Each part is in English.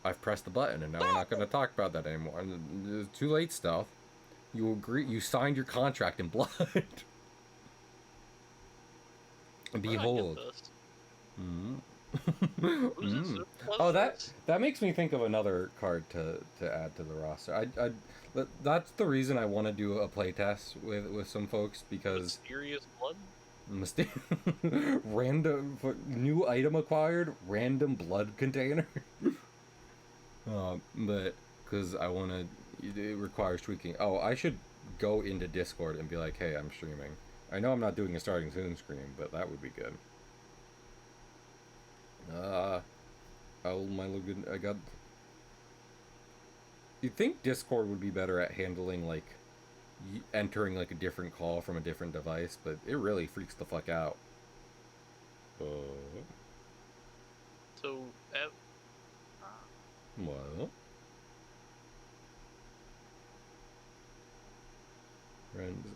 I've pressed the button, and now we're not going to talk about that anymore. And it's too late, Stealth. You agree? You signed your contract in blood. Behold. Oh, that makes me think of another card to add to the roster. That's the reason I want to do a playtest with some folks, because Mysterious Blood. Random new item acquired, random blood container. But because I want to, it requires tweaking. Oh, I should go into Discord and be like, hey, I'm streaming. I know I'm not doing a starting soon screen, but that would be good. Oh my good. I got. You'd think Discord would be better at handling like entering like a different call from a different device, but it really freaks the fuck out. So, what? Friends.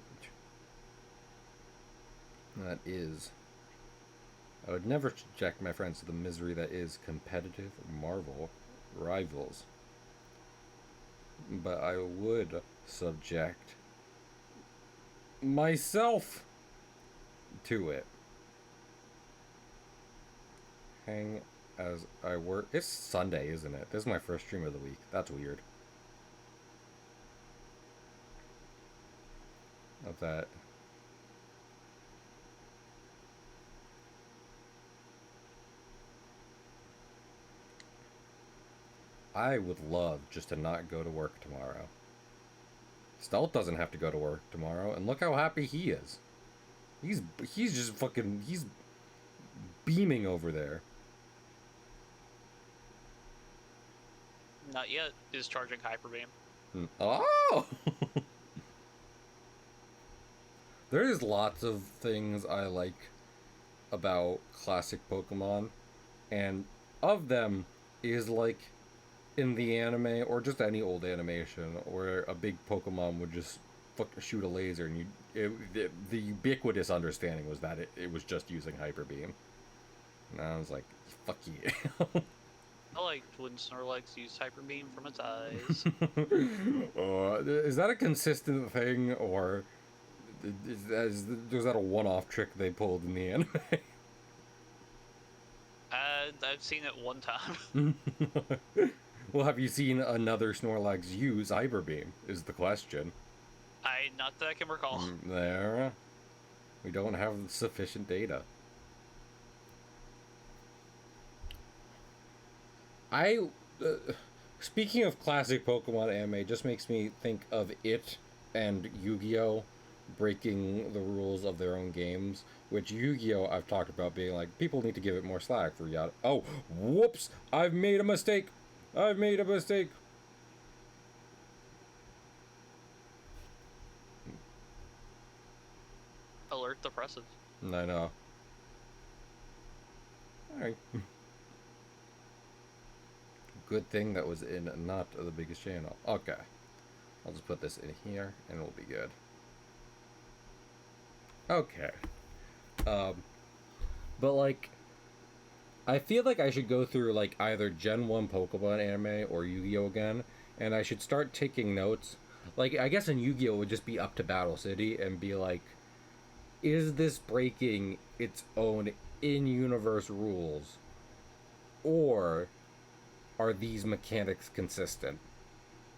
That is. I would never subject my friends to the misery that is competitive Marvel rivals. But I would subject myself to it. Hang as I work. It's Sunday, isn't it? This is my first stream of the week. That's weird. Of that. I would love just to not go to work tomorrow. Stealth doesn't have to go to work tomorrow, and look how happy he is. He's just fucking, he's beaming over there. Not yet. Discharging Hyper Beam. Oh! There's lots of things I like about classic Pokemon, and of them is like in the anime or just any old animation where a big Pokemon would just shoot a laser, and the ubiquitous understanding was that it was just using Hyper Beam. And I was like, fuck you. I liked when Snorlax used Hyper Beam from its eyes. Is that a consistent thing, or was that a one-off trick they pulled in the anime? I've seen it one time. Well, have you seen another Snorlax use Hyper Beam, is the question. Not that I can recall. There. We don't have sufficient data. Speaking of classic Pokemon anime, it just makes me think of it and Yu-Gi-Oh! Breaking the rules of their own games, which Yu-Gi-Oh! I've talked about being like, people need to give it more slack for yada. Oh, whoops! I've made a mistake! I've made a mistake! Alert the presses. I know. Alright. Good thing that was in not the biggest channel. Okay. I'll just put this in here and it'll be good. Okay. But like, I feel like I should go through like either Gen 1 Pokemon anime or Yu-Gi-Oh! Again, and I should start taking notes. Like, I guess in Yu-Gi-Oh! It would just be up to Battle City and be like, is this breaking its own in-universe rules? Or are these mechanics consistent?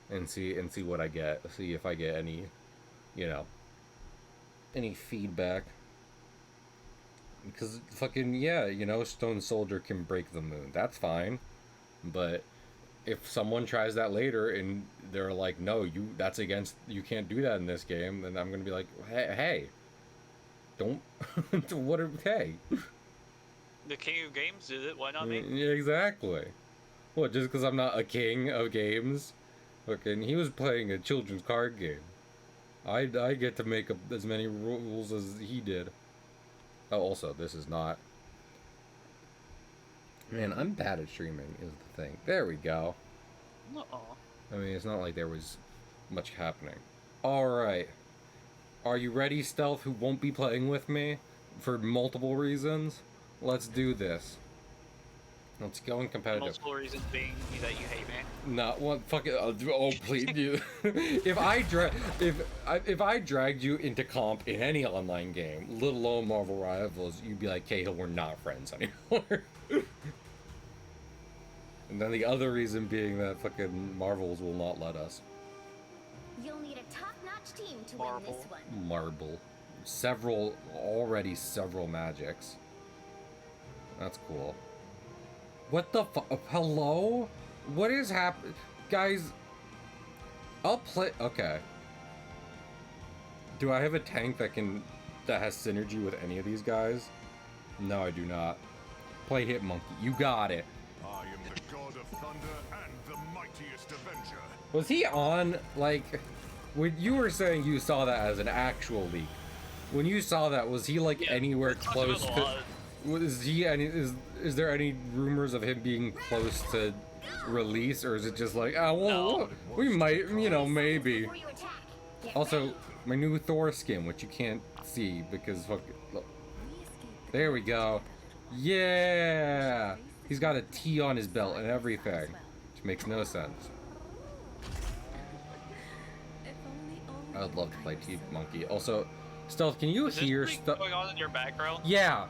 And see what I get. See if I get any, any feedback. Because fucking, yeah, Stone Soldier can break the moon. That's fine. But if someone tries that later and they're like, no, you can't do that in this game, then I'm going to be like, hey, don't, hey. The King of Games did it, why not me? Exactly. What, just because I'm not a king of games? Fucking, he was playing a children's card game. I get to make as many rules as he did. Oh, also, this is not... Man, I'm bad at streaming, is the thing. There we go. Uh-oh. I mean, it's not like there was much happening. Alright. Are you ready, Stealth, who won't be playing with me? For multiple reasons? Let's do this. Let's go in competitive. Multiple reasons being that you hate me. Not one fucking. Oh please, dude. if I dragged you into comp in any online game, let alone Marvel Rivals, you'd be like, Cahill, we're not friends anymore. And then the other reason being that fucking Marvels will not let us. You'll need a top-notch team to Marvel. win this one. Marble. Several magics. That's cool. What the fuck? Hello? What is happening? Guys, I'll play. Okay. Do I have a tank that has synergy with any of these guys? No, I do not. Play Hit Monkey. You got it. I am the god of thunder and the mightiest avenger. Was he on, like, when you were saying you saw that as an actual leak? When you saw that, was he like anywhere close to? Was he any? Is there any rumors of him being close to release, or is it just like, oh well, No. we might, you know, maybe. Before you attack, get Also, ready. my new Thor skin, which you can't see because fuck. Look. There we go. Yeah, he's got a T on his belt and everything, which makes no sense. I'd love to play Team Monkey. Also, Stealth, can you Is this hear thing stuff? going on in your background? Yeah.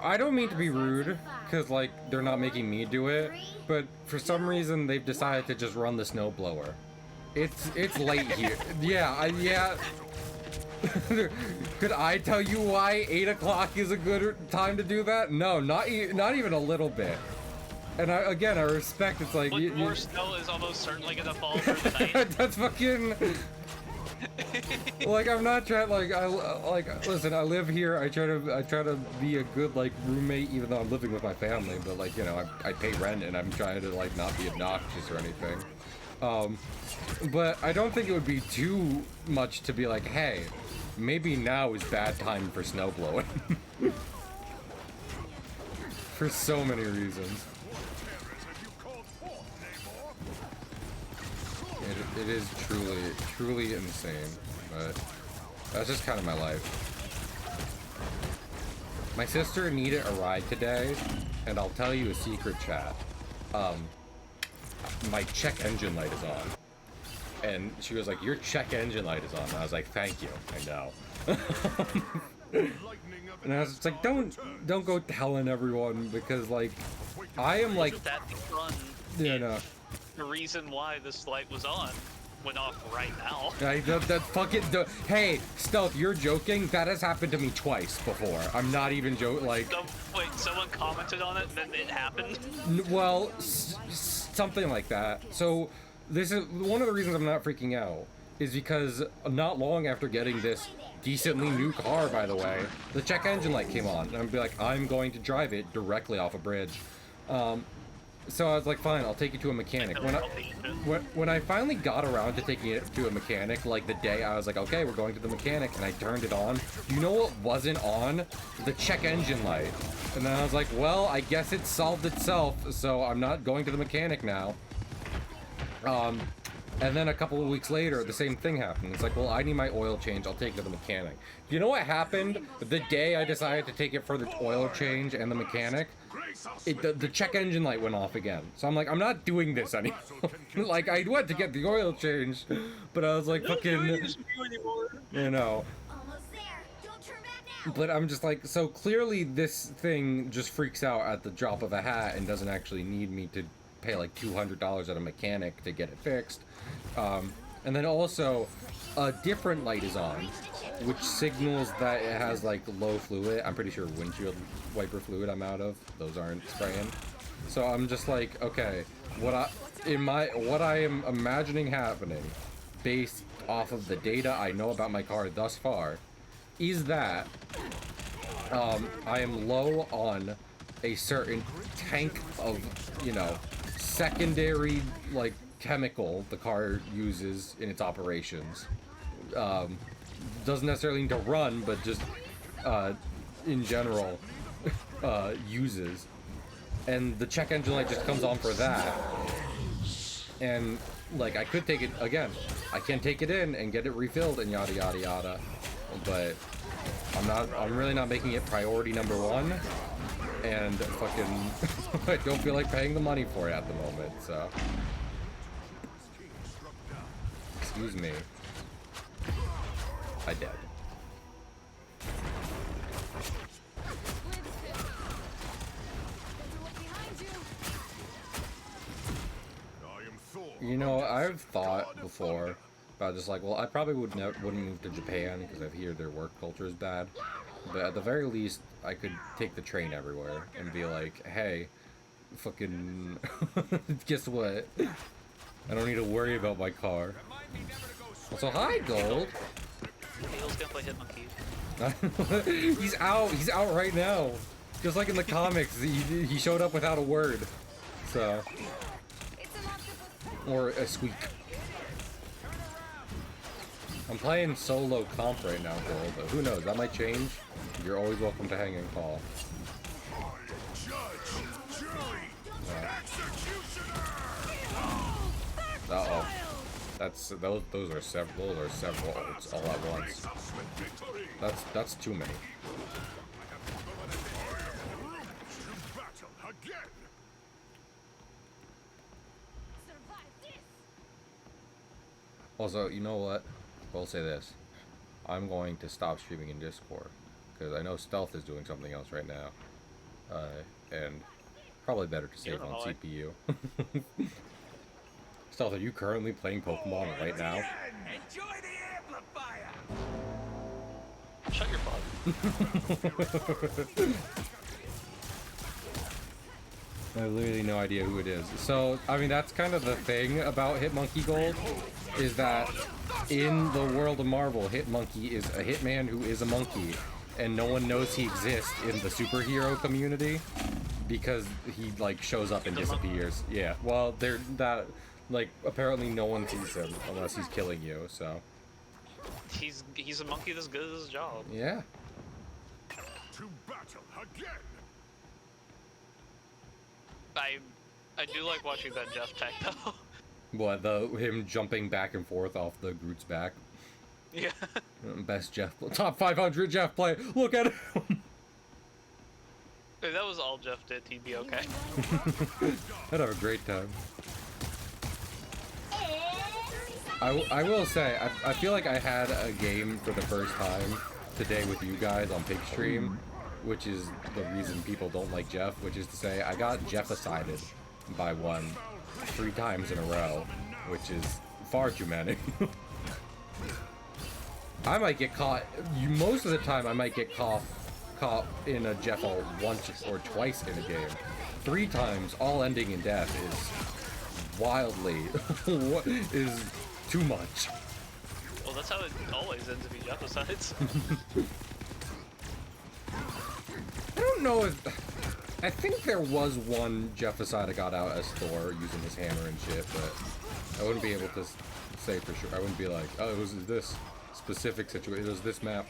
I don't mean to be rude, because, like, they're not making me do it, but for some reason they've decided to just run the snowblower. It's late here. Yeah. Could I tell you why 8 o'clock is a good time to do that? No, not even a little bit. And I respect. It's like But more snow is almost certainly gonna fall for the night. that's fucking. Like, I'm not trying. Listen. I live here. I try to be a good like roommate, even though I'm living with my family. But like, you know, I pay rent, and I'm trying to like not be obnoxious or anything. But I don't think it would be too much to be like, hey, maybe now is bad time for snowblowing. For so many reasons. It is truly insane, but that's just kind of my life. My sister needed a ride today, and I'll tell you a secret, chat. My check engine light is on. And she was like, your check engine light is on. And I was like, thank you, I know. And I was just like, don't go telling everyone, because like, I am like, That run. you know. The reason why this light was on went off right now. Hey, Stealth, you're joking? That has happened to me twice before. I'm not even joking. Like, So, wait, someone commented on it and then it happened? well, something like that. So, this is one of the reasons I'm not freaking out, is because not long after getting this decently new car, by the way, the check engine light came on, and I'd be like, I'm going to drive it directly off a bridge. So I was like, fine, I'll take you to a mechanic. When I finally got around to taking it to a mechanic, like the day I was like, okay, we're going to the mechanic, and I turned it on. You know what wasn't on? The check engine light. And then I was like, well, I guess it solved itself, so I'm not going to the mechanic now. And then a couple of weeks later, the same thing happened. It's like, well, I need my oil change. I'll take it to the mechanic. You know what happened the day I decided to take it for the oil change and the mechanic? The check engine light went off again. So I'm like, I'm not doing this anymore. Like, I went to get the oil changed, but I was like, fucking, you know. Almost there. Don't turn back now. But I'm just like, so clearly this thing just freaks out at the drop of a hat and doesn't actually need me to pay like $200 at a mechanic to get it fixed. And then also, a different light is on, which signals that it has like low fluid. I'm pretty sure windshield wiper fluid I'm out of. Those aren't spraying. So I'm just like, okay, what I am imagining happening, based off of the data I know about my car thus far, is that I am low on a certain tank of, you know, secondary like chemical the car uses in its operations. Doesn't necessarily need to run, but just in general uses. And the check engine light just comes on for that. And like, I could take it again. I can take it in and get it refilled and yada yada yada. But I'm really not making it priority number one. and fucking I don't feel like paying the money for it at the moment, so. Excuse me. I dead. You know, I've thought before about just like, well, I probably wouldn't move to Japan because I hear their work culture is bad. But at the very least, I could take the train everywhere and be like, hey, fucking, guess what? I don't need to worry about my car. Also, hi, Gold. Hale's gonna play Hitmonkey. He's out right now. Just like in the comics, he showed up without a word. So, or a squeak. I'm playing solo comp right now, Gold, but who knows, that might change. You're always welcome to hang and call. Uh-oh. That's those are several ults all at once. That's too many. Also, you know what? I'll say this. I'm going to stop streaming in Discord because I know Stealth is doing something else right now. And probably better to save on CPU. Stealth, are you currently playing Pokemon right now? Enjoy the amplifier. Shut your butt. I have literally no idea who it is. So, I mean, that's kind of the thing about Hitmonkey Gold, is that in the world of Marvel, Hitmonkey is a hitman who is a monkey, and no one knows he exists in the superhero community because he, like, shows up and disappears. Yeah, well, they're that, like, apparently no one sees him unless he's killing you, so. He's a monkey that's good at his job. Yeah. To battle again. I do like watching that Jeff tech though. What, him jumping back and forth off the Groot's back? Yeah. Best Jeff, top 500 Jeff play. Look at him. If that was all Jeff did, he'd be okay. I'd have a great time. I will say, I feel like I had a game for the first time today with you guys on Pig Stream, which is the reason people don't like Jeff, which is to say I got Jeff-acided by one 3 times in a row, which is far too many. I might get caught, most of the time I might get caught in a Jeff ult once or twice in a game. 3 times, all ending in death is wildly, what is too much. Well, that's how it always ends if you Jeff-asides. I don't know if... I think there was one Jeff-aside I got out as Thor using his hammer and shit, but I wouldn't be able to say for sure. I wouldn't be like, oh, it was this specific situation. It was this map.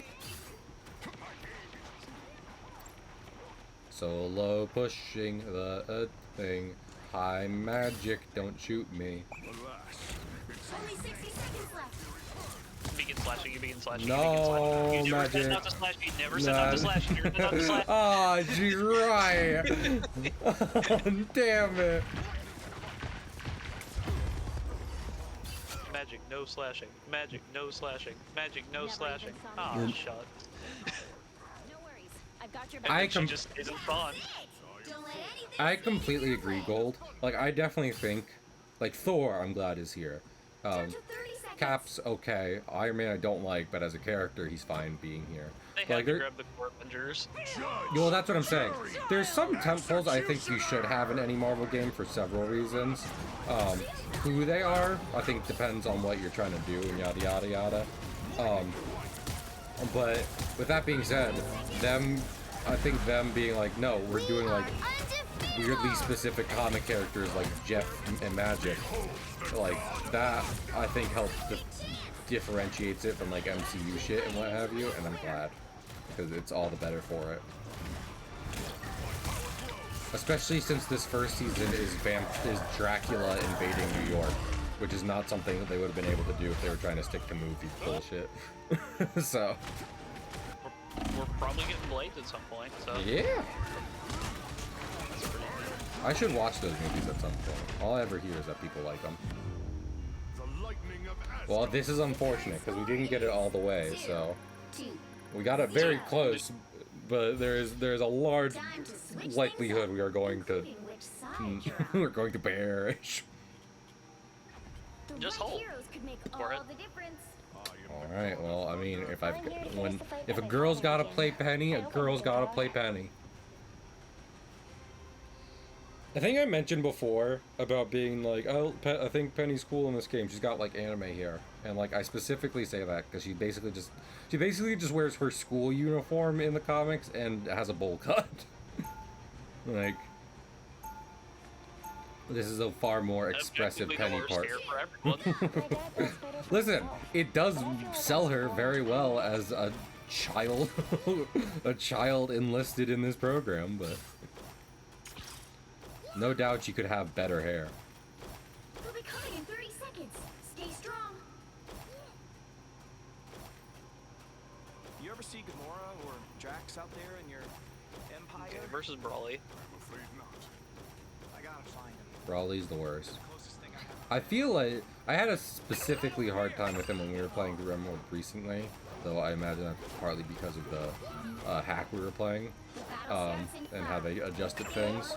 Solo pushing the thing. High magic, don't shoot me. Only 60 seconds left. You begin slashing, you begin slashing, No, you begin slashing. You never magic. said not to slash, you never said not to slash, you never said not to slash. Oh, she's right. Damn it. Magic, no slashing. Magic, no slashing. Magic, no Never slashing. even Ah, thought of shut. No worries. I've got your And back. then she just isn't fun. Don't let anything I completely agree, Gold. Like, I definitely think, like, Thor, I'm glad is here. down to 30 seconds. Cap's okay. Iron Man I don't like, but as a character, he's fine being here. They Like, had to there- grab the core Avengers. Well, that's what I'm saying. There's some temples I think you should have in any Marvel game for several reasons. Who they are, I think depends on what you're trying to do and yada yada yada. But with that being said, I think them being like, no, we're doing like weirdly specific comic characters like Jeff and Magic, like that I think helps differentiates it from like MCU shit and what have you, and I'm glad because it's all the better for it. Especially since this first season is Dracula invading New York, which is not something that they would have been able to do if they were trying to stick to movie bullshit. So We're probably getting Blades at some point, so. yeah. I should watch those movies at some point. All I ever hear is that people like them. The lightning of Asgard. Well, this is unfortunate because we didn't get it all the way, so 2. we got it very close. But there's a large Time to switch things likelihood up, we are going to including which side you're on. we're going to perish. The Just right hold. heroes could make For all it. the difference. All right. Well, I mean, if a girl's gotta play Penny, a girl's gotta play Penny. I think I mentioned before about being like, oh, I think Penny's cool in this game. She's got like anime hair, and like I specifically say that because she basically just wears her school uniform in the comics and has a bowl cut. Like, this is a far more expressive Penny part. For everyone. Listen, it does sell her very well as a child, a child enlisted in this program, but no doubt she could have better hair. We'll be coming in 30 seconds. Stay strong. You ever see Gamora or Drax out there in your empire? Okay, versus Brawly. I'm afraid not. I gotta find him. Brawly's the worst. Closest thing I have. I feel like I had a specifically hard time with him when we were playing through Emerald recently, though I imagine that's partly because of the hack we were playing, and how they adjusted things.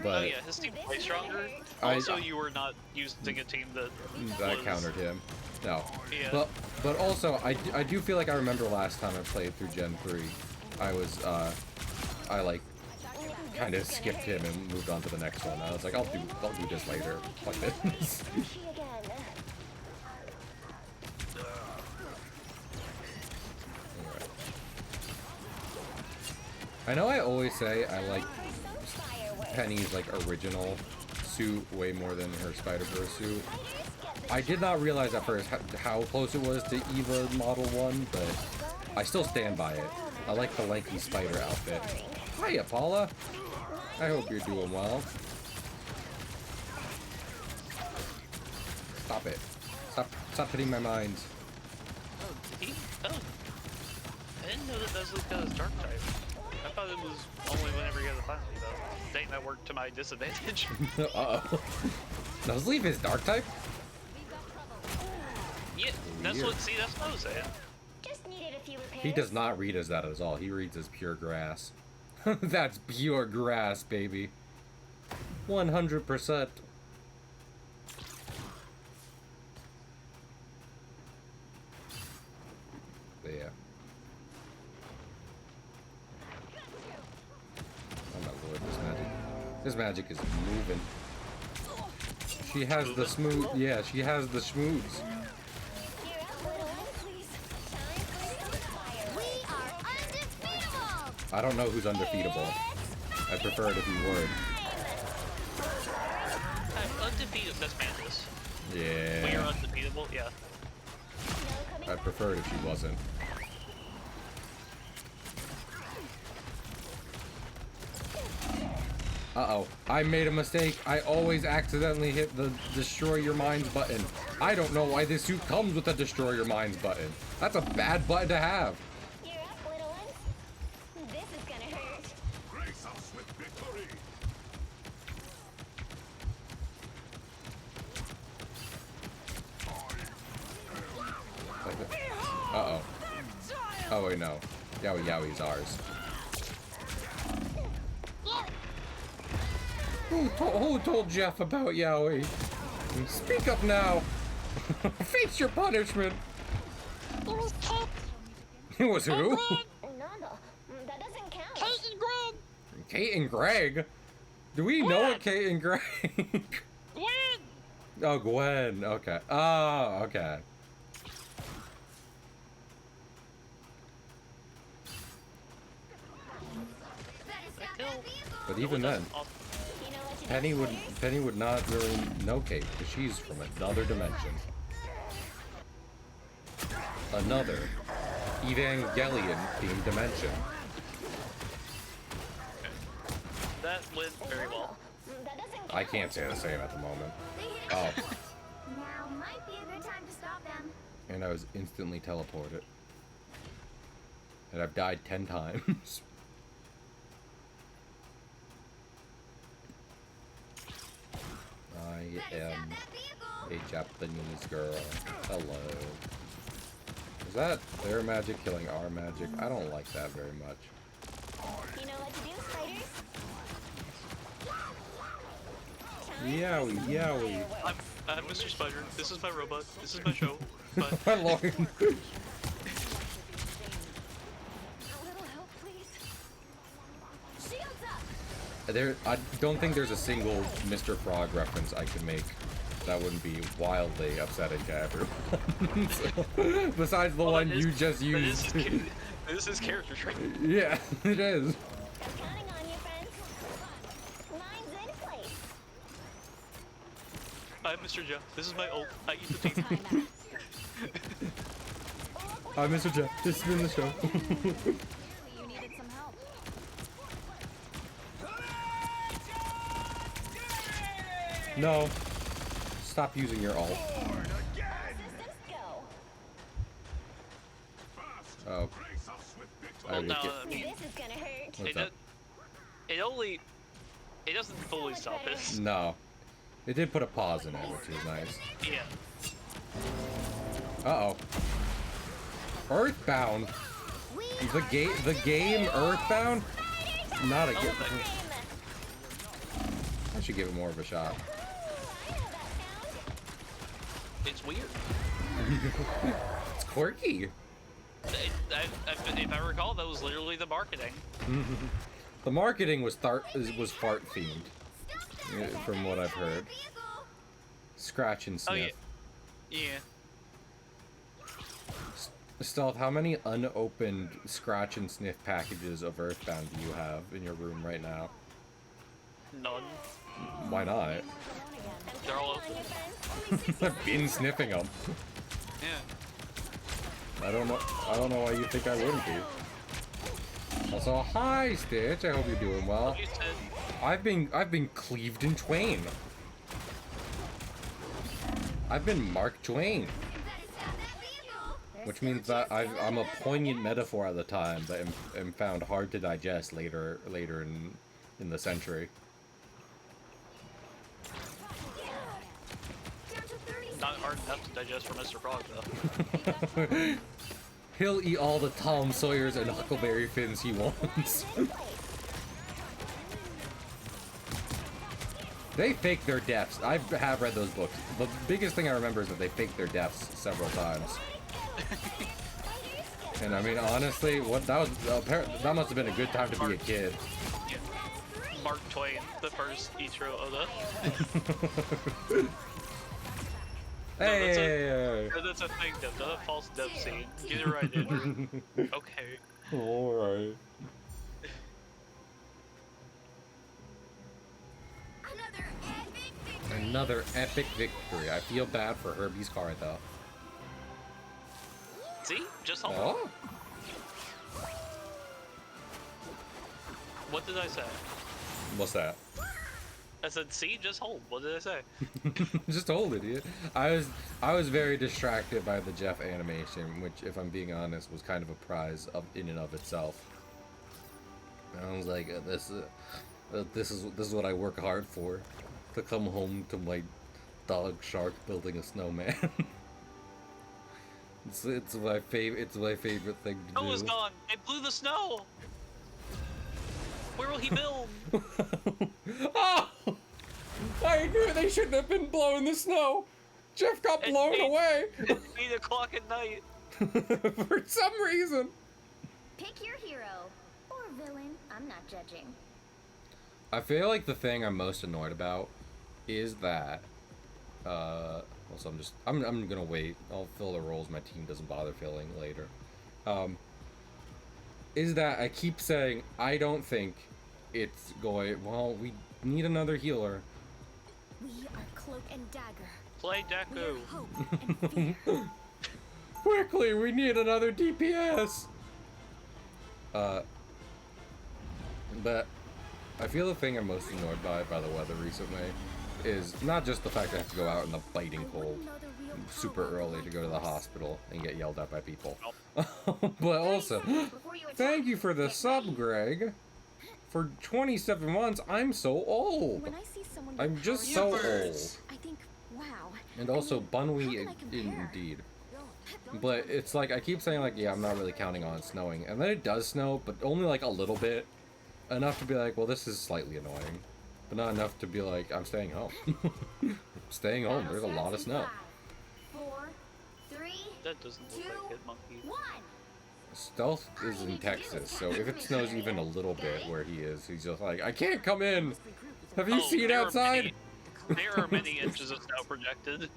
But Oh yeah, his team way stronger. I- Also, you were not using a team that that was- countered him. No. Yeah. But also, I do feel like I remember last time I played through Gen 3, I was, I like, kind of skipped him and moved on to the next one. I was like, I'll do this later. Fuck this. Alright. I know I always say I like Penny's like original suit way more than her Spider-Verse suit. I did not realize at first how close it was to Eva Model 1, but I still stand by it. I like the lengthy spider outfit. Hiya, Paula. I hope you're doing well. Stop it. Stop hitting my mines. Oh, did he? Oh. I didn't know that Nuzleaf got his dark type. I thought it was only whenever you had the final though. Dang, that worked to my disadvantage. Uh-oh. Nuzleaf is dark type? Yeah, that's Weird. what. See, that's what I was saying. Just needed a few repairs. He does not read as that at all. He reads as pure grass. That's pure grass, baby. 100%. But yeah. Oh my lord, this magic is moving. She has the smooth, yeah, she has the smooths. You're up, little one, please. Time for the fire. We are undefeatable. I don't know who's undefeatable. I prefer it if you would. Undefeated. That's Mantis. We are Yeah. undefeatable. Yeah. I'd prefer it if she wasn't. Uh-oh. I made a mistake. I always accidentally hit the destroy your minds button. I don't know why this suit comes with a destroy your minds button. That's a bad button to have. You're up, little ones. This is gonna hurt. Grace us with victory. Uh-oh. Oh, wait, no. Yowie Yowie's ours. Who told Jeff about Yowie? Speak up now. Face your punishment. It was who? No, no, that doesn't count. Kate and Greg? Do we know a Kate and Greg? Gwen. Oh, Gwen. Okay. Oh, okay. But even then, Penny would not really know Kate because she's from another dimension. Another Evangelion-themed dimension. That went very well. That doesn't count. I can't say the same at the moment. Oh, Now might be a good time to stop them. and I was instantly teleported. And I've died 10 times. I am a Japanese girl. Hello. Is that their magic killing our magic? I don't like that very much. You know what to do, spiders? Yowie, yowie. I'm Mr. Spider. This is my robot. This is my show. But My lord. A little help, please. Shields up. I don't think there's a single Mr. Frog reference I could make that wouldn't be wildly upsetting to everyone. So, besides the one you just used. This is character trait. Yeah, it is. I'm counting on you, friends. Mine's in place. I'm Mr. Joe. This is my ult. I eat the team. Time out. Hi, Mr. Jeff. This has been the show. You needed some help. No. Stop using your ult. Systems go. Oh. I Well, no, would get- I mean, This is gonna hurt. What's up? it doesn't fully stop it. No. It did put a pause in it, which is nice. Yeah. Uh-oh. Earthbound? The game Earthbound? Not a good. I should give it more of a shot. It's weird. It's quirky. If I recall, that was literally the marketing. The marketing was fart themed, from what I've heard. Scratch and Oh yeah. sniff. Yeah. Stealth, how many unopened scratch and sniff packages of Earthbound do you have in your room right now? None. Why not? They're all open. I've been sniffing them. Yeah. I don't know why you think I wouldn't be. Also, hi Stitch. I hope you're doing well. Like you said, I've been cleaved in twain. I've been Mark Twain, which means that I'm a poignant metaphor at the time, but am found hard to digest later in the century. not hard enough to digest for Mr. Frog, though. He'll eat all the Tom Sawyers and Huckleberry Finns he wants. They fake their deaths. I have read those books. The biggest thing I remember is that they faked their deaths several times. And I mean, honestly, that must have been a good time to be a kid. Yeah. Mark Twain, the first Ichiro Oda. Hey! That's a thing, though. Not a false dub scene. Get it right, Andrew. Okay. Alright. Another epic victory. I feel bad for Herbie's car, though. See? Just hold. Oh? What did I say? What's that? I said, see? Just hold. What did I say? Just hold it, dude. I was very distracted by the Jeff animation, which, if I'm being honest, was kind of a prize in and of itself. And I was like, this is what I work hard for, to come home to my dog Shark building a snowman. it's my favorite thing to do. Snow is gone. It blew the snow. Where will he build? Oh! I agree. They shouldn't have been blowing the snow. Jeff got blown away It's 8 o'clock at night. for some reason. Pick your hero or villain. I'm not judging. I feel like the thing I'm most annoyed about is that. Also, I'm gonna wait. I'll fill the roles my team doesn't bother filling later. Is that I keep saying I don't think it's going. Well, we need another healer. We are Cloak and Dagger. Play We are Deku. hope and fear. Quickly, we need another DPS. But I feel the thing I'm most annoyed by the weather recently is not just the fact I have to go out in the biting cold super early to go to the hospital and get yelled at by people, but also thank you for the sub, Greg. For 27 months, I'm so old. When I see someone I'm with just power, so old. And also Bunwee, indeed. But it's like, I keep saying like, yeah, I'm not really counting on it snowing. And then it does snow, but only like a little bit. Enough to be like, well, this is slightly annoying. But not enough to be like, I'm staying home. I'm staying home, there's a lot of snow. 4, 3, That doesn't look like it, monkey. 1. Stealth is in Texas, so if it snows even a little bit where he is, he's just like, I can't come in! Have you Oh, seen there are outside? There are many inches of snow projected.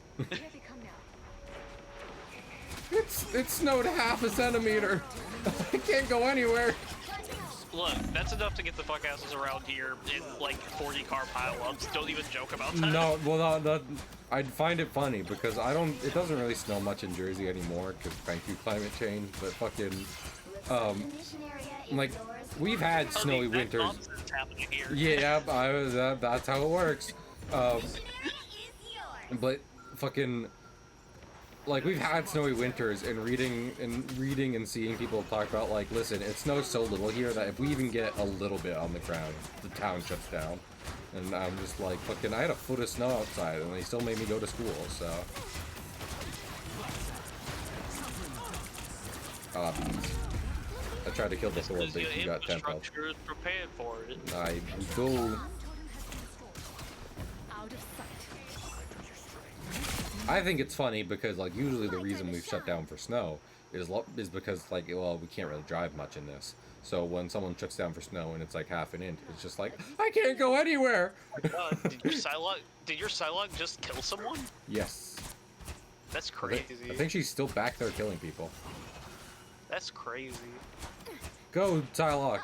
It snowed half a centimeter! I can't go anywhere! Look, that's enough to get the fuck asses around here in like 40 car pileups. Don't even joke about that. No, well, I'd find it funny because it doesn't really snow much in Jersey anymore because thank you climate change, but fucking, like, we've had snowy winters. Nonsense happening here. Yeah, that's how it works. But fucking, like, we've had snowy winters, and reading and seeing people talk about, like, listen, it snows so little here that if we even get a little bit on the ground, the town shuts down. And I'm just like, fucking, I had a foot of snow outside, and they still made me go to school, so. Ah, bees. I tried to kill the Thor, but he got 10 health. Infrastructure is prepared for it. I go. I think it's funny because, like, usually the reason we've shut down for snow is because, like, well, we can't really drive much in this. So when someone shuts down for snow and it's like half an inch, it's just like, I can't go anywhere! Did your Psylocke just kill someone? Yes. That's crazy. I think she's still back there killing people. That's crazy. Go, Psylocke!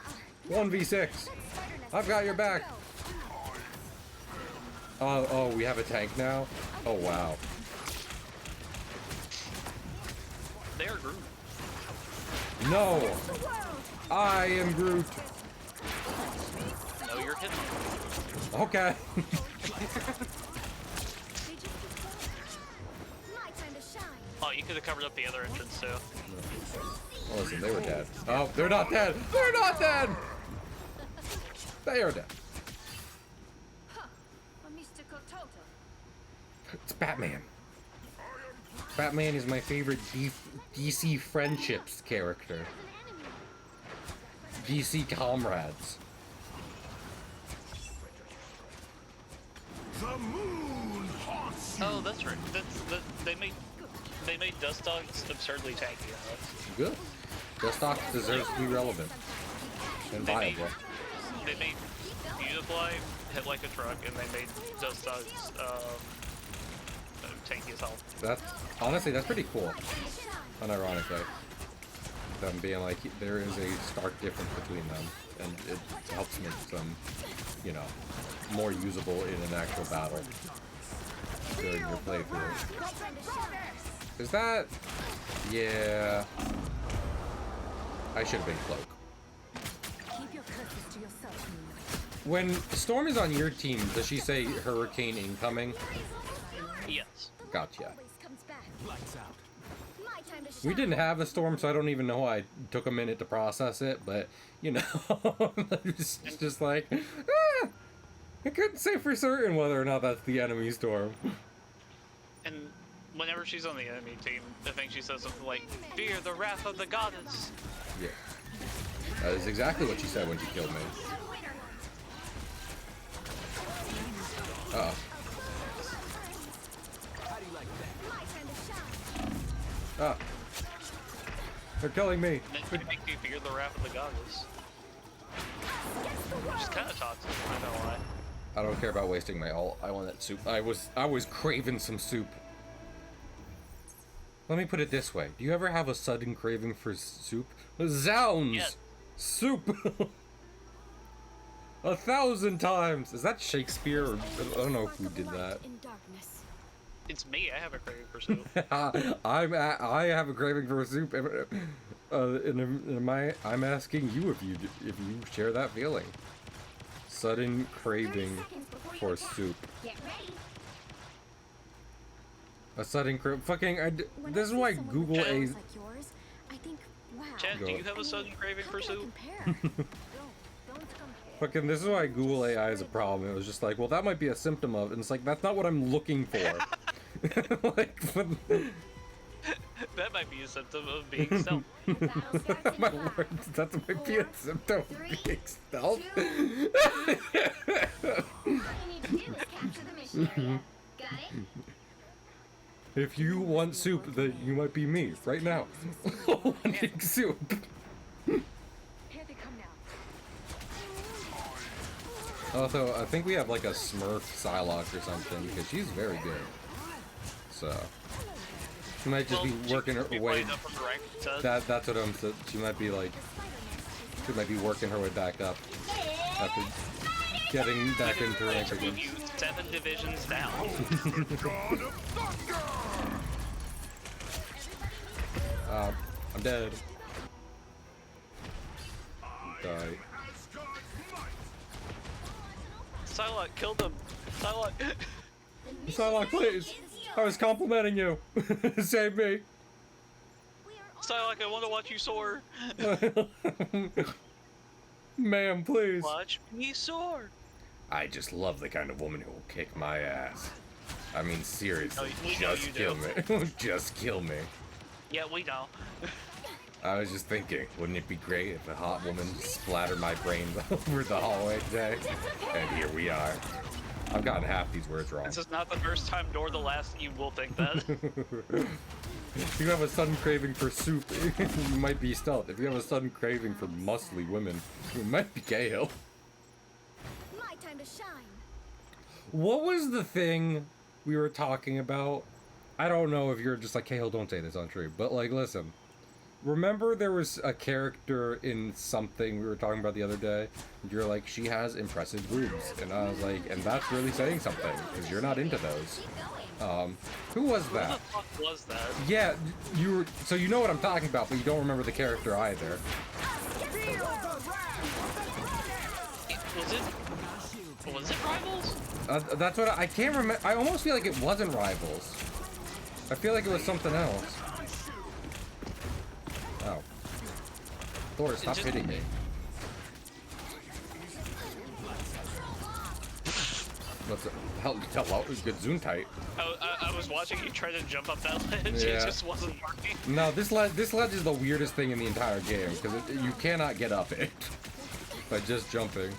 1v6! I've got your back! Oh, we have a tank now? Oh, wow. They are Groot. No! I am Groot! No, you're hitting. Okay. Oh, you could have covered up the other entrance too. Well, listen, they were dead. Oh, they're not dead! They're not dead! They are dead. It's Batman. Batman is my favorite DC friendships character. DC comrades. The moon haunts you. Oh, that's right. They made Dust Dogs absurdly tanky. Good. Dust deserves to be relevant and viable. They made Unifly hit like a truck, and they made Dust Dogs tanky as hell. Honestly, that's pretty cool. Unironically. Them being like, there is a stark difference between them, and it helps make them, you know, more usable in an actual battle during your playthrough. Is that? Yeah. I should have been Cloak. When Storm is on your team, does she say Hurricane incoming? Yes. Gotcha. We didn't have a storm, so I don't even know why I took a minute to process it, but, you know, it's just like, I couldn't say for certain whether or not that's the enemy storm. And whenever she's on the enemy team, I think she says something like, "Fear the wrath of the goddess." Yeah. That is exactly what she said when she killed me. Uh-oh. Ah. They're killing me. And then she makes you fear the wrath of the goddess. Which is kind of toxic, I don't know why. I don't care about wasting my ult. I want that soup. I was craving some soup. Let me put it this way. Do you ever have a sudden craving for soup? Zounds! Yes. Soup! 1,000 times! Is that Shakespeare? Or, I don't know who did that. It's me, I have a craving for soup. I have a craving for soup. I'm asking you if you share that feeling. Sudden craving for soup. A sudden this is why Google A. Chad, do you have a sudden craving for soup? Fucking, this is why Google AI is a problem. It was just like, well, that might be a symptom of, and it's like, that's not what I'm looking for. Like, That might be a symptom of being stealth. The battle starts in my 5, words, that might be a symptom of 3, being stealth. 2, 1. All you need to do is capture the mission area. Got it? If you want soup, then you might be me right now. Wanting soup. Here they come now. Also, I think we have like a Smurf Psylocke or something because she's very good. So she might just be working her way. That's what I'm saying. She might be like, she might be working her way back up after getting back into rank again. 7 divisions down. God of thunder! I'm dead. Die. Psylocke killed him. Psylocke. Psylocke, please. I was complimenting you. Save me. Psylocke, I want to watch you soar. Ma'am, please. Watch me soar. I just love the kind of woman who will kick my ass. I mean, seriously, we know just you kill do. me. Just kill me. Yeah, we know. I was just thinking, wouldn't it be great if a hot woman splattered my brains over the hallway today? And here we are. I've gotten half these words wrong. This is not the first time nor the last you will think that. If you have a sudden craving for soup, you might be stealth. If you have a sudden craving for muscly women, you might be Cahill. My time to shine. What was the thing we were talking about? I don't know if you're just like, Cahill, don't say this on stream, but like, listen. Remember there was a character in something we were talking about the other day? You're like, she has impressive boobs. And I was like, and that's really saying something, because you're not into those. Keep going. Who was Who that? the fuck was that? Yeah, you were, so you know what I'm talking about, but you don't remember the character either. Was it Rivals? That's what I can't remember. I almost feel like it wasn't Rivals. I feel like it was something else. Oh. Thor, stop just- hitting me. What's it? Hello, good zoom tight. I was watching you try to jump up that ledge. Yeah. It just wasn't working. No, this ledge is the weirdest thing in the entire game because you cannot get up it by just jumping.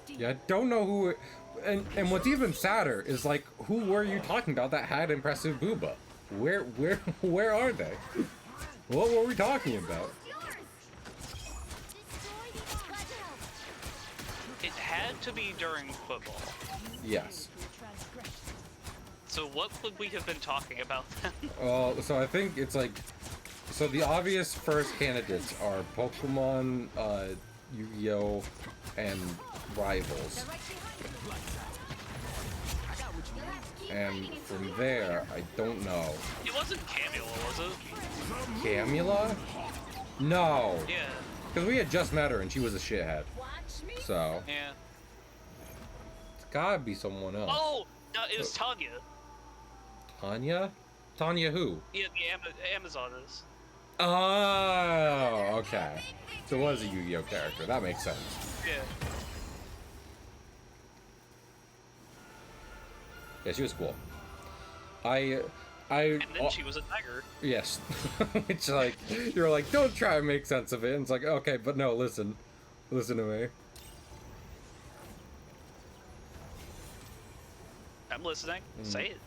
Yeah, I don't know who. And what's even sadder is like, who were you talking about that had impressive booba? Where are they? What were we talking about? Yours. Destroy the plateau. It had to be during football. Yes. So what would we have been talking about then? So I think it's like, so the obvious first candidates are Pokemon, Yu-Gi-Oh, and Rivals. They're right behind you. You'll have to keep And fighting until from we there, I don't know. It wasn't Camula, was it? Camula? No. Yeah. Because we had just met her and she was a shithead. Watch me. So, Yeah. it's gotta be someone else. Oh! No, it was Tanya. Tanya? Tanya who? Yeah, the Amazoness. Oh, okay. So it was a Yu-Gi-Oh character. That makes sense. Yeah. Yeah, she was cool. And then she was a tiger. Yes. It's like, you're like, don't try and make sense of it. And it's like, okay, but no, listen. Listen to me. I'm listening. Say it.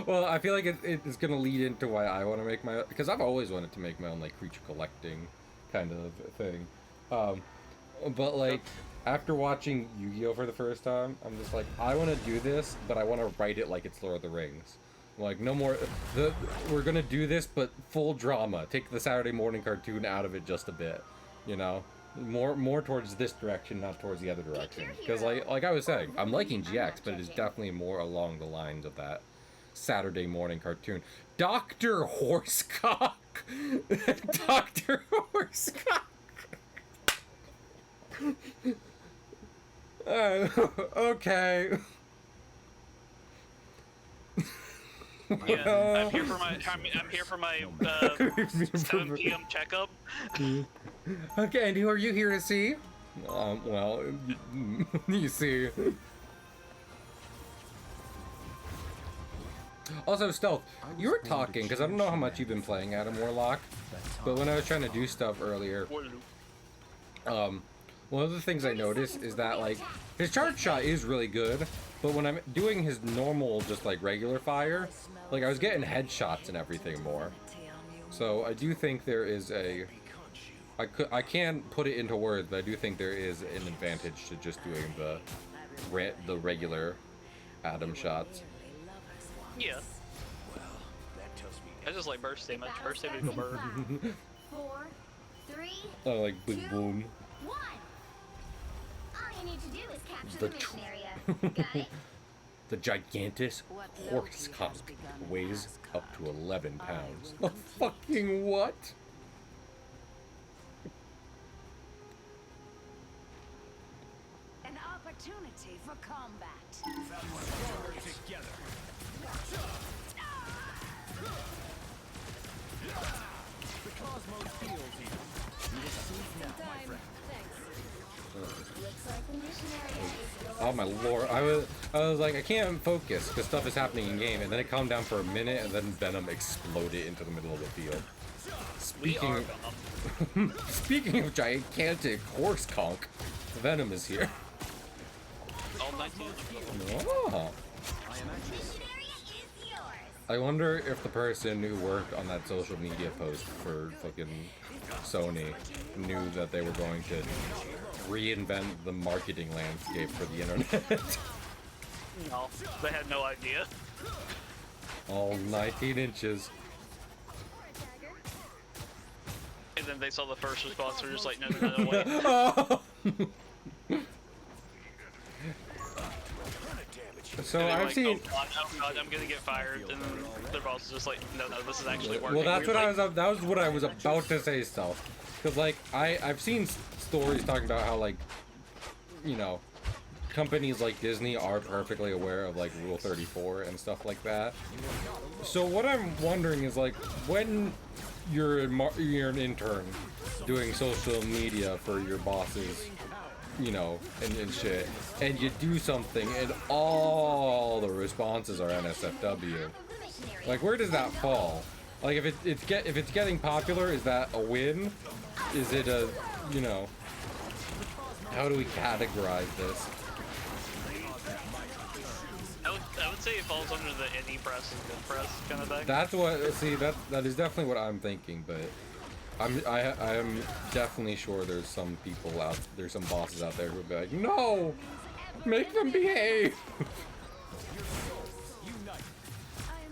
Well, I feel like it's gonna lead into why I want to make my, because I've always wanted to make my own like creature collecting kind of thing. But like after watching Yu-Gi-Oh for the first time, I'm just like, I want to do this, but I want to write it like it's Lord of the Rings. Like no more. We're gonna do this, but full drama. Take the Saturday morning cartoon out of it just a bit, you know. More towards this direction, not towards the other direction. Because like I was saying, I'm liking GX, but it is definitely more along the lines of that Saturday morning cartoon. Dr. Horsecock! Dr. Horsecock! Okay. Yeah, I'm here for my 7 p.m. checkup. Okay, and who are you here to see? Well, you see. Also, Stealth, you were talking, because I don't know how much you've been playing Adam Warlock, but when I was trying to do stuff earlier, one of the things I noticed is that, like, his charge shot is really good, but when I'm doing his normal, just, like, regular fire, like, I was getting headshots and everything more. So I do think there is a... I can't put it into words, but I do think there is an advantage to just doing the regular Adam shots. Yeah. I just like burst damage. Burst damage will burn. 4, 3, Oh, like big boom. 1. All you need to do is capture The the mission area. Got it? The gigantus horse conch weighs up to 11 pounds. Oh, fucking what? An opportunity for combat. Together. The cosmos feels even. You will see now, my friend. Looks like the mission area is Oh my lord, I was like, I can't focus because stuff is happening in game, and then it calmed down for a minute, and then Venom exploded into the middle of the field. We are Venom. Speaking of gigantic horse conch, Venom is here. All 19 of them. Oh. mission area is yours. I wonder if the person who worked on that social media post for fucking Sony knew that they were going to reinvent the marketing landscape for the internet. No, they had no idea. All 19 inches. And then they saw the first response, they're just like, no, wait. So And they're I've like, seen. oh god, I'm gonna get fired. And then their boss is just like, no, this is actually working. Well, that's We're what I like, was. That was what I was about to say, Stealth. Because like I've seen stories talking about how, like, you know, companies like Disney are perfectly aware of like Rule 34 and stuff like that. So what I'm wondering is, like, when you're an intern doing social media for your bosses, you know, and shit, and you do something and all the responses are NSFW. Like, where does that fall? Like, if it's getting popular, is that a win? Is it a, you know, how do we categorize this? I would say it falls under the any press and good press kind of thing. That's what. See, that is definitely what I'm thinking, but I am definitely sure there's some bosses out there who'll be like, no, make them behave.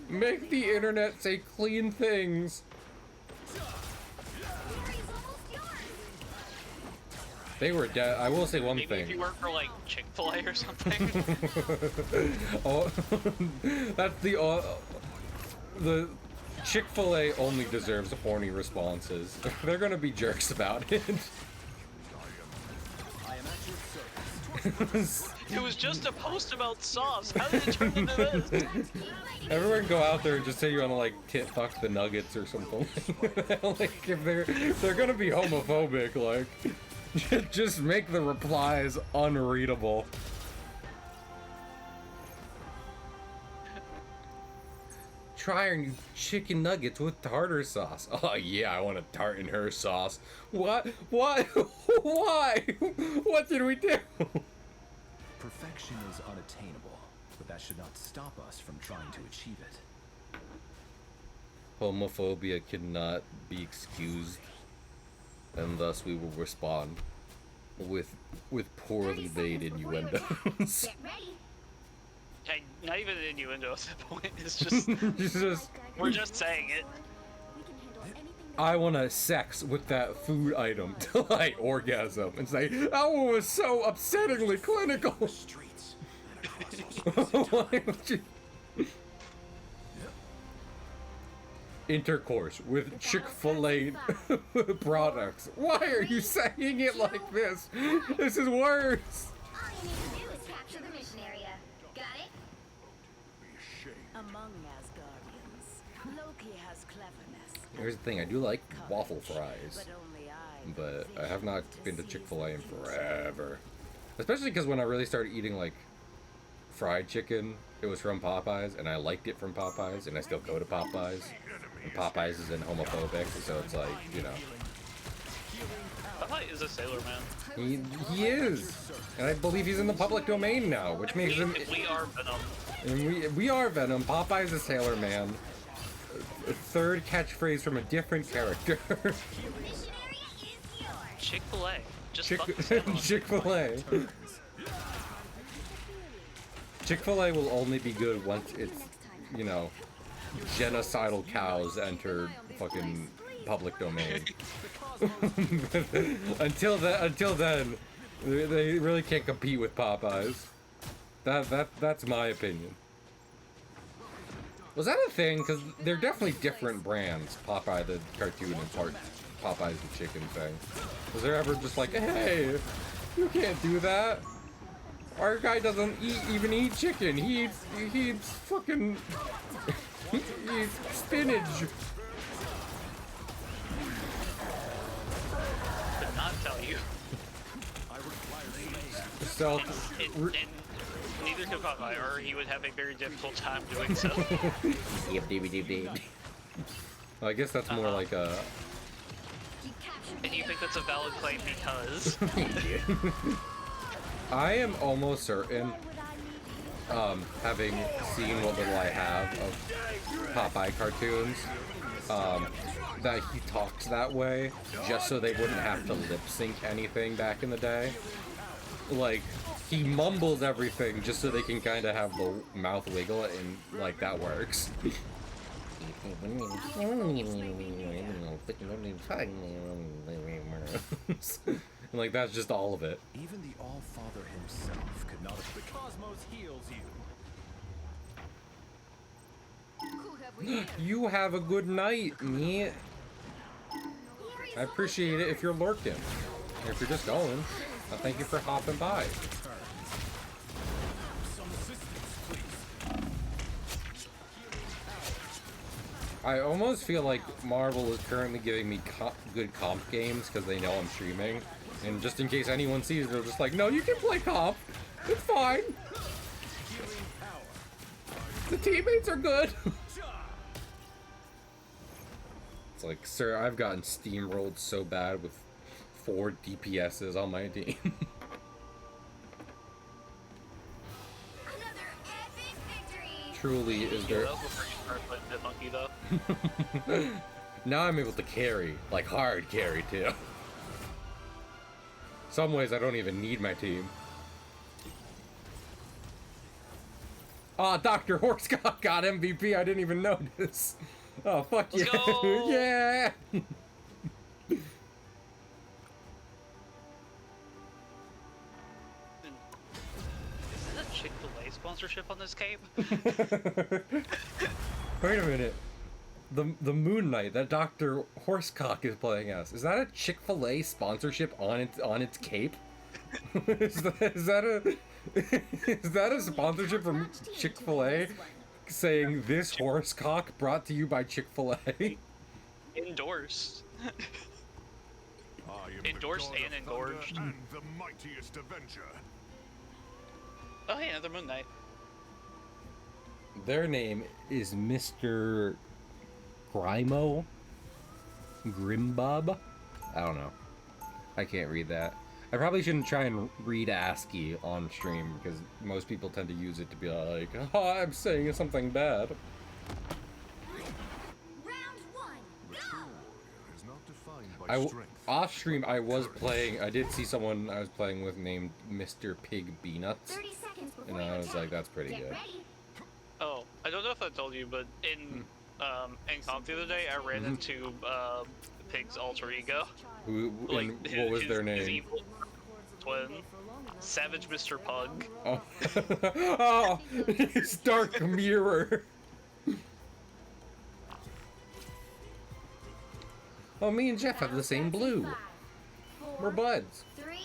Make the internet say clean things. They were dead. I will say one Maybe thing. if you work for like Chick-fil-A or something. Oh, that's the Chick-fil-A only deserves horny responses. They're gonna be jerks about it. I am at your service. It was just a post about sauce. How did it turn into this? Everyone go out there and just say you wanna like tit fuck the Nuggets or something. Like, if they're gonna be homophobic, like, just make the replies unreadable. Try our new chicken nuggets with tartar sauce. Oh yeah, I want a tart in her sauce. What? What? Why? What did we do? Perfection is unattainable, but that should not stop us from trying to achieve it. Homophobia cannot be excused, and thus we will respond with poorly made innuendos. Get ready. Hey, not even an innuendo at that point. It's just, Jesus. we're just saying it. We can handle anything. I want to sex with that food item till I orgasm and say, that one was so upsettingly clinical. Streets. Why would you- Intercourse with Chick-fil-A products. Why are you saying it like this? This is worse. All you need to do is capture the mission area. Got it? Among Asgardians, Loki has cleverness. Here's the thing, I do like waffle fries, But only I. but I have not been to Chick-fil-A in forever. Especially because when I really started eating like fried chicken, it was from Popeyes, and I liked it from Popeyes, and I still go to Popeyes. And Popeyes isn't homophobic, so it's like, you know. Popeye is a sailor man. He is! And I believe he's in the public domain now, which makes him... We are Venom. And we are Venom. Popeye's a sailor man. A third catchphrase from a different character. Chick-fil-A. Just fucking stand on it. Chick-fil-A. Chick-fil-A will only be good once it's, you know, genocidal cows enter fucking public domain. until then, they really can't compete with Popeyes. That's my opinion. Was that a thing? Because they're definitely different brands. Popeye the cartoon and Popeye's the chicken thing. Was there ever just like, hey, you can't do that? Our guy doesn't even eat chicken. He eats fucking he eats spinach. Did not tell you. So And neither could Popeye, or he would have a very difficult time doing so. Well, I guess that's more like a. And you think that's a valid claim because... I am almost certain, having seen what little I have of Popeye cartoons, that he talks that way just so they wouldn't have to lip sync anything back in the day. Like, he mumbles everything just so they can kind of have the mouth wiggle, and like that works. And like that's just all of it. Even the All-Father himself could not have... The cosmos heals you. You have a good night, me. I appreciate it if you're lurking. If you're just going, thank you for hopping by. I almost feel like Marvel is currently giving me good comp games because they know I'm streaming. And just in case anyone sees, they're just like, no, you can play comp. It's fine. The teammates are good. It's like, sir, I've gotten steamrolled so bad with 4 DPSs on my team. Another epic victory. Truly, is there... That was before you started playing Bitmonkey, though. Now I'm able to carry, like hard carry too. Some ways I don't even need my team. Ah, Dr. Horsecock got MVP, I didn't even notice. Oh, fuck Let's yeah. go. Yeah. Is that a Chick-fil-A sponsorship on this cape? Wait a minute. The Moon Knight that Dr. Horsecock is playing as. Is that a Chick-fil-A sponsorship on its cape? is that a sponsorship from Chick-fil-A saying this Horsecock brought to you by Chick-fil-A? Endorsed. I am Endorsed the god and of engorged. thunder and the mightiest avenger. Oh, hey, another Moon Knight. Their name is Mr. Grimo? Grimbob? I don't know. I can't read that. I probably shouldn't try and read ASCII on stream because most people tend to use it to be like, oh, I'm saying something bad. Round 1. Go. Is not defined by strength. Off stream, I did see someone I was playing with named Mr. Pig Peanuts. 30 seconds before And you I was attack. like, that's pretty Get good. ready. Oh, I don't know if I told you, but in comp the other day, I ran into Pig's alter ego. What was their His name? evil twin, Savage Mr. Pug. Oh, oh, it's Dark Mirror. Oh, me and Jeff have the same blue. We're buds. 3,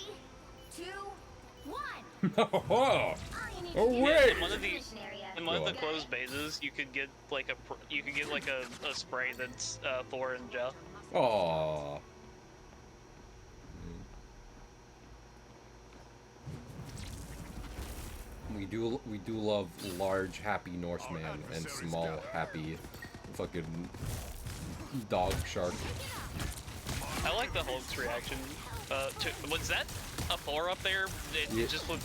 2, 1. Oh, All you need to oh do wait. is In one of the position area. in one of the Go closed bases, you could get like a spray that's Thor and Jeff. Aw. We do love large, happy Norseman and small, happy, fucking dog shark. I like the Hulk's reaction. Was that a 4 up there? It Yeah. just looked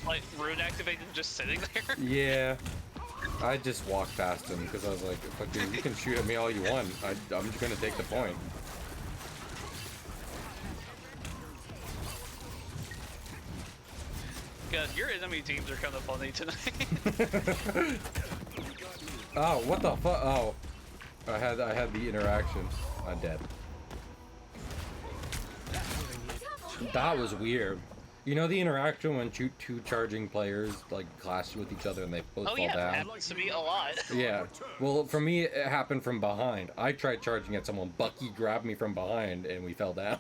like rune activated, just sitting there. Yeah. I just walked past him because I was like, fucking, you can shoot at me all you want. I'm just gonna take the point. God, your enemy teams are kind of funny tonight. Oh, what the fuck? Oh, I had the interaction. I'm dead. That was weird. You know the interaction when two charging players like clash with each other and they both Oh fall yeah, down? happens to me a lot. Yeah. Well, for me, it happened from behind. I tried charging at someone. Bucky grabbed me from behind, and we fell down.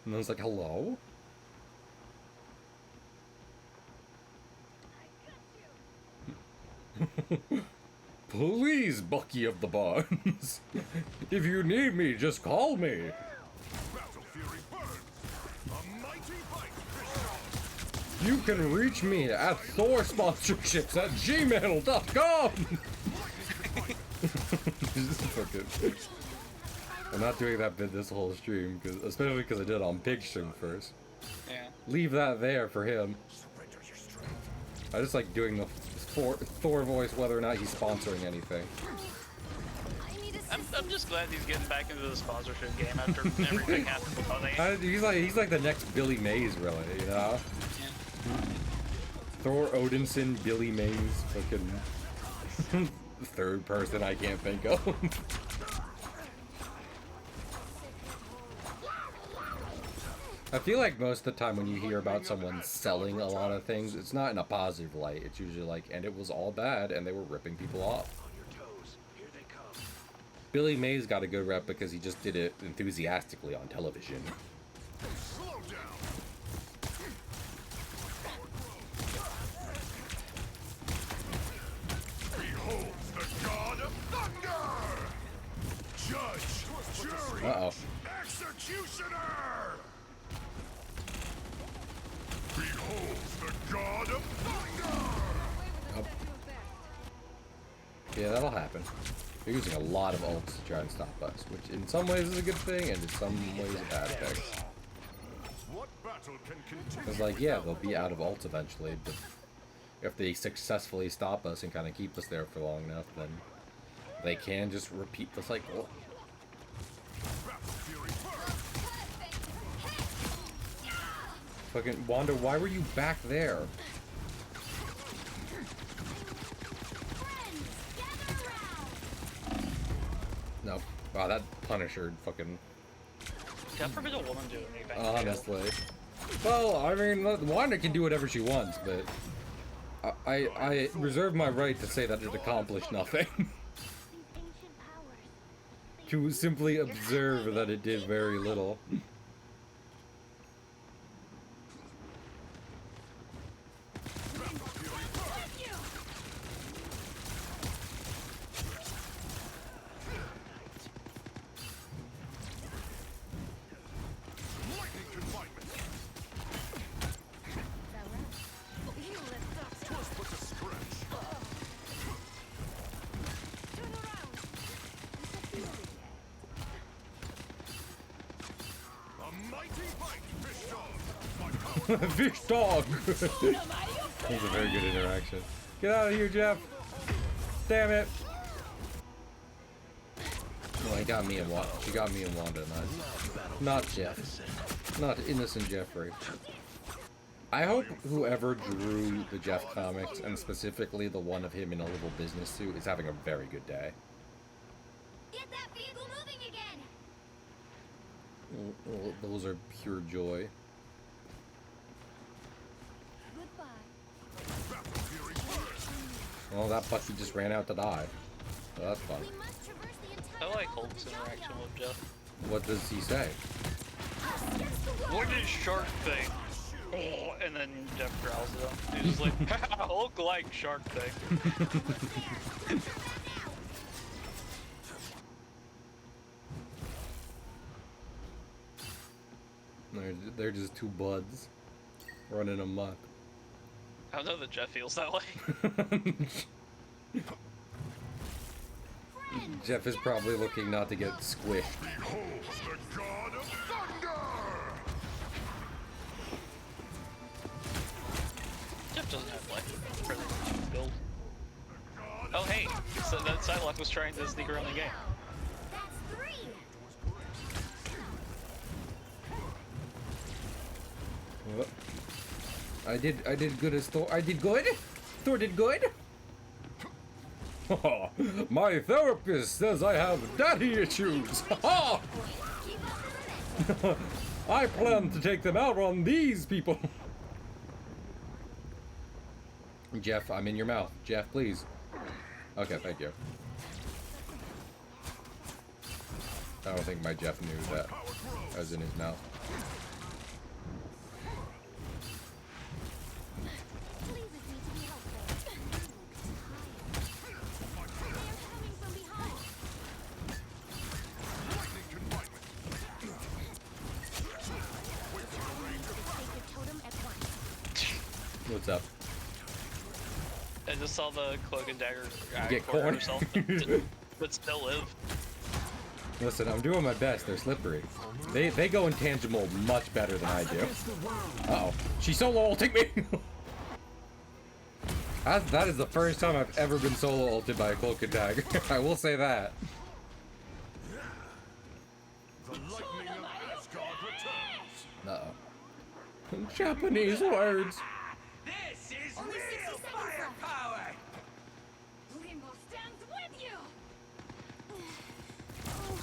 And I was like, "Hello." Please, Bucky of the Barnes. If you need me, just call me. Battle Fury burns. A mighty bite. Fish You can reach me at thorsponsorships@gmail.com. Fucking- I'm not doing that bit this whole stream, especially because I did it on Pig Stream first. Yeah. Leave that there for him. surrender your strength. I just like doing the Thor voice, whether or not he's sponsoring anything. I need I'm just glad he's getting back into the sponsorship game after everything happened with Honey. He's like the next Billy Mays, really. You know. Thor Odinson, Billy Mays, fucking third person I can't think of. I feel like most of the time when you hear about someone selling a lot of things, it's not in a positive light. It's usually like, and it was all bad, and they were ripping people off. On your toes. Here they come. Billy Mays got a good rep because he just did it enthusiastically on television. Slow down. Behold the god of thunder. Judge, jury, Uh-oh. executioner. Behold the god of thunder. Yeah, that'll happen. They're using a lot of ults to try and stop us, which in some ways is a good thing, and in some ways a bad thing. What battle can continue? It's like, yeah, they'll be out of ults eventually, but if they successfully stop us and kind of keep us there for long enough, then they can just repeat the cycle. Battle Fury burns. Fucking Wanda, why were you back there? No. Wow, that Punisher fucking... God forbid a woman do anything. Honestly. Well, I mean, Wanda can do whatever she wants, but I reserve my right to say that it accomplished nothing. To simply observe that it did very little. Lightning confinement. Twas but a stretch. A mighty bite, fish dog. My power. Fish dog! That was a very good interaction. Get out of here, Jeff! Damn it! Well, he got me and Wanda. She got me and Wanda, not Jeff. Not innocent Jeffrey. I hope whoever drew the Jeff comics, and specifically the one of him in a little business suit, is having a very good day. Get that vehicle moving again. Those are pure joy. Goodbye. Battle Fury burns. Well, that Bucky just ran out to die. So that's fun. We must traverse the I entire like Hulk's interaction with Jeff. What does he say? What is shark thing? Oh, and then Jeff growls at him. He's just like, Hulk like shark thing. They're just two buds running amok. I don't know that Jeff feels that way. Jeff is probably looking not to get squished. Behold the god of thunder! Jeff doesn't have like really much build. Oh hey, so that Psylocke was trying to sneak around the game. That's 3. What? I did good as Thor. I did good? Thor did good? My therapist says I have daddy issues. I plan to take them out on these people. Jeff, I'm in your mouth. Jeff, please. Okay, thank you. I don't think my Jeff knew that I was in his mouth. Leave with me to be helpful. They are coming from behind. Take the totem at once. What's up? I just saw the cloak and dagger Get corner cornered. herself, but still live. Listen, I'm doing my best. They're slippery. They go intangible much better than I do. Uh-oh. She's solo ulting me! That is the first time I've ever been solo ulted by a cloak and dagger. I will say that. The lightning of Asgard returns! Uh-oh. Japanese words. This is Only 60 real seconds left. firepower! Limbo stands with you!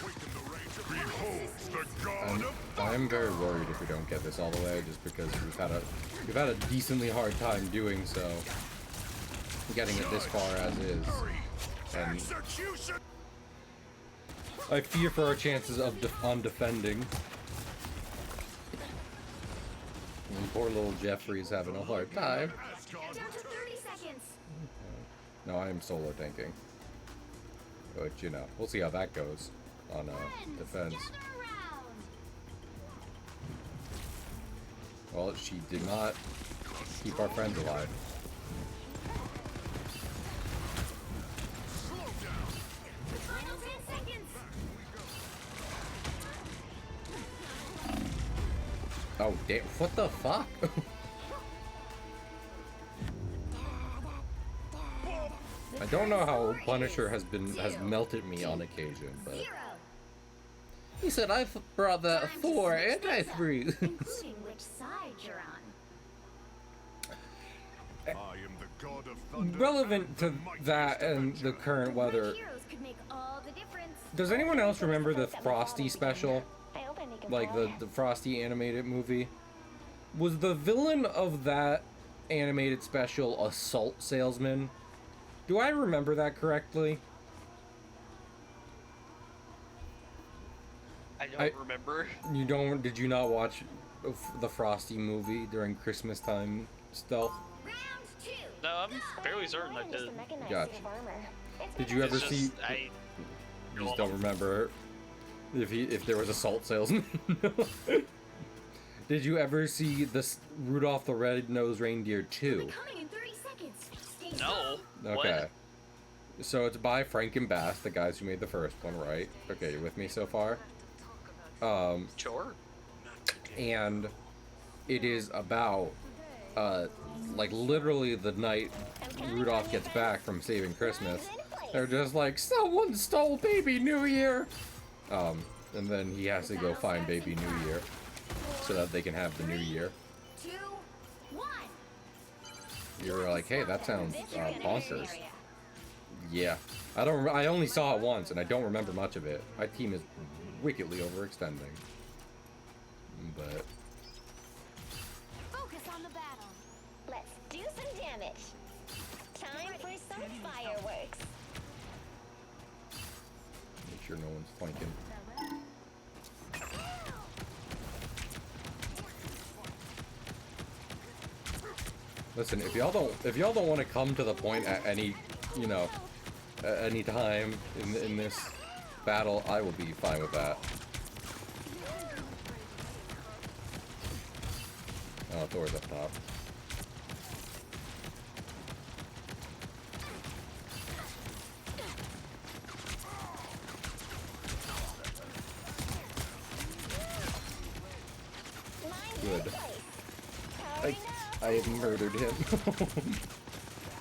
Awaken the rage of Behold the god of I am very worried if we don't get this all the way, just because we've had a decently hard time doing so. Getting it this far as is. And execution! I fear for our chances of on defending. And poor little Jeffrey's having a hard time. Asgard Down to 30 seconds. No, I am solo tanking. But, you know, we'll see how that goes on defense. Gather around. Well, she did not keep our friends alive. Final 10 seconds. Oh, damn. What the fuck? I don't know how Punisher has melted me on occasion, but 0. he said I've brought that Time to Thor switch things up, anti-freeze. including which side you're on. I am the god of thunder. Relevant to and the mightiest that and the Avenger. current weather, Heroes could make all the difference. does anyone else remember the Frosty special? I hope I make a Like call. the Frosty animated movie? Was the villain of that animated special a salt salesman? Do I remember that correctly? I don't I- remember. You don't? Did you not watch the Frosty movie during Christmas time stealth? Round 2. No, I'm fairly certain I did. Gotcha. Did you ever It's see? just, I You just don't remember if there was a salt salesman. Did you ever see this Rudolph the Red-Nosed Reindeer 2? Coming in 30 seconds. Stay No. Okay. So it's by Frank and Bass, the guys who made the first one, right? Okay, you with me so far? Sure. And it is about, like literally the night Rudolph gets back from saving Christmas. They're just like, someone stole Baby New Year! And then he has to go find Baby New Year so that they can have the New Year. 2, 1. You're like, hey, that sounds bonkers. Yeah, I only saw it once, and I don't remember much of it. My team is wickedly overextending. But Focus on the battle. Let's do some damage. Time for some fireworks. make sure no one's flanking. Listen, if y'all don't want to come to the point at any, you know, at any time in this battle, I will be fine with that. Oh, Thor's up top. Good. I murdered him.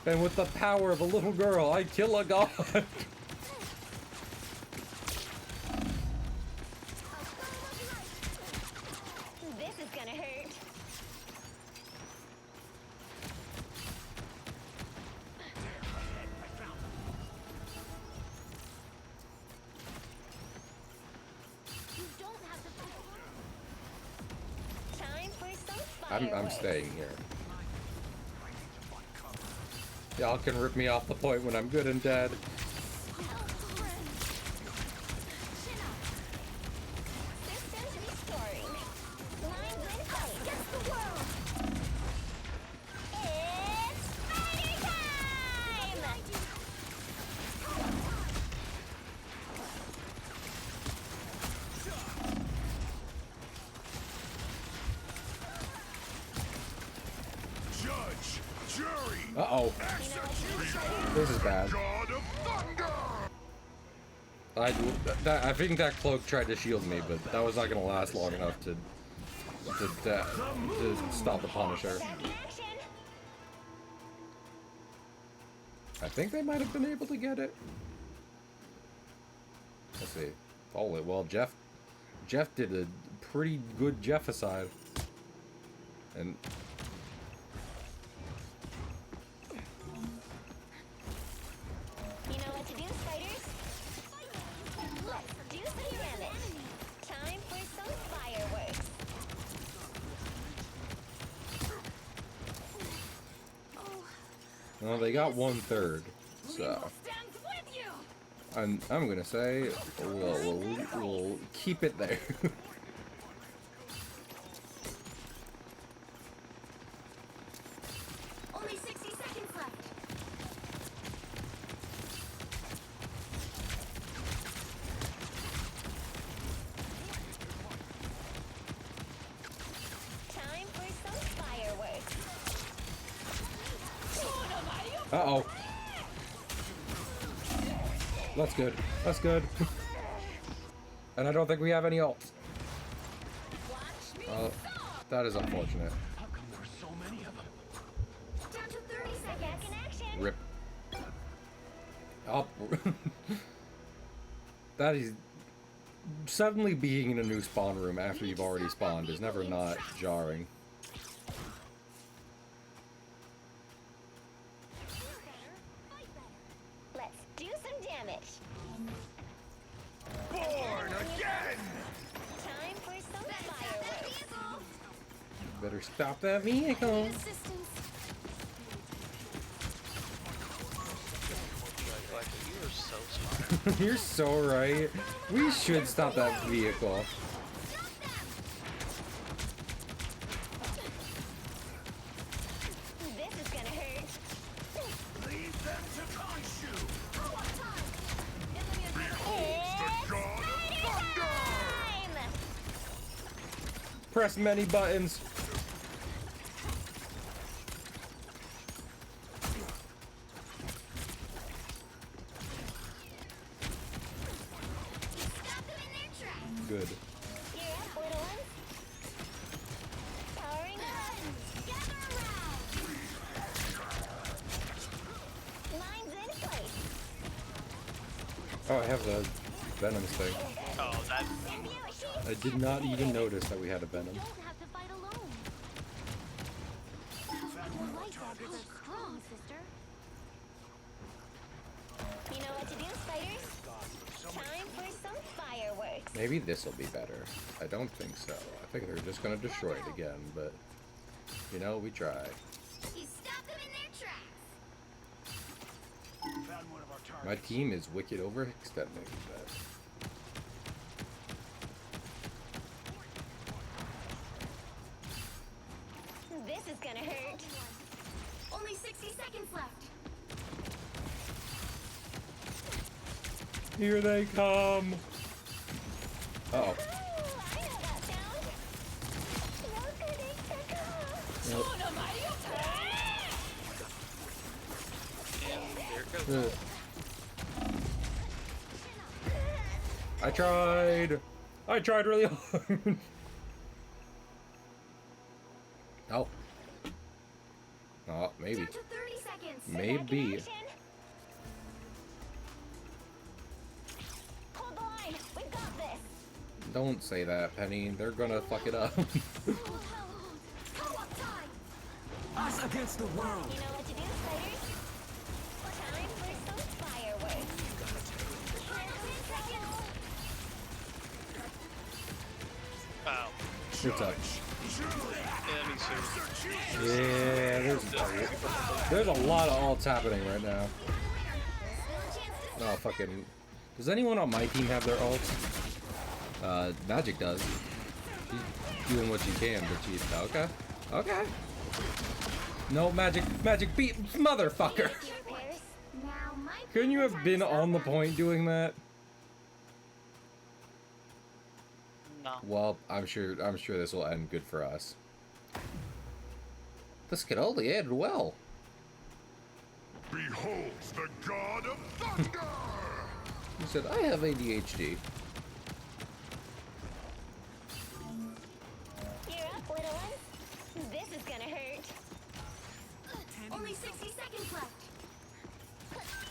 And with the power of a little girl, I kill a god. This is gonna hurt. You don't have to fight alone. Time for some I'm fireworks. staying here. Y'all can rip me off the point when I'm good and dead. Systems restoring. Lines in place. Against the world. It's spider time! Judge, jury, Uh-oh. This is bad. God of Thunder! I think that cloak tried to shield me, but that was not going to last long enough to stop the Punisher. Back in action. I think they might have been able to get it. Let's see. Oh, well, Jeff did a pretty good Jefficide. And You know what to do, spiders? Let's do some damage. Time for some fireworks. well, they got 1/3, so Stands with you. I'm gonna say we'll keep it there. Only 60 seconds left. Time for some fireworks. Uh-oh. That's good. That's good. And I don't think we have any ults. That is unfortunate. How come there are so many of them? Down to 30 seconds. Back in action. Rip. Up. That is... Suddenly being in a new spawn room after you've already spawned is never not jarring. Let's do some damage. Born again! Time for some fireworks. Better stop that vehicle. Assistance. Like, you are so smart. You're so right. We should stop that vehicle. This is gonna hurt. Leave them to Khonshu! It's The God of Thunder! time! Press many buttons. Stop them in their tracks. Good. Gear up, little ones. Powering up. Gather around. Lines in place. Oh, I have the Venom's thing. Oh, that. I did not even notice that we had a Venom. You don't have to fight alone. You like that because it's strong, sister. You know what to do, spiders? Time for some fireworks. Maybe this will be better. I don't think so. I think they're just gonna destroy it again, but you know, we try. You stop them in their tracks. My team is wicked overextending. But This is gonna hurt. Only 60 seconds left. here they come. Uh oh. Ooh, I know that sound. There it goes. I tried really hard. Oh, maybe. Down to 30 seconds. Maybe. Action. Hold the line. We've got this. Don't say that, Penny. They're gonna fuck it up. Co-op time. Us against the world. You know what to do, spiders. Time for some fireworks. 10 seconds. Wow. What's up? Enemy suit. Yeah, there's a lot of alts happening right now. Oh, fucking... Does anyone on my team have their alts? Magic does. She's doing what she can, but she's... Okay. Okay. No, Magic beat... Motherfucker! Repairs. Now my Couldn't you have time been to on the stop point doing that? No. Well, I'm sure this will end good for us. This could only end well. Behold the god of thunder! He said, I have ADHD. You're up, little one. This is gonna hurt. Only 60 seconds left.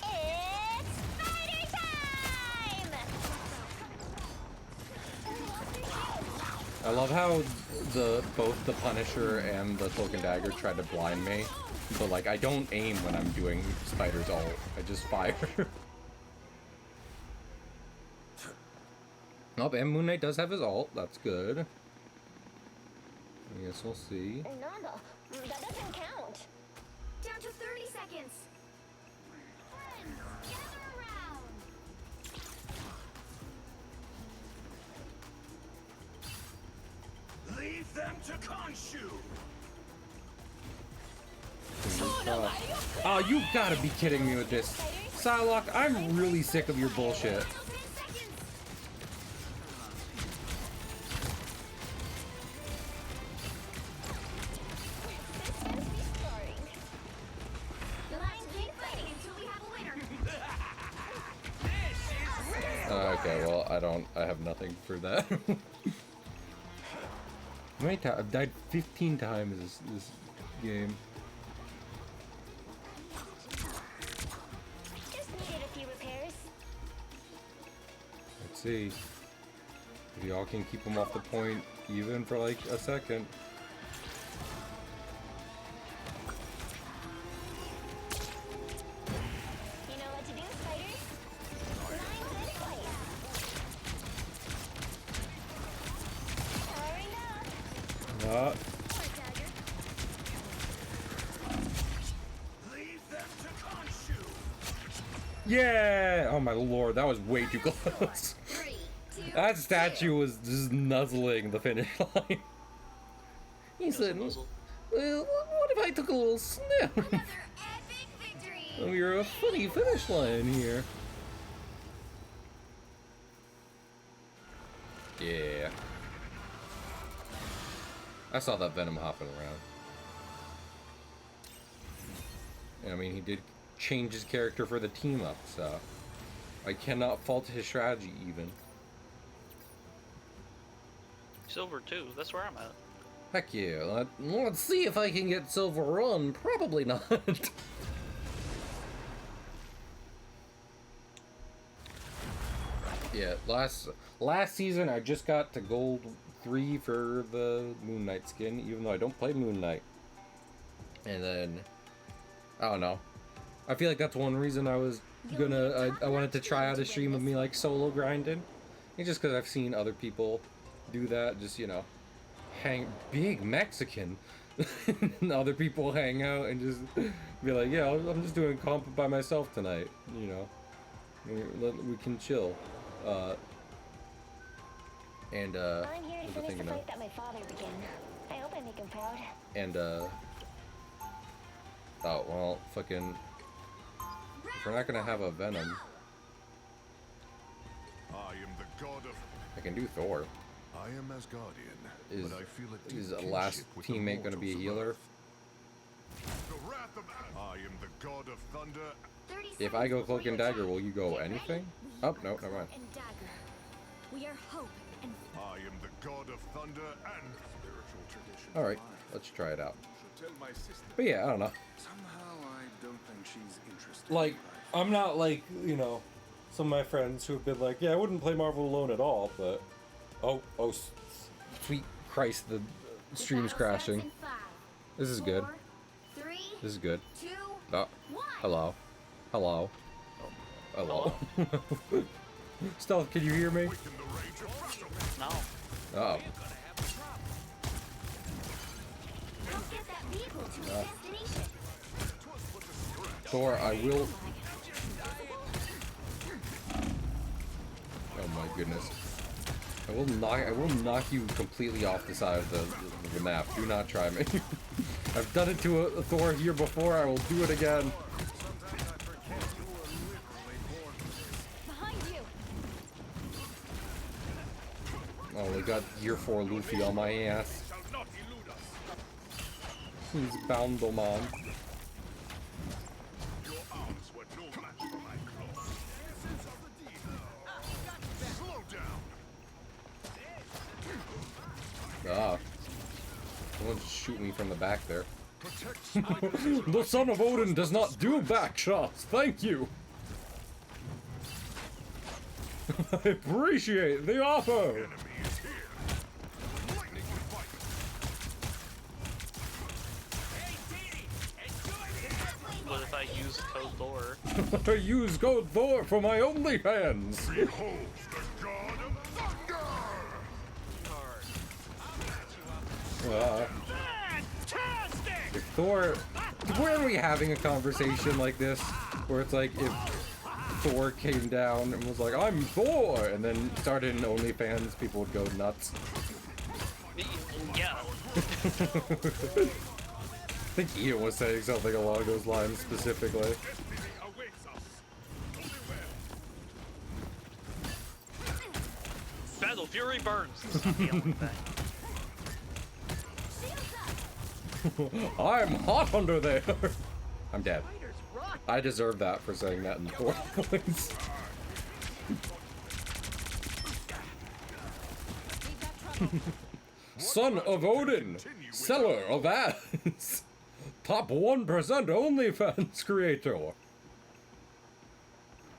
It's spider time! I love how both the Punisher and the Cloak and Dagger tried to blind me, but like I don't aim when I'm doing Spider's ult. I just fire. Oh, and Moon Knight does have his ult. That's good. I guess we'll see. Nanda, that doesn't count. Down to 30 seconds. Friends, gather around. Leave them to Khonshu! Oh, you gotta be kidding me with this. Psylocke, I'm really sick of your bullshit. Final 10 seconds. Systems restoring. Let's keep fighting until we have a winner. Okay, well, I have nothing for that. How many times? I've died 15 times this game. Just needed a few repairs. Let's see. If y'all can keep them off the point even for like a second. You know what to do, spiders? Lines in place. Powering up. Leave them to Khonshu! Yeah! Oh my lord, that was way too close. 3, 2, That statue was just nuzzling the finish line. He said, Muzzle. well, what if I took a little snap? another epic victory. Oh, you're a funny finish line here. Yeah. I saw that Venom hopping around. And, I mean, he did change his character for the team up, so I cannot fault his strategy even. Silver 2. That's where I'm at. Heck yeah. Let's see if I can get Silver Run. Probably not. Yeah, last season I just got to Gold 3 for the Moon Knight skin, even though I don't play Moon Knight. And then, I don't know. I feel like that's one reason I was gonna, I wanted to try out a stream of me like solo grinding. It's just because I've seen other people do that, just, you know, big Mexican. And other people hang out and just be like, yeah, I'm just doing comp by myself tonight, you know. We can chill. I'm here to what was I finish the thinking of? fight that my father began. I hope I make him proud. And, oh, well, fucking, if we're not gonna have a Venom, I am the god of... I can do Thor. I am Asgardian, Is but I feel a deep is a kinship last with the teammate gonna be a mortals of healer? Earth. The wrath of... I am the god of thunder. 30 If I go seconds before Cloak and you Dagger, attack. will you go Get anything? ready. Oh, no, never mind. And dagger. We are hope and I am the god of thunder and spiritual tradition. Alright, let's try it out. Should tell my sister. But yeah, I don't know. Somehow I don't think she's interested. Like, I'm not like, you know, some of my friends who have been like, yeah, I wouldn't play Marvel alone at all, but sweet Christ, the stream's crashing. This is good. This is good. Oh, hello. Hello. Hello. Stealth, can you hear me? No. Oh. Let's get that vehicle to its destination. Thor, I will. Oh my goodness. I will knock you completely off the side of the map. Do not try me. I've done it to a Thor here before. I will do it again. Behind you. Oh, they got Gear 4 Luffy on my ass. He's Boundleman. Your arms were no match for my claws. Essence of the deed. Slow down. Ah. Someone just shoot me from the back there. Protect spiders. The son of Odin does not do back shots. Thank you. I appreciate the offer. Enemy is here. Lightning will bite. What if I use code Thor? I use code Thor for my OnlyFans. Behold the god of thunder. If Thor, where are we having a conversation like this, where it's like if Thor came down and was like, "I'm Thor," and then started an OnlyFans, people would go nuts. Yeah. I think Ian was saying something along those lines specifically. Destiny awaits us. Battle Fury burns. It's not the only thing. I'm hot under there. I'm dead. I deserve that for saying that in the fourth place. Son of Odin, seller of ads, top 1% OnlyFans creator.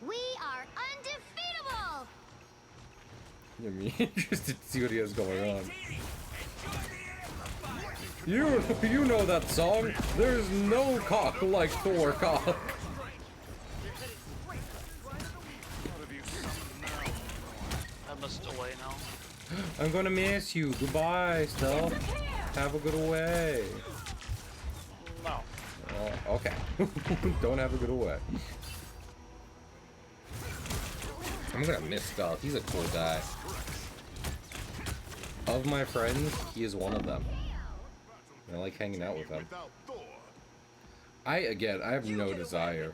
We are undefeatable. I'm interested to see what he has going on. You know that song. There's no cock like Thor cock. I must away now. I'm gonna miss you. Goodbye, Stealth. Have a good away. No. Oh, okay. Don't have a good away. I'm gonna miss Stealth. He's a cool guy. Of my friends, he is one of them. I like hanging out with him. Without Thor. I have no desire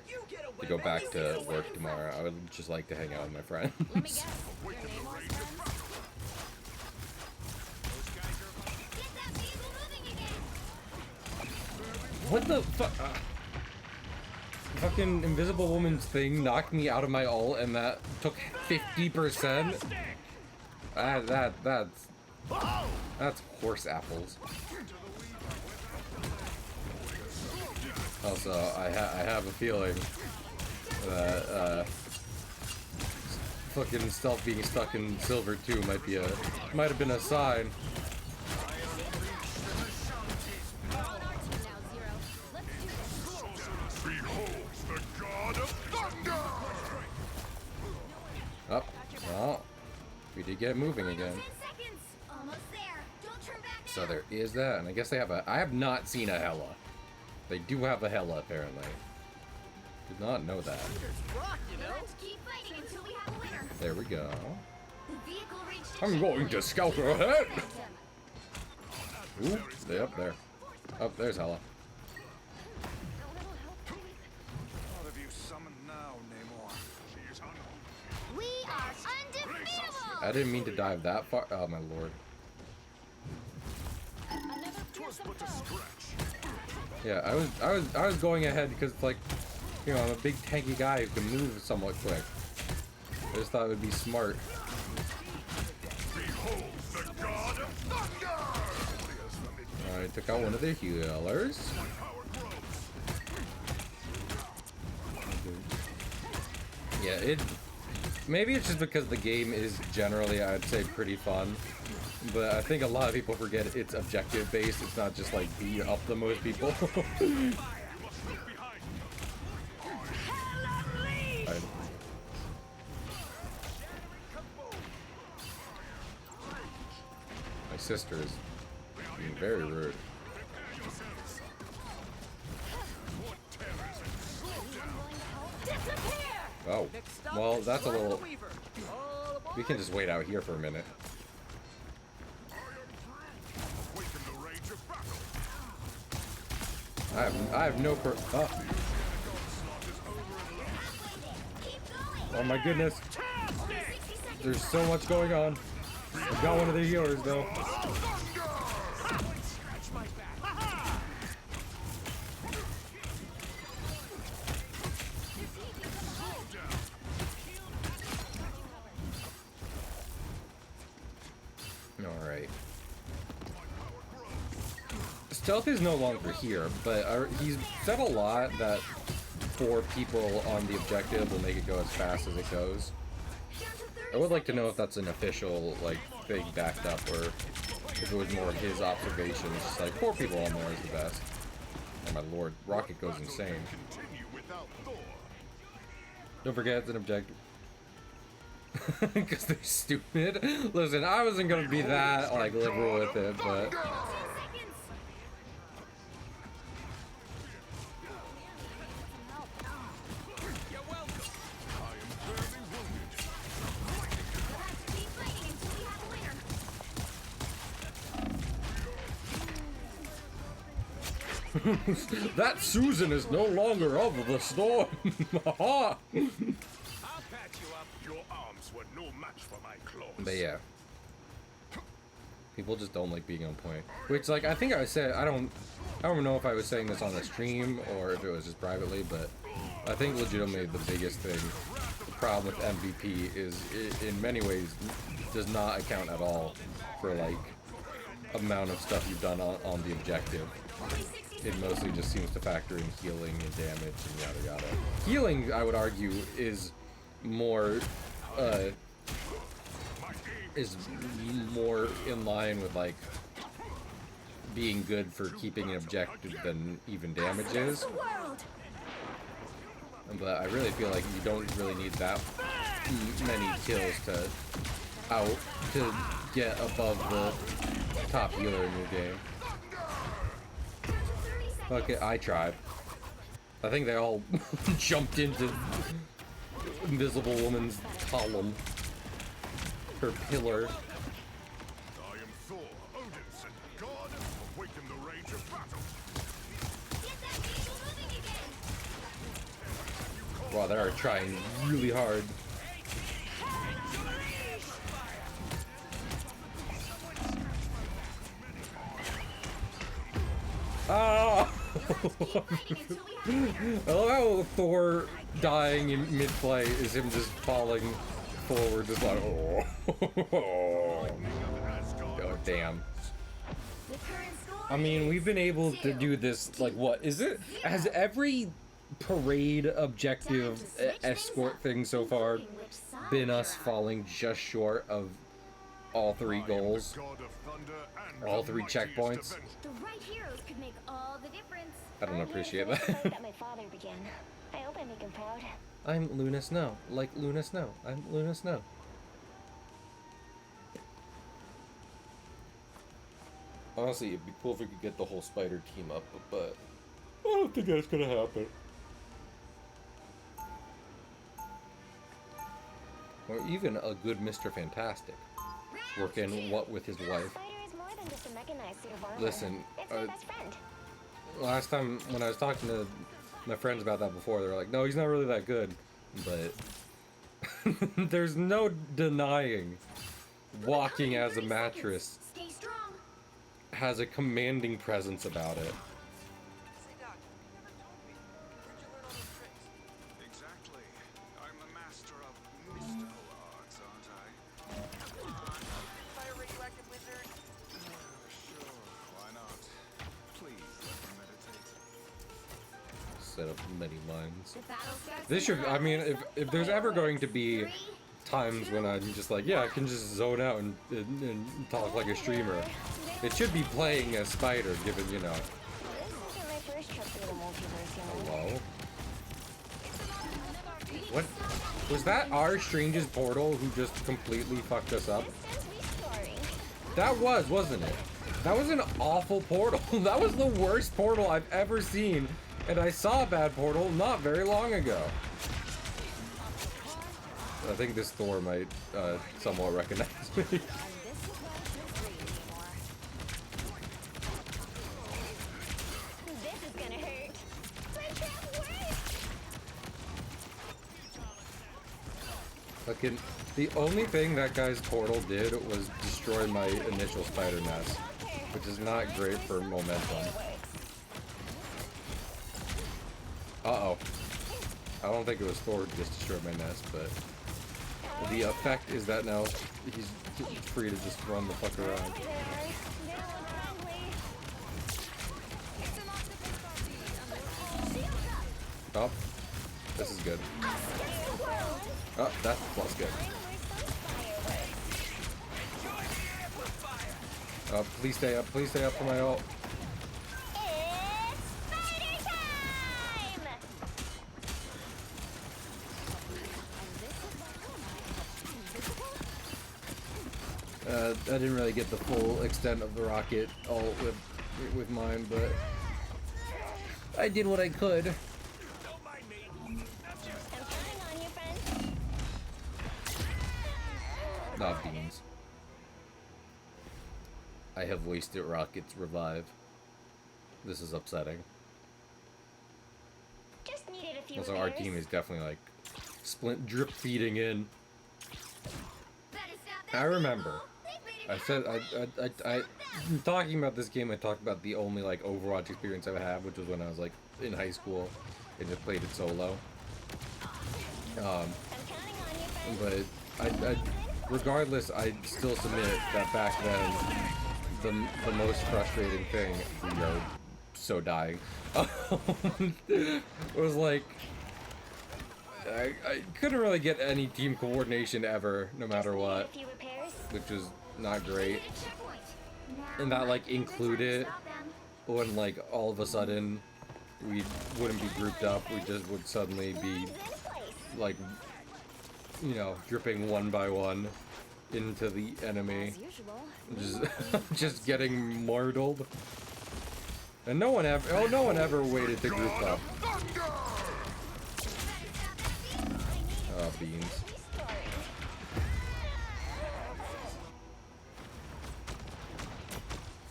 to go back to work tomorrow. I would just like to hang out with my friends. Let me guess. Your name was friends? Get that vehicle moving again. What the fuck? Fucking Invisible Woman's thing knocked me out of my ult, and that took 50%. That's horse apples. Also, I have a feeling that fucking Stealth being stuck in Silver 2 might have been a sign. Behold the god of thunder. Oh, well, we did get it moving again. 10 seconds. Almost there. Don't turn back now. So there is that, and I guess they have a. I have not seen a Hela. They do have a Hela apparently. Did not know that. Let's keep fighting until we have a winner. There we go. The vehicle reached its I'm going to scout ahead. momentum. Ooh, stay up there. Oh, there's Hela. What have you summoned now, Namor? She is unarmed. We are undefeatable. I didn't mean to dive that far. Oh my lord. Another Twas fearsome but a foe. stretch. Yeah, I was going ahead because like, you know, I'm a big tanky guy who can move somewhat quick. I just thought it would be smart. Behold the god of thunder. Alright, took out one of the healers. Yeah, maybe it's just because the game is generally, I'd say, pretty fun. But I think a lot of people forget it's objective based. It's not just like beat up the most people. Right. My sister is being very rude. Oh, well, that's a little... We can just wait out here for a minute. I have no oh. Oh my goodness. There's so much going on. I've got one of the healers though. Alright. Stealth is no longer here, but he's said a lot that 4 people on the objective will make it go as fast as it goes. I would like to know if that's an official, like, thing backed up, or if it was more of his observations. Just like, 4 people on there is the best. Oh my lord, Rocket goes insane. Don't forget it's an objective. Because they're stupid. Listen, I wasn't gonna be that, like, liberal with it, but... That Susan is no longer of the storm. But yeah, people just don't like being on point. Which, like, I think I said, I don't know if I was saying this on the stream or if it was just privately, but I think legitimately the biggest thing, the problem with MVP is, in many ways, does not account at all for, like, amount of stuff you've done on the objective. It mostly just seems to factor in healing and damage and yada yada. Healing, I would argue, is more in line with, like, being good for keeping an objective than even damage is. But I really feel like you don't really need that many kills to get above the top healer in your game. Fuck it, I tried. I think they all jumped into Invisible Woman's column. Her pillar. I am Thor, Odinson, god, awaken the rage of battle. Wow, they are trying really hard. Ah! I love how Thor dying in mid-play is him just falling forward, just like, oh. God damn. I mean, we've been able to do this, like, what is it? Has every parade objective escort thing so far been us falling just short of all 3 goals? All 3 checkpoints? The right heroes could make all the difference. I don't appreciate that. that my father began. I hope I make him proud. I'm Luna Snow. Like Luna Snow. I'm Luna Snow. Honestly, it'd be cool if we could get the whole spider team up, but I don't think that's gonna happen. Or even a good Mr. Fantastic. Working with his wife. Just a mechanized suit of armor. Listen, It's my best friend. last time when I was talking to my friends about that before, they were like, no, he's not really that good. But there's no denying walking as a mattress Stay strong. has a commanding presence about it. Exactly. I'm a master of mystical arts, aren't I? Come on, fire radioactive wizard. Sure, why not? instead of many lines. The battle starts This should, I mean, if there's ever going to be 3, times when I'm just like, yeah, I can just zone out and talk like a streamer, it should be playing as Spider, given, you know, This isn't my first trip through the multiverse, you know. hello? What? Was that our strangest portal who just completely fucked us up? Distance restoring. That was, wasn't it? That was an awful portal. That was the worst portal I've ever seen, and I saw a bad portal not very long ago. I think this Thor might somewhat recognize me. And this is why I can't breathe anymore. This is gonna hurt. I can't wait. Fucking, the only thing that guy's portal did was destroy my initial spider nest, which is not great for momentum. Uh-oh. I don't think it was Thor who just destroyed my nest, but the effect is that now he's free to just run the fuck around. They don't look friendly. Oh, this is good. Oh, that's plus good. Please stay up for my ult. It's spider time! I didn't really get the full extent of the rocket ult with mine, but I did what I could. Don't mind me. I'm counting on you, friend. Not beans. I have wasted Rocket's revive. This is upsetting. Just needed a few Also, our repairs. team is definitely like splint drip feeding in. I remember. I said I'm talking about this game. I talked about the only like Overwatch experience I've had, which was when I was like in high school and just played it solo. I'm counting on you, friend. But regardless, I still submit that back then the most frustrating thing, you know, so dying, was like I couldn't really get any team coordination ever, no matter Just needed what, a few repairs. which was not great. And that like included when like all of a sudden we wouldn't be grouped up, we just would suddenly be Lines in place. like, you know, dripping one by one into the enemy, As usual. just getting mardled. And no one ever waited to group up. Oh, beans. Restoring.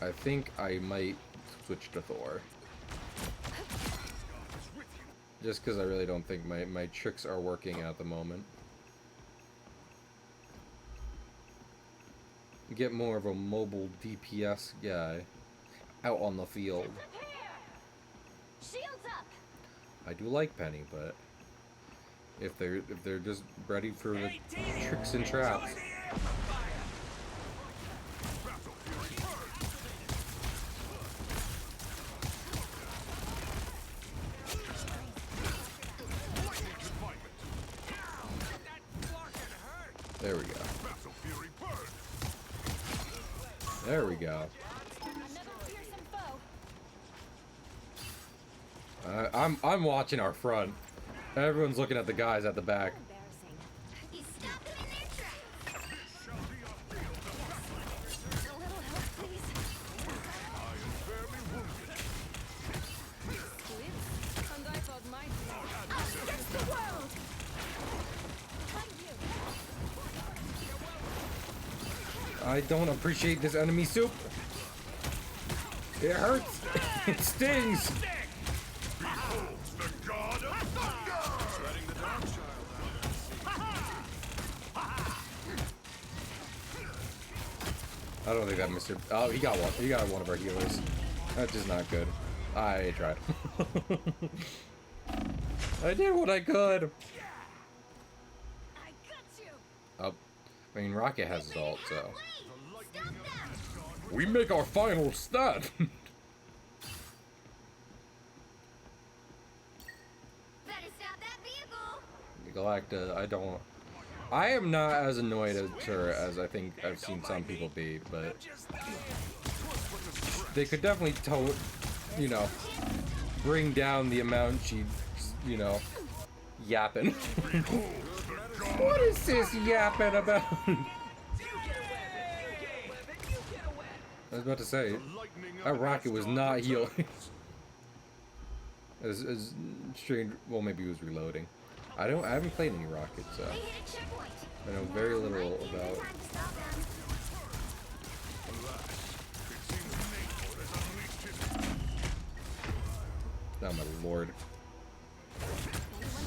I think I might switch to Thor. Just because I really don't think my tricks are working at the moment. Get more of a mobile DPS guy out on the field. Shields up. I do like Penny, but if they're just ready for the tricks and traps. There we go. There we go. Another fearsome foe. I'm watching our front. Everyone's looking at the guys at the back. Embarrassing. You stopped them in their tracks. A little help, please. Against the world. I don't appreciate this enemy soup. It hurts. It stings. The god of thunder! Letting the dark child I don't think that Mr. Oh, he got one. He got one of our healers. That's just not good. I tried. I did what I could. I got you. Oh, I mean, Rocket has his ult, so Stop them. we make our final stand. Galacta, I am not as annoyed at her as I think I've seen some people be, but they could definitely you know, bring down the amount she, you know, yapping. What is this yapping about? I was about to say, that rocket was not healing. as strange. Well, maybe he was reloading. I haven't played any rockets, so I know very little about. Oh my lord!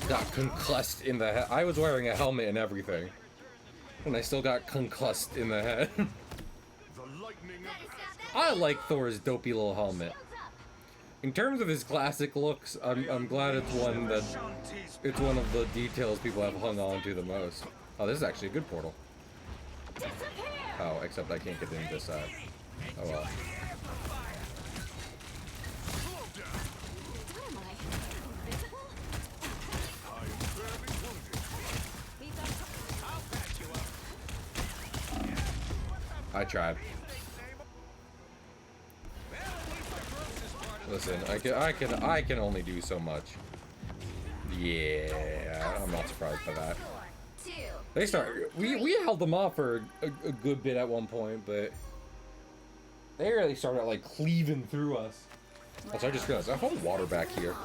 Got concussed in the head. I was wearing a helmet and everything, and I still got concussed in the head. I like Thor's dopey little helmet. In terms of his classic looks, I'm glad it's one of the details people have hung on to the most. Oh, this is actually a good portal. Oh, except I can't get into this side. Oh well. I tried. Listen, I can only do so much. Yeah, I'm not surprised by that. We held them off for a good bit at one point, but they really started like cleaving through us. Also, I just realized I found water back here.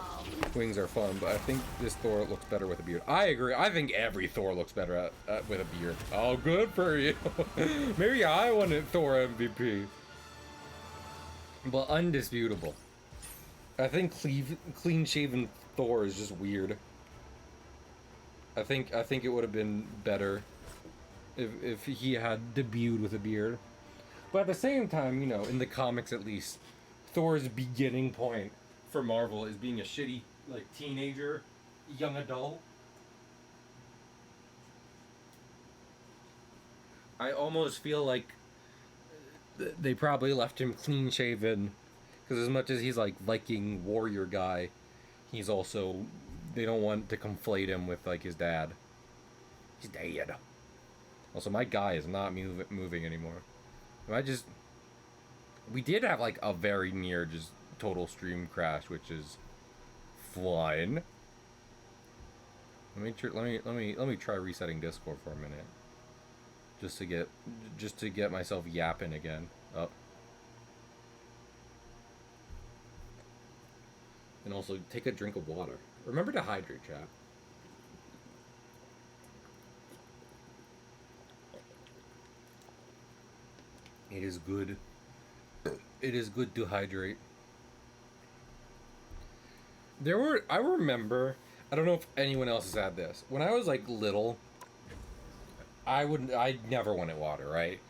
Wings are fun, but I think this Thor looks better with a beard. I agree. I think every Thor looks better with a beard. Oh, good for you. Maybe I wanted Thor MVP. But undisputable. I think clean-shaven Thor is just weird. I think it would have been better if he had debuted with a beard. But at the same time, you know, in the comics at least, Thor's beginning point for Marvel is being a shitty, like, teenager, young adult. I almost feel like they probably left him clean shaven, because as much as he's like Viking warrior guy, he's also, they don't want to conflate him with like his dad. He's dead. Also, my guy is not moving anymore. We did have like a very near just total stream crash, which is fine. Let me try resetting Discord for a minute. Just to get myself yapping again. Up. And also take a drink of water. Remember to hydrate, chat. It is good. It is good to hydrate. I remember, I don't know if anyone else has had this. When I was like little, I never wanted water, right?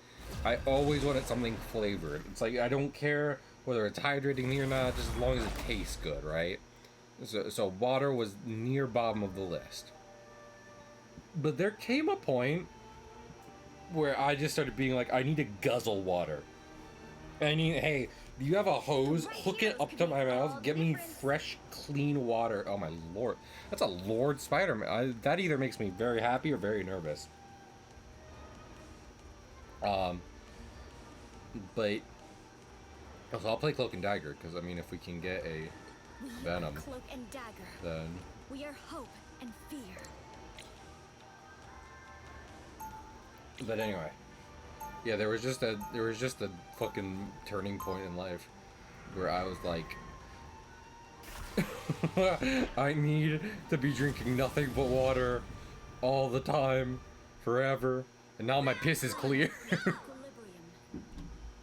I always wanted something flavored. It's like, I don't care whether it's hydrating me or not, just as long as it tastes good, right? So water was near bottom of the list. But there came a point where I just started being like, I need to guzzle water. Hey, do you have a hose? Hook it up to my mouth. Get me fresh, clean water. Oh my lord. That's a Lord Spider-Man. That either makes me very happy or very nervous. But also I'll play Cloak and Dagger, because I mean if we can get a Venom, Cloak and Dagger. then We are hope and fear. but anyway. Yeah, there was just a fucking turning point in life where I was like, I need to be drinking nothing but water all the time, forever, and now my piss is clear. Equilibrium.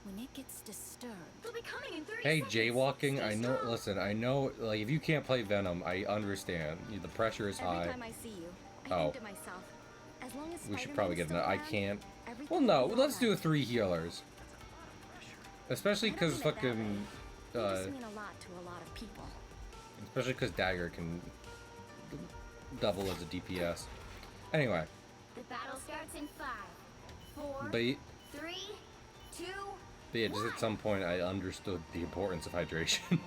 When it gets disturbed. They'll be coming in 30 Hey, seconds. jaywalking, Stay I know, strong. listen, I know, like, if you can't play Venom, I understand. The pressure is Every high. time I see you, I Oh. think to myself, as long as We should Spider-Man probably is get still another. I around, can't. everything Well, no, will be let's do alright. 3 healers. Especially because I don't mean it that fucking, way. You just mean a lot to a lot of people. especially because Dagger can double as a DPS. Anyway, The battle starts in 5, 4, but 3, 2. yeah, just at some point I understood the importance of hydration.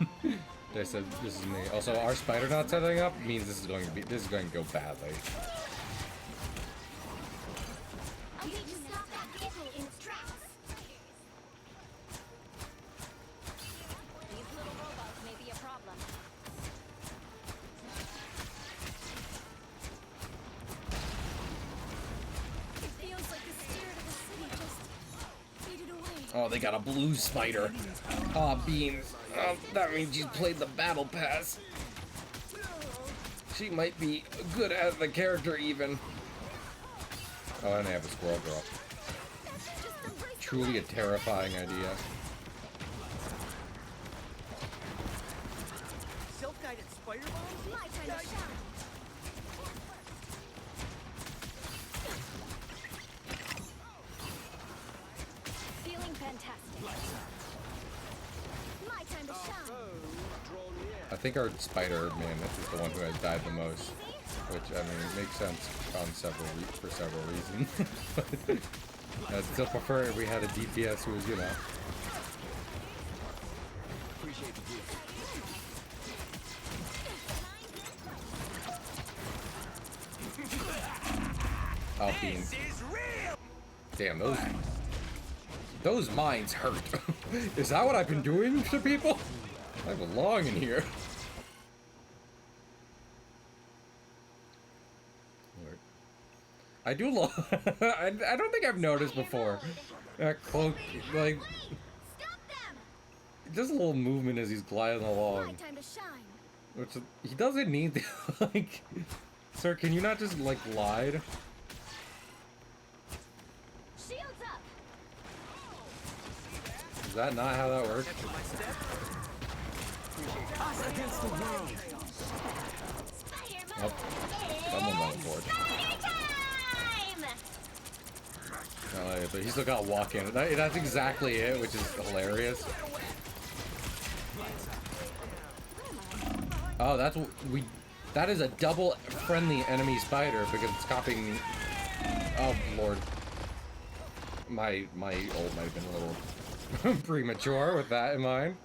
I said, this is me. Also, our spider not setting up means this is going to go badly. Oh, they got a blue spider. Oh, beans. Oh, that means she's played the battle pass. She might be good at the character even. Oh, and they have a squirrel girl. Truly a terrifying idea. Self-guided spider bombs? My time to shine. Feeling fantastic. My time to shine. I think our Spider-Man is the one who has died the most. Which, I mean, makes sense on for several reasons. But I'd still prefer if we had a DPS who was, you know. Appreciate the boost. Alpine. Damn, those mines hurt. Is that what I've been doing to people? I belong in here. Lord. I do love. I don't think I've noticed before. That cloak, like, Stop them. just a little movement as he's gliding My along. time to shine. Which he doesn't need to, like. Sir, can you not just like glide? Shields up. Is that not how that works? Against the world. Oh, someone went forward. Spider time! But he still got walk in. That's exactly it, which is hilarious. Oh, that is a double friendly enemy spider because it's copying. Oh lord, my ult might have been a little premature with that in mind.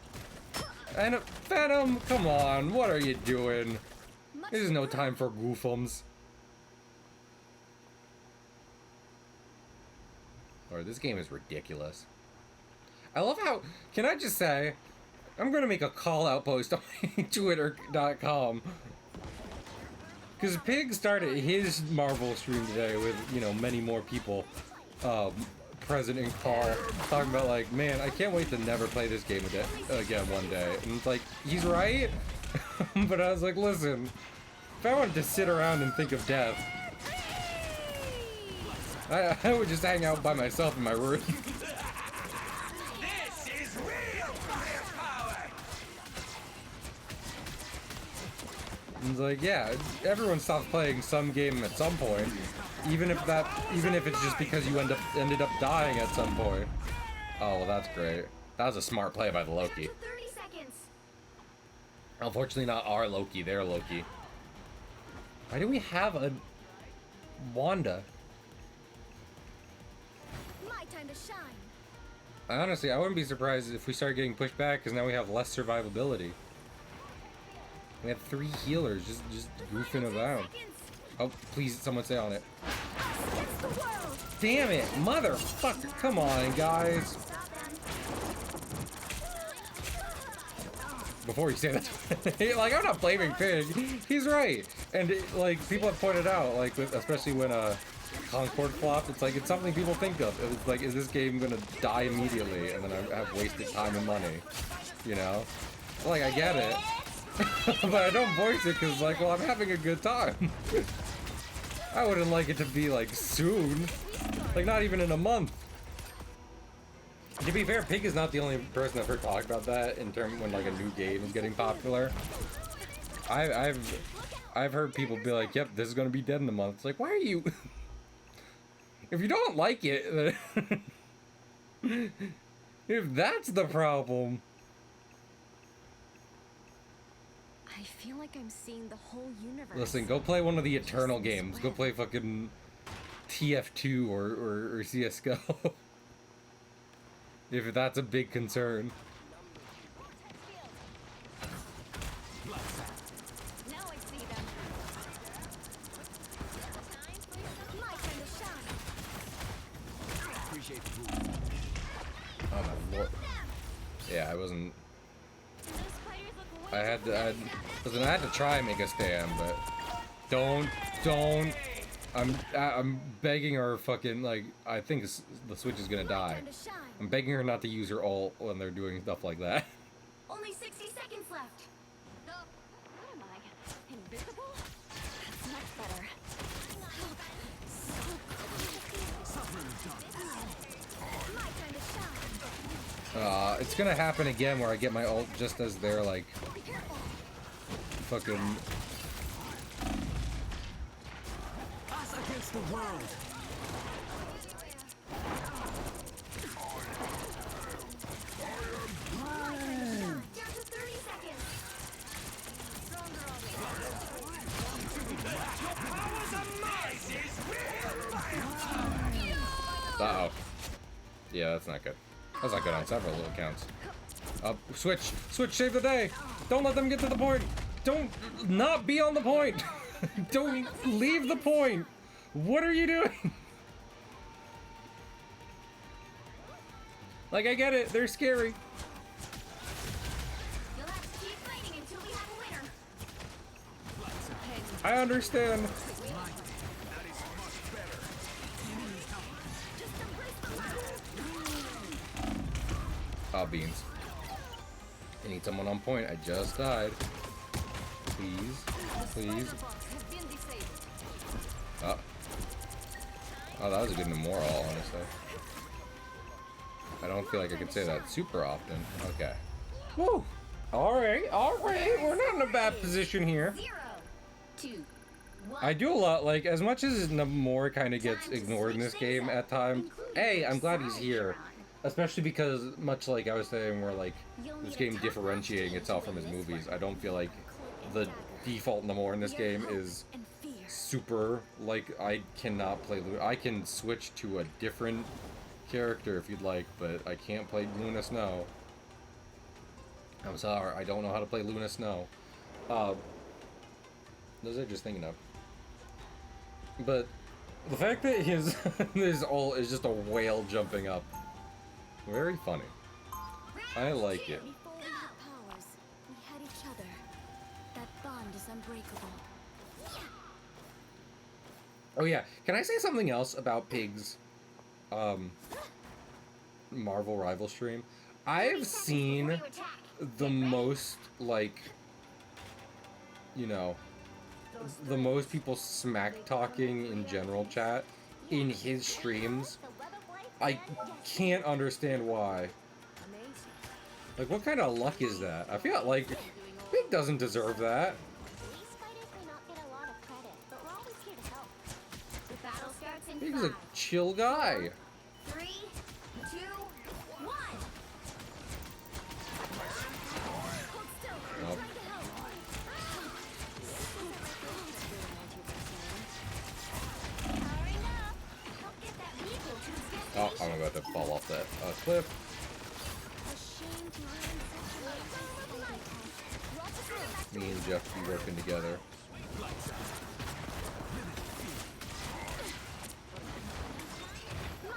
And Venom, come on, what are you doing? This is no time for goofums. Lord, this game is ridiculous. I love how. Can I just say? I'm gonna make a call out post on Twitter.com. Because Pig started his Marvel stream today with, you know, many more people present in call, talking about like, man, I can't wait to never play this game again one day. And it's like, he's right, but I was like, listen, if I wanted to sit around and think of death, I would just hang out by myself in my room. It's like, yeah, everyone stops playing some game at some point, even if it's just because you ended up dying at some point. Oh, well, that's great. That was a smart play by the Loki. 30 seconds. Unfortunately, not our Loki, their Loki. Why do we have a Wanda? My time to shine. Honestly, I wouldn't be surprised if we start getting pushed back because now we have less survivability. We have 3 healers just goofing about. Oh, please, someone stay on it. Against the world. Damn it, motherfucker! Come on, guys. Stop them. Before you say that, like, I'm not blaming Pig. He's right, and like people have pointed out, like especially when Concord flopped, it's like it's something people think of. It's like, is this game gonna die immediately, and then I have wasted time and money, you know? Like, I get it. But I don't voice it because, like, well, I'm having a good time. I wouldn't like it to be, like, soon. Like, not even in a month. To be fair, Pig is not the only person I've heard talk about that in terms when, like, a new game is getting popular. I've heard people be like, yep, this is going to be dead in a month. It's like, why are you... If you don't like it, then... If that's the problem... I feel like I'm seeing the whole universe. Listen, go play one of the Eternal games. Go play fucking TF2 or CSGO. If that's a big concern. Now I see them. My time to shine. Appreciate the boost. Oh my lord. Yeah, I wasn't... Those spiders look way I had to try and make a stand, but... Don't I'm begging her fucking, like, I think the Switch is gonna die. Time to shine. I'm begging her not to use her ult when they're doing stuff like that. Only 60 seconds left. What am I? Invisible? That's much better. My time to shine. It's gonna happen again where I get my ult just as they're, like, Be careful. fucking... Us against the world. Down to 30 seconds. Uh-oh. Yeah, that's not good. That's not good on several accounts. Switch! Switch, save the day! Don't let them get to the point! Don't not be on the point! Don't leave the point! What are you doing? Like, I get it, they're scary. You'll have to keep fighting until we have a winner. I understand. Ah, beans. I need someone on point. I just died. Please. Please. Oh. Oh, that was a good moral, honestly. I don't feel like I could say that super often. Okay. Woo! Alright, we're not in a bad position here. 0, 2, 1. I do a lot, like, as much as Namor kind of gets ignored in this game at times. Hey, I'm glad he's here. Especially because, much like I was saying, where, like, this game differentiating itself from his movies, I don't feel like the default Namor in this game is And fear. super, like, I cannot play Luna. I can switch to a different character if you'd like, but I can't play Luna Snow. I'm sorry, I don't know how to play Luna Snow. Those are just thinking of. But the fact that his ult is just a whale jumping up, very funny. I like it. Before we had powers, we had each other. That bond is unbreakable. Oh yeah, can I say something else about Pig's Marvel Rival stream? I've seen the most, like, you know, the most people smack talking in general chat in his streams. I can't understand why. Like, what kind of luck is that? I feel like Pig doesn't deserve that. These fighters may not get a lot of credit, but we're always here to help. The battle starts in Pig's a 5, chill guy. 3, 2, 1. Hold still. Nope. Trying to help. Powering up. Help get that vehicle to its Oh, destination. I'm about to fall off that cliff. A shame to ruin such a nice test. Me and Jeff be working together. My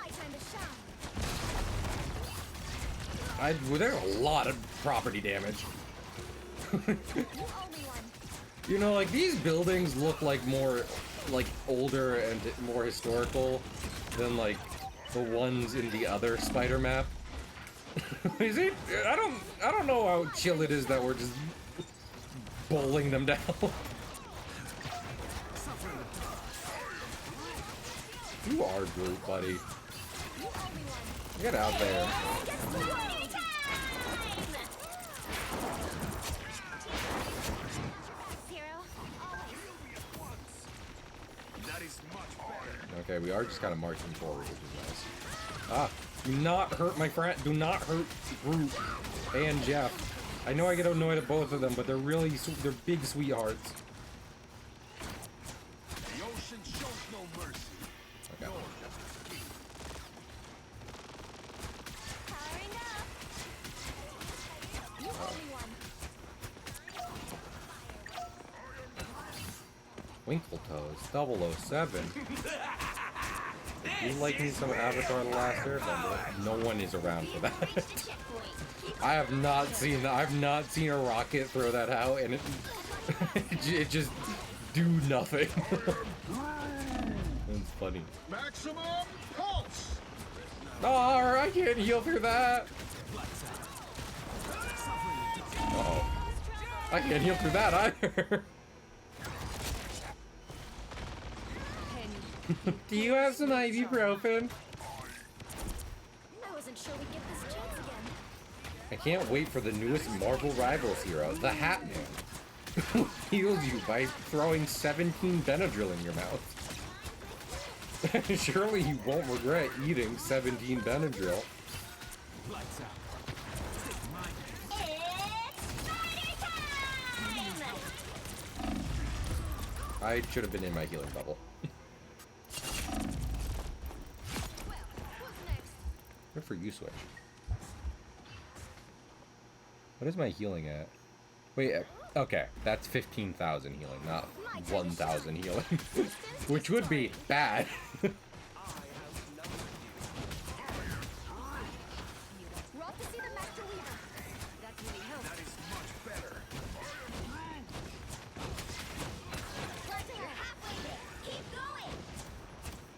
time to shine. Well, there's a lot of property damage. You owe me one. You know, like, these buildings look like more, like, older and more historical than, like, the ones in the other spider map. Is it? I don't know how chill it is that we're just bowling them down. You are Groot, buddy. You owe me one. Get out there. Hero, always. That is much better. Okay, we are just kind of marching forward, which is nice. Ah, do not hurt my friend. Do not hurt Groot and Jeff. I know I get annoyed at both of them, but they're really, they're big sweethearts. The ocean shows no mercy. Okay. Powering up. You owe me one. Winkletoes, 007. You like me some Avatar The Last Airbender? No one is around for that. I have not seen that. I've not seen a rocket throw that out, and it just do nothing. funny. Maximum pulse. Oh, I can't heal through that. Uh-oh. I can't heal through that either. Do you have some ibuprofen? I wasn't sure we'd get this chance again. I can't wait for the newest Marvel Rivals hero, the Hat Man, who heals you by throwing 17 Benadryl in your mouth. Surely you won't regret eating 17 Benadryl. It's spider time! I should have been in my healing bubble. Well, who's next? Good for you, Switch. What is my healing at? Wait, okay, that's 15,000 healing, not 1,000 healing. Which would be bad. We're off to see the Master Weaver. That's really helps. That is much better. Plus, you're halfway there. Keep going!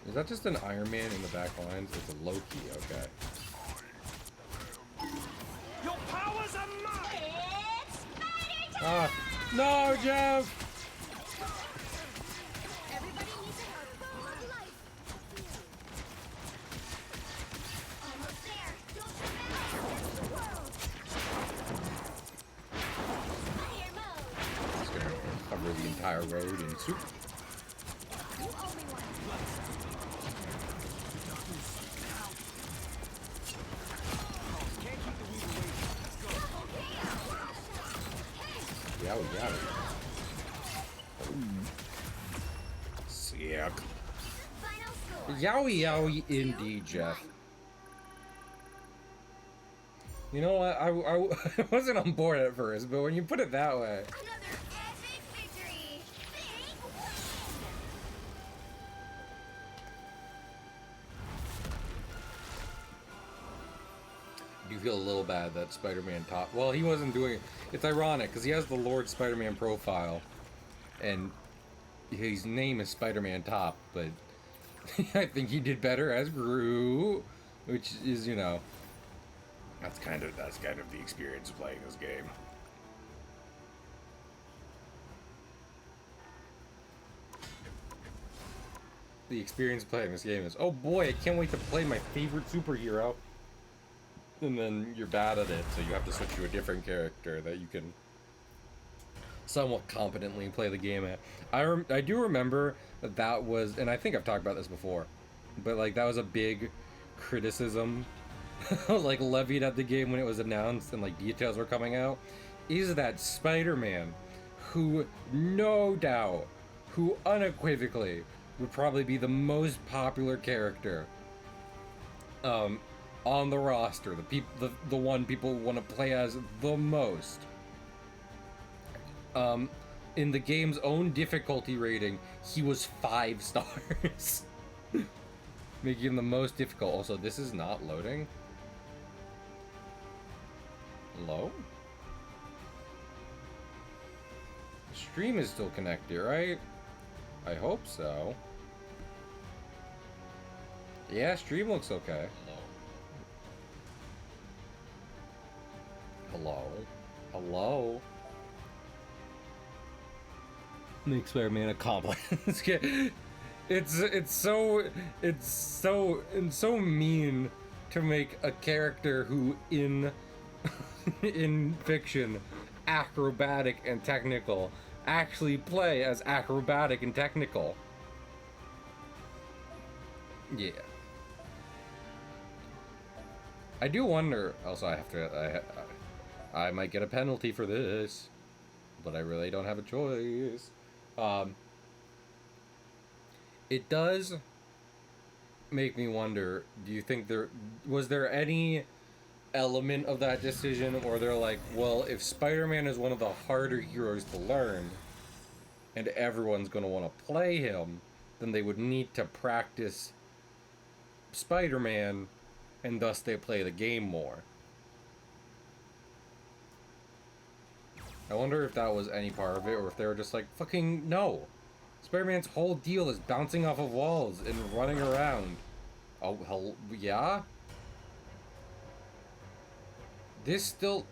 Is that just an Iron Man in the back lines? It's a Loki, okay. Your powers are mine. It's spider time! Ah, no, Jeff! Everybody needs a full of life. Almost there! Don't you mess! The world! Fire mode! Just gonna cover the entire road in soup. You owe me one. Can't keep the weaver waiting. Let's go. Yowie, yowie. Sick. Final score! Yowie, yowie, indeed, Jeff. You know what? I wasn't on board at first, but when you put it that way, Another epic victory! Big win! you feel a little bad that Spider-Man top. Well, he wasn't doing it. It's ironic because he has the Lord Spider-Man profile, and his name is Spider-Man Top, but I think he did better as Gru, which is, you know, that's kind of the experience of playing this game. The experience of playing this game is, oh boy, I can't wait to play my favorite superhero. And then you're bad at it, so you have to switch to a different character that you can somewhat competently play the game at. I do remember that was, and I think I've talked about this before, but like that was a big criticism like levied at the game when it was announced and like details were coming out, is that Spider-Man, who no doubt, who unequivocally would probably be the most popular character on the roster, the one people want to play as the most, in the game's own difficulty rating, he was 5 stars. Making him the most difficult. Also, this is not loading. Hello? Stream is still connected, right? I hope so. Yeah, stream looks okay. Hello? Hello? Make Spider-Man a complex. It's so mean to make a character who in in fiction acrobatic and technical actually play as acrobatic and technical. Yeah. I do wonder. Also, I have to. I might get a penalty for this, but I really don't have a choice. It does make me wonder, do you think was there any element of that decision, or they're like, well, if Spider-Man is one of the harder heroes to learn, and everyone's going to want to play him, then they would need to practice Spider-Man, and thus they play the game more. I wonder if that was any part of it, or if they were just like, fucking no. Spider-Man's whole deal is bouncing off of walls and running around. Oh, hell, yeah? This still...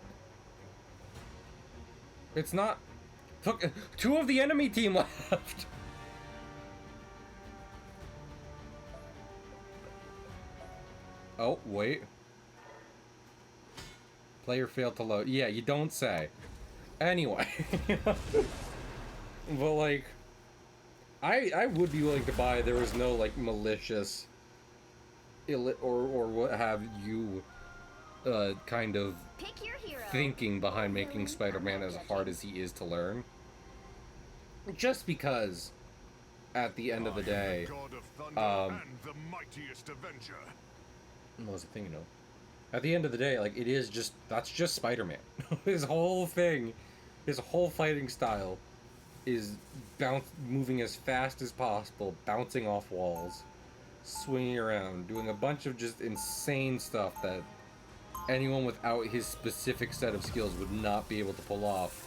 It's not... Look, 2 of the enemy team left! Oh, wait. Player failed to load. Yeah, you don't say. Anyway. But, like... I would be willing to buy there was no, like, malicious... or what have you... kind of... Pick your hero. thinking behind making Spider-Man as hard as he is to learn. Just because, at the end of the day, God of thunder and the mightiest avenger. what was the thing, you know? At the end of the day, like, it is just, that's just Spider-Man. His whole thing, his whole fighting style is moving as fast as possible, bouncing off walls, swinging around, doing a bunch of just insane stuff that anyone without his specific set of skills would not be able to pull off.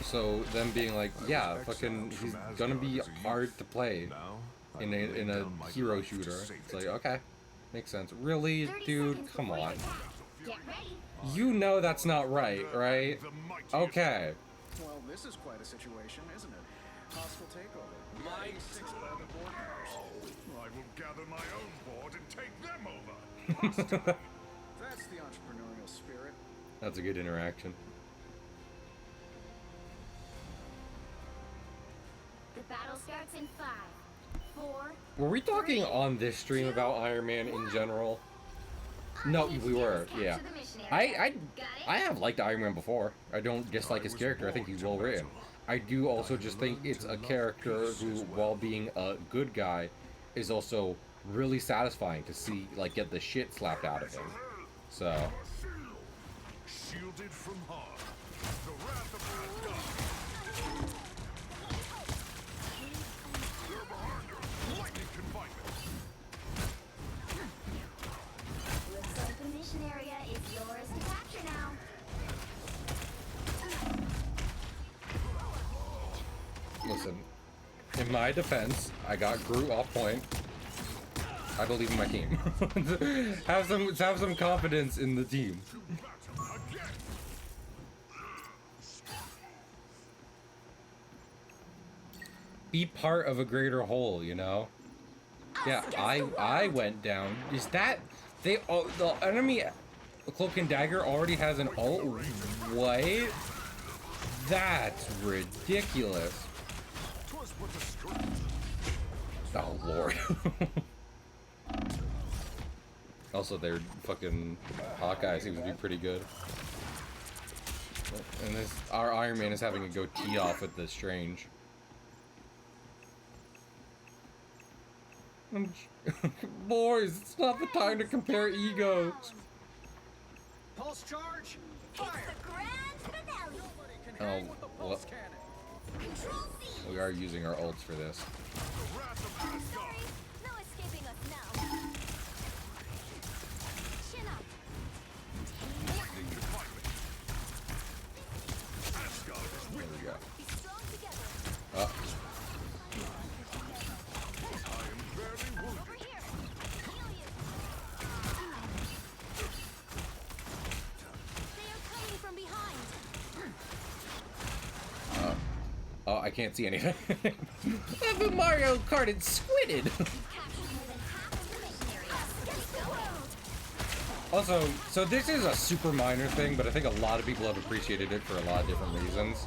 So them being like, yeah, fucking, he's gonna be hard to play in a hero shooter. It's like, okay, makes sense. Really, 30 dude, seconds come before you on. attack. Get ready. You know that's not right, right? The mightiest Okay. Well, this is quite a situation, isn't it? Hostile takeover. My 6 by the board members. I will gather my own board and take them over. That's the entrepreneurial spirit. That's a good interaction. The battle starts in 5, 4. Were we talking on this stream about Iron Man in general? No, we were, yeah. I have liked Iron Man before. I don't dislike his character. I think he's well written. I do also just think it's a character who, while being a good guy, is also really satisfying to see, like, get the shit slapped out of him. So, Shielded from harm. The wrath of my God. They're behind her. Lightning confinement. Looks like the mission area is yours to capture now. listen. In my defense, I got Groot off point. I believe in my team. have some confidence in the team. Be part of a greater whole, you know? Yeah, I went down. Is that the enemy Cloak and Dagger already has an ult? What? That's ridiculous. Oh lord. Also, their fucking Hawkeye seems to be pretty good. And our Iron Man is having to go tee off with the Strange. Boys, it's not the time to compare egos. Pulse charge. It's the grand finale. Nobody can Oh, hang with the what? pulse cannon. Control C. We are using our ults for this. Sorry, no escaping us now. Chin up. There we go. Be strong together. Over here. Heal you. They are coming from behind. Oh, I can't see anything. I've been Mario Karted squidded. Captured more than half of the mission area. Let's go. Also, so this is a super minor thing, but I think a lot of people have appreciated it for a lot of different reasons.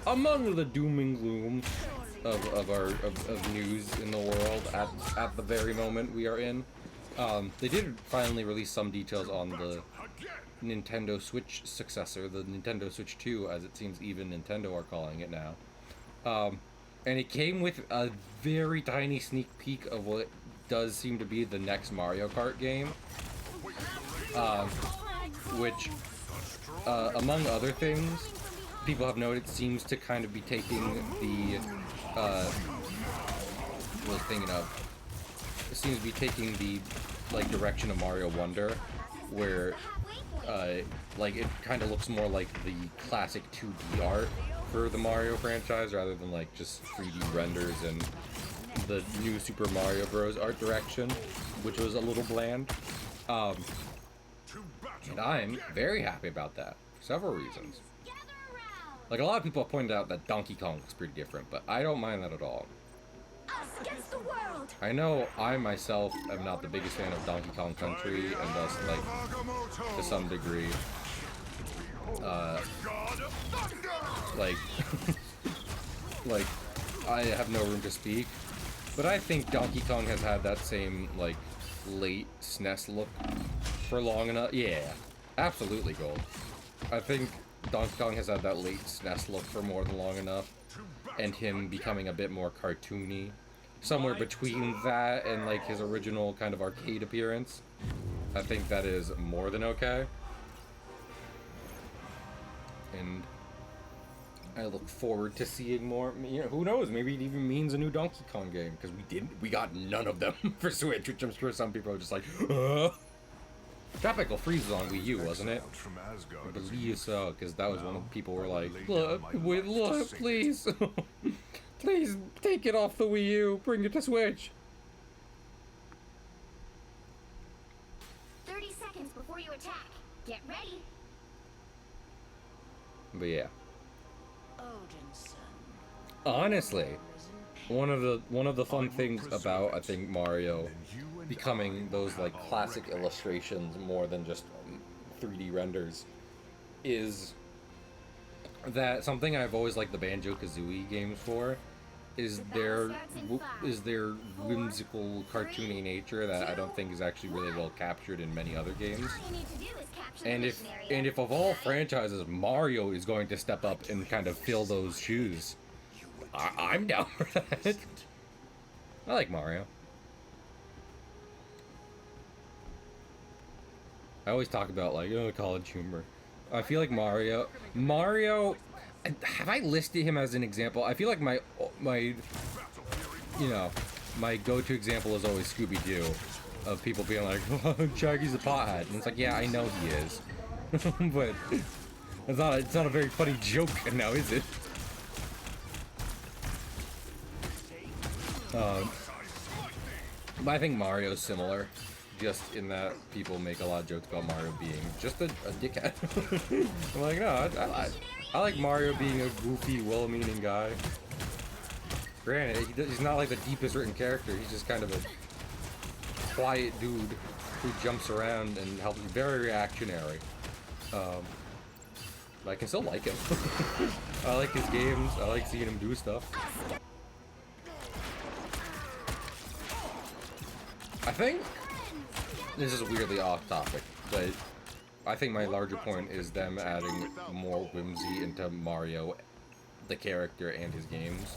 Among the doom and gloom of news in the world at the very moment we are in, they did finally release some details on the Nintendo Switch successor, the Nintendo Switch 2, as it seems even Nintendo are calling it now. And it came with a very tiny sneak peek of what does seem to be the next Mario Kart game. Which, among other things, people have noted seems to kind of be taking the, it seems to be taking the, like, direction of Mario Wonder, where, like, it kind of looks more like the classic 2D art for the Mario franchise rather than like just 3D renders and the new Super Mario Bros. Art direction, which was a little bland. And I'm very happy about that for several reasons. Like, a lot of people have pointed out that Donkey Kong looks pretty different, but I don't mind that at all. Us against the world. I know I myself am not the biggest fan of Donkey Kong Country, and thus, like, to some degree, like, like, I have no room to speak. But I think Donkey Kong has had that same, like, late SNES look for long enough. Yeah, absolutely, Gold. I think Donkey Kong has had that late SNES look for more than long enough, and him becoming a bit more cartoony, somewhere between that and like his original kind of arcade appearance. I think that is more than okay, and I look forward to seeing more. You know, who knows? Maybe it even means a new Donkey Kong game, because we got none of them for Switch, which I'm sure some people are just like, Tropical Freeze was on Wii U, wasn't it? I believe so, because that was when people were like, look, please, please take it off the Wii U, bring it to Switch. 30 seconds before you attack. Get ready. But yeah. Honestly, one of the fun things about, I think, Mario becoming those like classic illustrations more than just 3D renders is that something I've always liked the Banjo-Kazooie games for is their whimsical, cartoony nature that I don't think is actually really well captured in many other games. And if of all franchises, Mario is going to step up and kind of fill those shoes, I'm down for that. I like Mario. I always talk about like, oh, college humor. I feel like Mario, have I listed him as an example? I feel like my you know, my go-to example is always Scooby-Doo, of people being like, oh, Shaggy's a pothead, and it's like, yeah, I know he is, but it's not a very funny joke now, is it? But I think Mario's similar, just in that people make a lot of jokes about Mario being just a dickhead. I'm like, no, I like Mario being a goofy, well-meaning guy. Granted, he's not like the deepest written character, he's just kind of a quiet dude who jumps around and helps, very reactionary. But I can still like him. I like his games, I like seeing him do stuff. I think this is weirdly off topic, but I think my larger point is them adding more whimsy into Mario, the character, and his games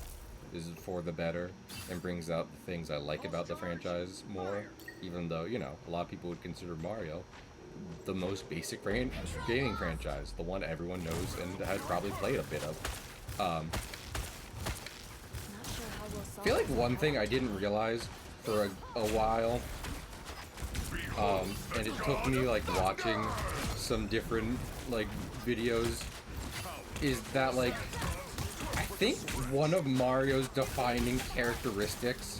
is for the better, and brings out the things I like about the franchise more, even though, you know, a lot of people would consider Mario the most basic gaming franchise, the one everyone knows and has probably played a bit of. I feel like one thing I didn't realize for a while, and it took me like watching some different like videos, is that like I think one of Mario's defining characteristics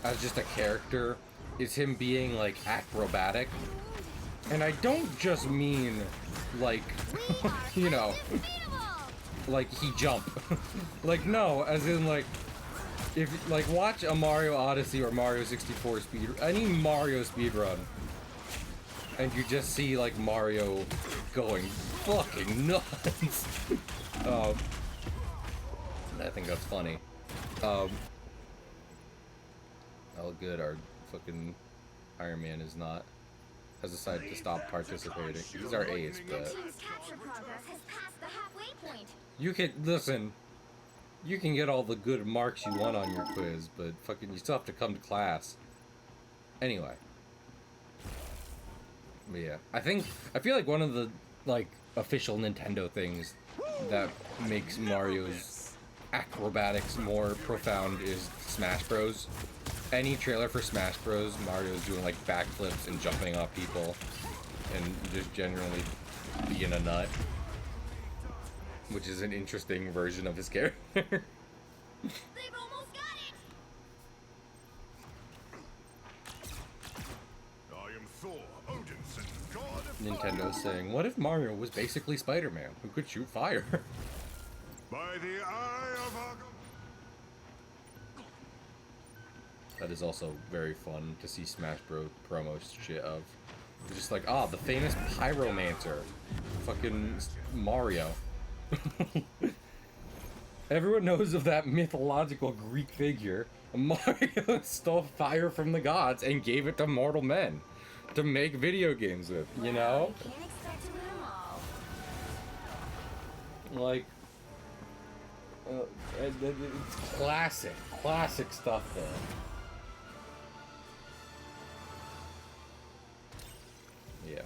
as just a character is him being like acrobatic, and I don't just mean like you know, like he jump like, no, as in like, if like watch a Mario Odyssey or Mario 64 any Mario speedrun, and you just see like Mario going fucking nuts. I think that's funny. Oh good, our fucking Iron Man has decided to stop participating. He's our ace, but you can listen. You can get all the good marks you want on your quiz, but fucking you still have to come to class. Anyway. But yeah, I feel like one of the like official Nintendo things that makes Mario's acrobatics more profound is Smash Bros. Any trailer for Smash Bros, Mario's doing like backflips and jumping off people and just generally being a nut. which is an interesting version of his character. They've almost got it! I am Thor, Odinson, god of Nintendo's saying, what if Mario was basically Spider-Man, who could shoot fire? by the eye of our That is also very fun to see Smash Bros. Promo shit of. It's just like, ah, the famous pyromancer. Fucking Mario. Everyone knows of that mythological Greek figure. Mario stole fire from the gods and gave it to mortal men to make video games with, you know? You can't expect to win them all. Like, it's classic stuff there. Yeah.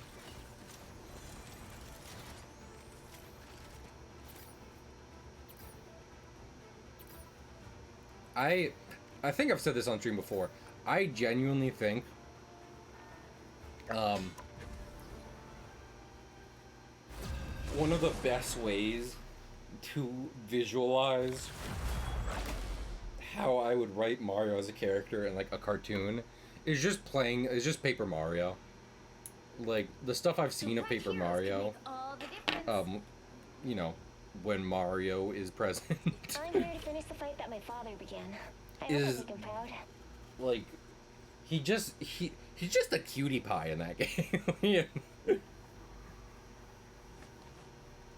I think I've said this on stream before. I genuinely think one of the best ways to visualize how I would write Mario as a character in like a cartoon is just Paper Mario. Like the stuff I've seen of Paper Mario, All the difference. you know, when Mario is present, I'm here to finish the fight that my father began. I hope I Is- make him proud. like he's just a cutie pie in that game. Yeah.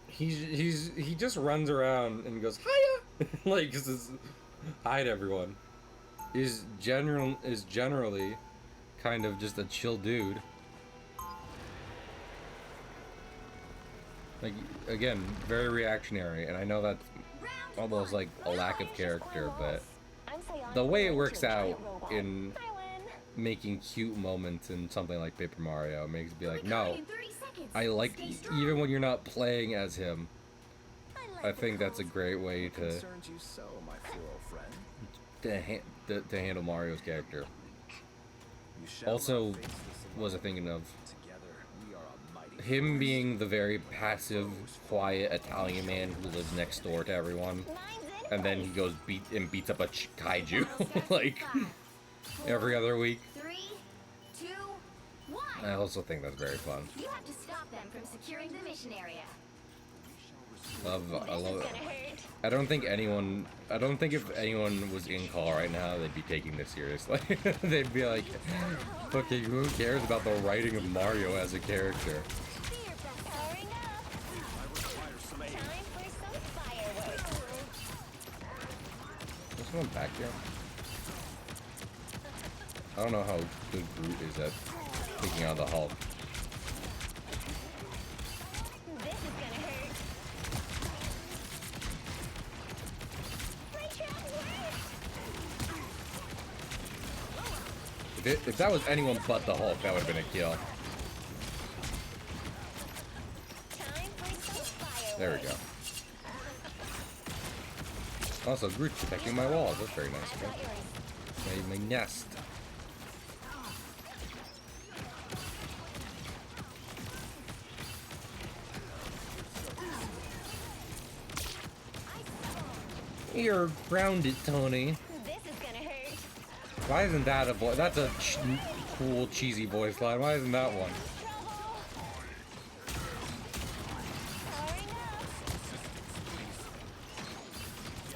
He just runs around and goes hiya, like says hi to everyone. Is generally kind of just a chill dude. Like again, very reactionary, and I know that's almost like a lack of character, but I'm Sayaka, the way it I'm works a giant out robot. in I win. making cute moments in something like Paper Mario makes it be like, We no, got it in 30 seconds. I like Stay strong. even when you're not playing as him. I think that's a great way to Concerns you so, my floral friend. to handle Mario's character. You shall Also, not face this alone. was I thinking of Together, we are a mighty him being the very passive, quiet Italian man who lives next door to everyone, Mine's in and then he place. goes beats up a kaiju Battle starts in like 5, 4, every other week. 3, 2, 1. I also think that's very fun. You have to stop them from securing the mission area. I love This is gonna it. hurt. I don't think if anyone was in call right now, they'd be taking this seriously. They'd be like, fucking who cares about the writing of Mario as a character? Be your best. Powering up. Time for some fireworks. There's someone back here? I don't know how good Groot is at taking out the Hulk. This is gonna hurt. My trap worked. If that was anyone but the Hulk, that would have been a kill. Time for some fireworks. There we go. Also, Groot's protecting my walls. That's very nice. I've got Okay? yours. My nest. You're grounded, Tony. This is gonna hurt. Why isn't that a voice? That's a cool, cheesy voice line. Why isn't that one? Trouble. Powering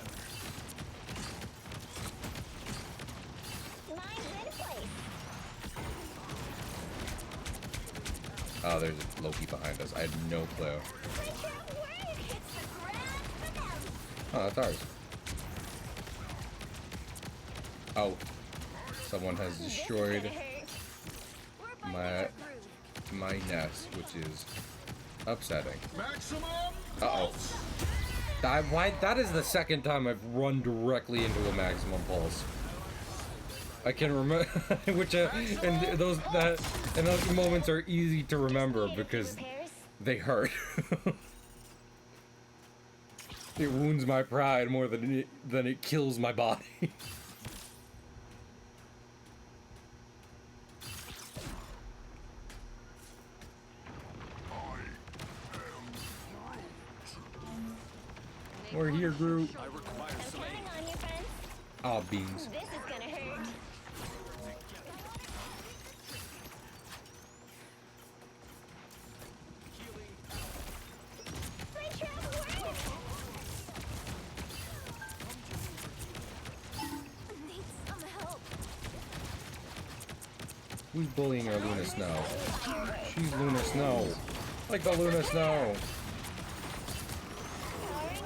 up. Mine's in place. Oh, there's Loki behind us. I had no clue. My trap worked. It's the grand finale. Oh, that's ours. Oh, someone has This is destroyed gonna hurt. We're finding my our groove. my nest, which is upsetting. maximum Uh-oh. That is the second time I've run directly into a maximum pulse. I can remember, which and those moments are easy to remember Need a few because repairs? they hurt. It wounds my pride more than it kills my body. We're here, Groot. I'm counting on you, friends. Oh, beans. This is gonna hurt. My trap worked! Need some help. Who's bullying our Luna Snow? She's Luna Snow. Like the Luna Snow. Powering up.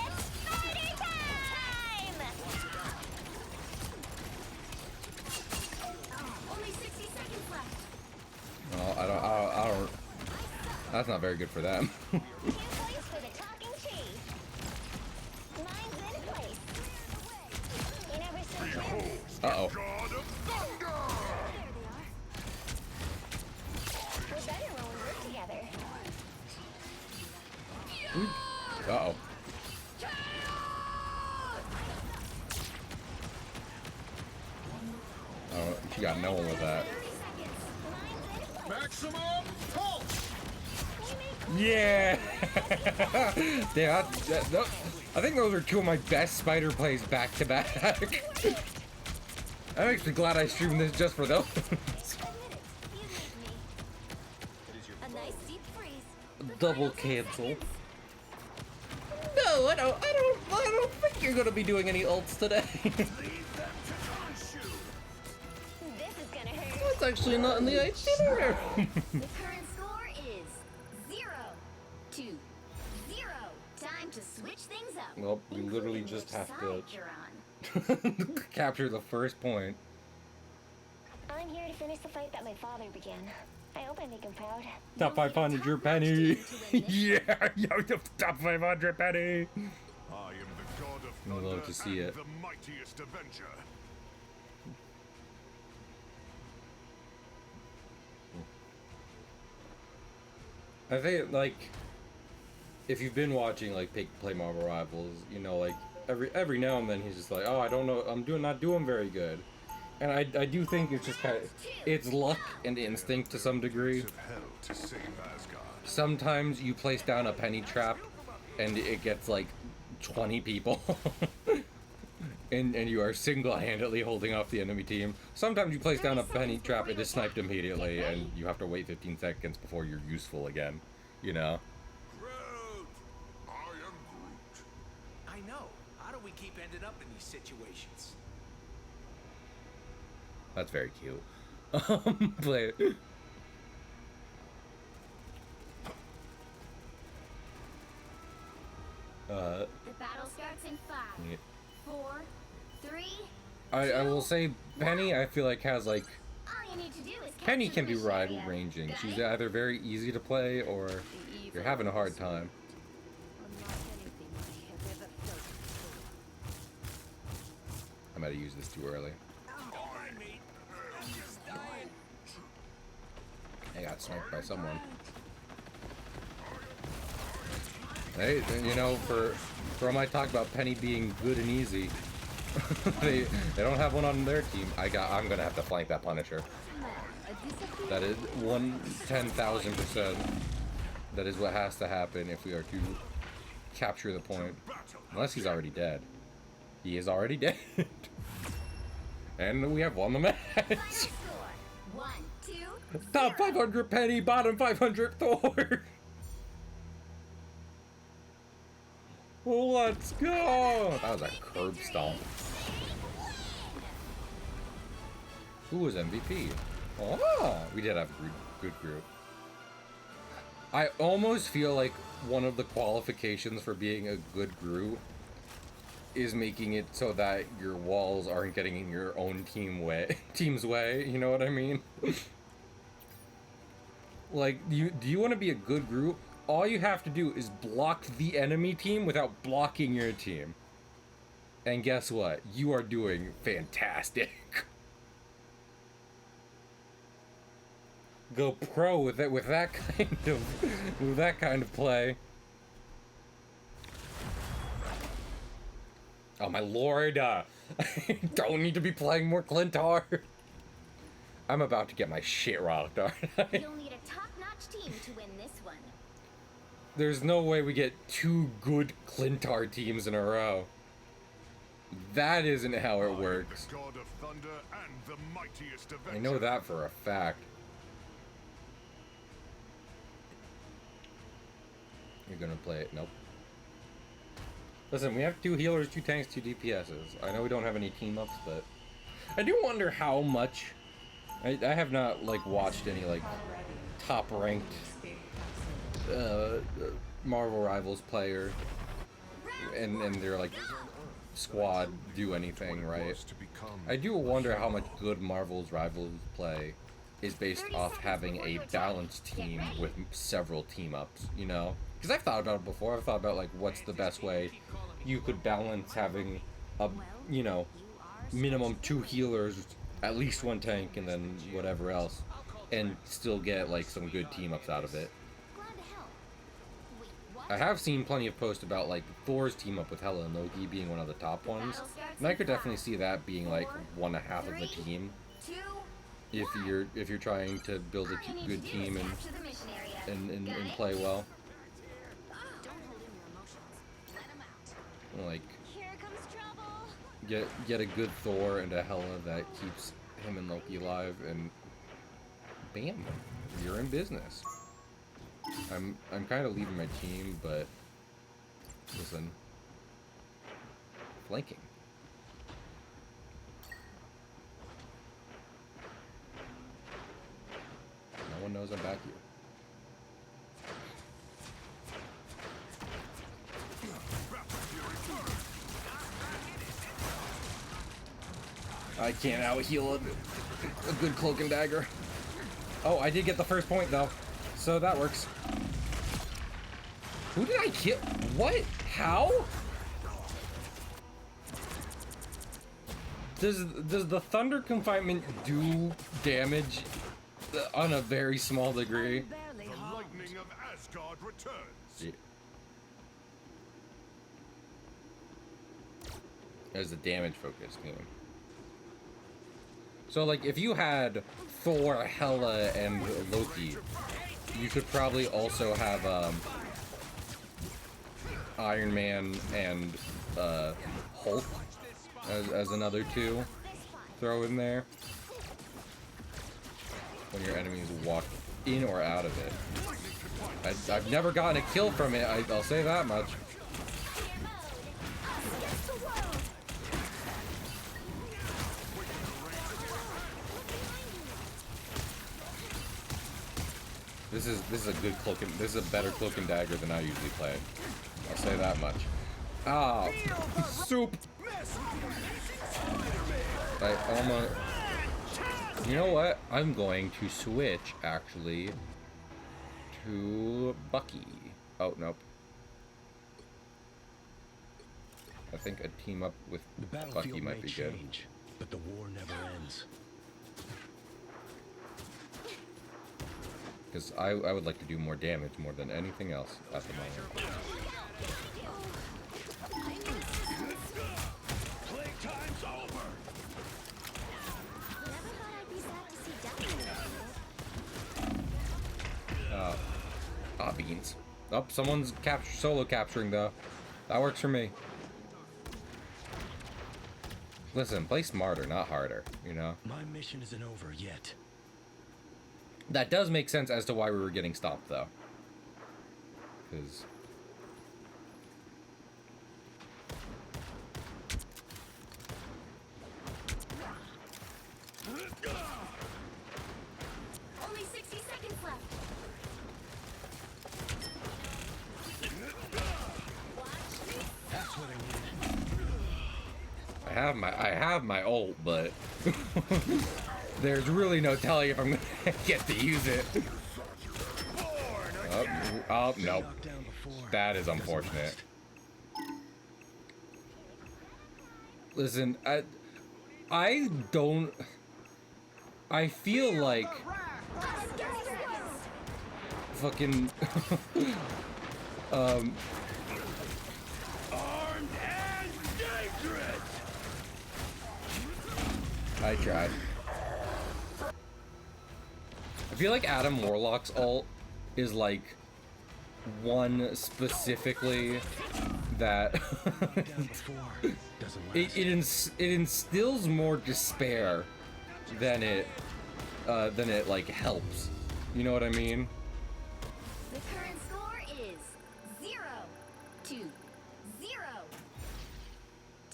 It's spider time! Only 60 seconds left. Oh, I don't. That's not very good for them. Two points for the talking tree. Mine's in place. In ever so gently. Uh-oh. God of Thunder! There they are. We're better when we work together. Uh-oh. Oh, she got no one with that. 30 seconds. Mine's in place. Maximum pulse! Yeah! Yeah, I think those are two of my best spider plays back to back. I'm actually glad I streamed this just for those. A minute. You need me. A nice deep freeze. Double cancel. No, I don't think you're gonna be doing any ults today. Leave them to consume! This is gonna hurt. That's actually not in the itinerary. The current score is 0-2-0. Time to switch things up. Well, we literally including just which have to- side you're on. Capture the first point. I'm here to finish the fight that my father began. I hope I make him proud. Top 500 your penny. Yeah, yo, the top 500 penny. I am the god of I'd thunder love to see and it. the mightiest avenger. I think like if you've been watching like play Marvel Rivals, you know, like every now and then he's just like, oh, I don't know, I'm not doing very good, and I do think it's just kind of it's luck and instinct to some degree. Of hell to save Asgard. Sometimes you place down a penny trap, and it gets like 20 people. And you are single-handedly holding off the enemy team. Sometimes you place down a penny trap, it is sniped immediately, and you have to wait 15 seconds before you're useful again. You know? Groot! I am Groot. I know. How do we keep ending up in these situations? That's very cute. Play it. The battle starts in 5, Yeah. 4, 3. I will say Penny, I feel like has like All you need to do is Penny capture can be this wide area. ranging. Got She's it? either very easy to play or you're having a hard time. Unlike anything I have ever felt before. I might have used this too early. I got sniped by someone. Hey, you know, for all my talk about Penny being good and easy, they don't have one on their team. I'm gonna have to flank that Punisher. That is 10,000%. That is what has to happen if we are to capture the point. Unless he's already dead. He is already dead. And we have won the match. Score 1, 2, Top 500 Penny, bottom 500 Thor. Let's go. That was a curb stomp. Who was MVP? Oh, we did have a good group. I almost feel like one of the qualifications for being a good group is making it so that your walls aren't getting in your own team's way. You know what I mean? Like, do you want to be a good group? All you have to do is block the enemy team without blocking your team. And guess what? You are doing fantastic. Go pro with it with that kind of play. Oh my lord! I don't need to be playing more Clintar. I'm about to get my shit rocked, aren't I? You'll need a top-notch team to win this one. There's no way we get 2 good Clintar teams in a row. That isn't how it works. The god of thunder and the mightiest I know that for a fact. You're gonna play it. Nope. Listen, we have 2 healers, 2 tanks, 2 DPSs. I know we don't have any team ups, but I do wonder how much. I have not like watched any like top ranked Marvel Rivals player and their like squad do anything, right? I do wonder how much good Marvel's Rivals play is based off having a balanced team with several team ups, you know? Because I've thought about it before. I've thought about like what's the best way you could balance having a, you know, minimum 2 healers, at least 1 tank, and then whatever else, and still get like some good team ups out of it. Glad to help. Wait, what? I have seen plenty of posts about like Thor's team up with Hela and Loki being one of the top ones, and I could definitely see that being like 1/2 of the team 2, if you're trying to build a good team capture the mission area. and Got it? play well. Don't hold in your emotions. Let 'em out. Like Here comes trouble. get a good Thor and a Hela that keeps him and Loki alive, and bam, you're in business. I'm kind of leaving my team, but listen, flanking. No one knows I'm back here. I can't out heal a good cloak and dagger. Oh, I did get the first point though, so that works. Who did I kill? What? How? Does the thunder confinement do damage on a very small degree? The lightning of Asgard returns. Yeah. As a damage focused game. So like if you had Thor, Hela, and Loki, you could probably also have Iron Man and Hulk as another 2 throw in there when your enemies walk in or out of it. I've never gotten a kill from it, I'll say that much. This is a good cloak and this is a better cloak and dagger than I usually play. I'll say that much. Ah, soup. I almost. You know what? I'm going to switch actually to Bucky. Oh nope. I think a team up with The Bucky battlefield might may be good. change, but the war never ends. Because I would like to do more damage more than anything else at the moment. Playtime's over. Never thought I'd be sad to see Ducky. Beans. Oh, someone's solo capturing though. That works for me. Listen, play smarter, not harder, you know? My mission isn't over yet. That does make sense as to why we were getting stopped though. Because... Only 60 seconds left. That's what I needed. I have my ult, but there's really no telling if I'm gonna get to use it. Oh, nope. Knocked down before. That is unfortunate. Listen, I don't. I feel like fucking Armed and dangerous. I tried. I feel like Adam Warlock's ult is like one specifically that Down before. Doesn't last. it instills more despair than it like helps. You know what I mean? The current score is 0-0.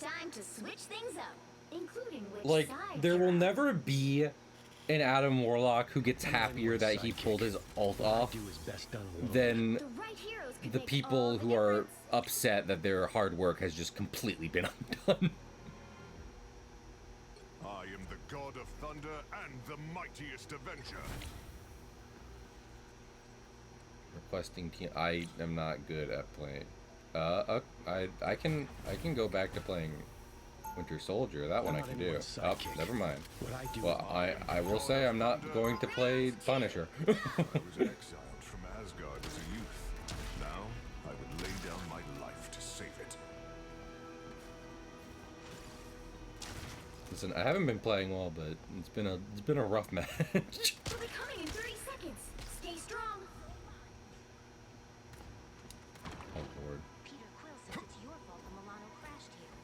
Time to switch things up, including which Like, side there you're will on. never be an Adam Warlock who gets happier that he pulled his ult off Do his best done alone. than The right heroes could the make people all the who are difference. upset that their hard work has just completely been undone. I am the god of thunder and the mightiest avenger. Requesting team. I am not good at playing. I can go back to playing Winter Soldier. That one I Not can do. anyone's Oh, sidekick. never mind. What I do Well, I will say I'm not going to play Punisher. I was exiled from Asgard as a youth. Now, I would lay down my life to save it. Listen, I haven't been playing well, but it's been a rough match. We'll be coming in 30 seconds. Stay strong. Oh lord. Peter Quill says it's your fault the Milano crashed here.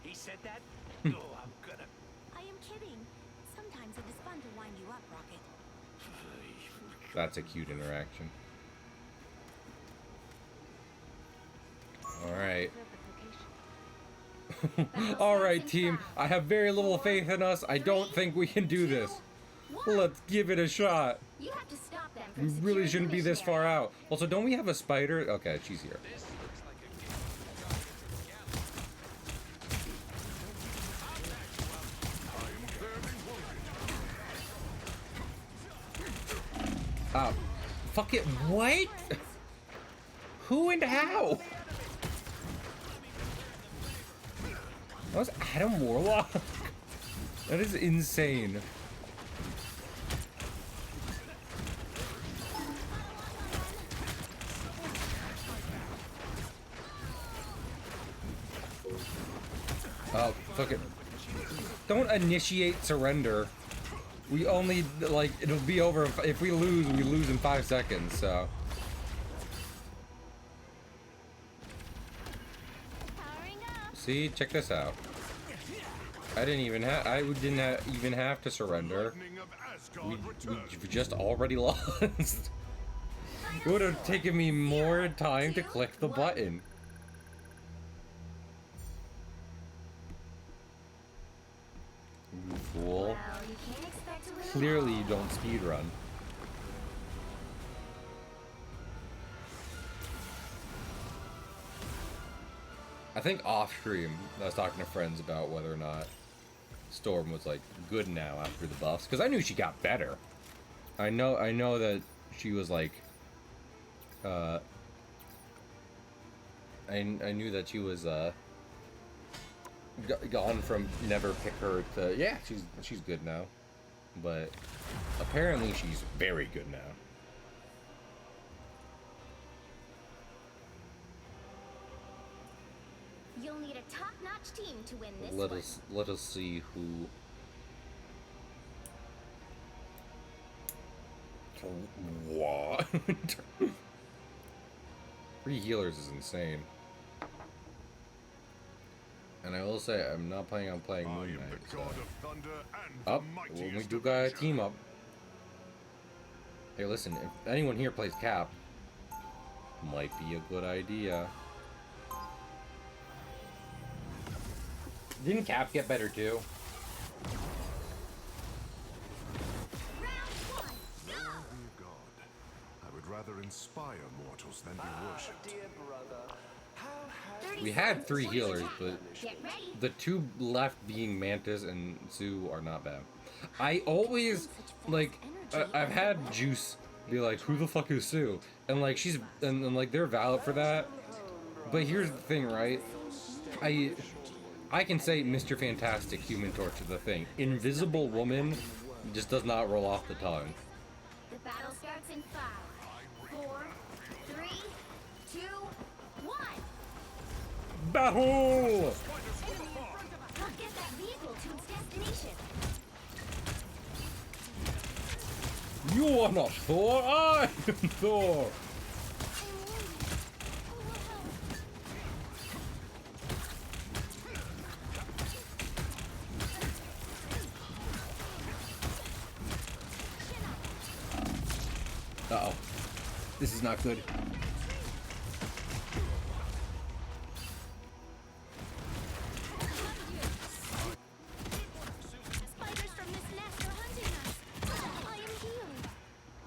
He said that? Oh, I'm gonna. I am kidding. Sometimes it is fun to wind you up, Rocket. That's a cute interaction. Alright. Alright, team. I have very little faith in us. I don't think we can do this. Let's give it a shot. You have to stop them We from really securing shouldn't the be this mission far area. out. Also, don't we have a spider? Okay, she's here. Fuck it. What? Who and how? That was Adam Warlock? That is insane. Oh, fuck it. Don't initiate surrender. We only, like, it'll be over if we lose in 5 seconds, so. Powering up. See, check this out. I didn't even have to surrender. Lightning of Asgard returns. We just already lost. It would have taken me more time to click the button. You fool. Well, you can't expect to win them Clearly all. you don't speedrun. I think off stream, I was talking to friends about whether or not Storm was like good now after the buffs, because I knew she got better. I know that she was like, I knew that she was gone from never pick her to yeah, she's good now, but apparently she's very good now. You'll need a top-notch team to win this Let us see who. What? 3 healers is insane. And I will say, I'm not planning on playing I Moon am Knight. the So. god of thunder and the Up, mightiest we do got a avenger. team up. Hey, listen, if anyone here plays Cap, might be a good idea. Didn't Cap get better too? Though I be a god, I would rather inspire mortals than be worshipped. We had 3 healers, but Get ready. the 2 left being Mantis and Sue are not bad. I always, like, I've had Juice be like, who the fuck is Sue? And like, and like, they're valid for that. But here's the thing, right? I can say Mr. Fantastic, Human Torch is the thing. Invisible Woman just does not roll off the tongue. The battle starts in 5, 4, 3, 2, 1. Battle! We'll get that vehicle to its destination. You are not Thor, I am Thor! Uh-oh. This is not good. Spiders from this nest are hunting us. I am healed.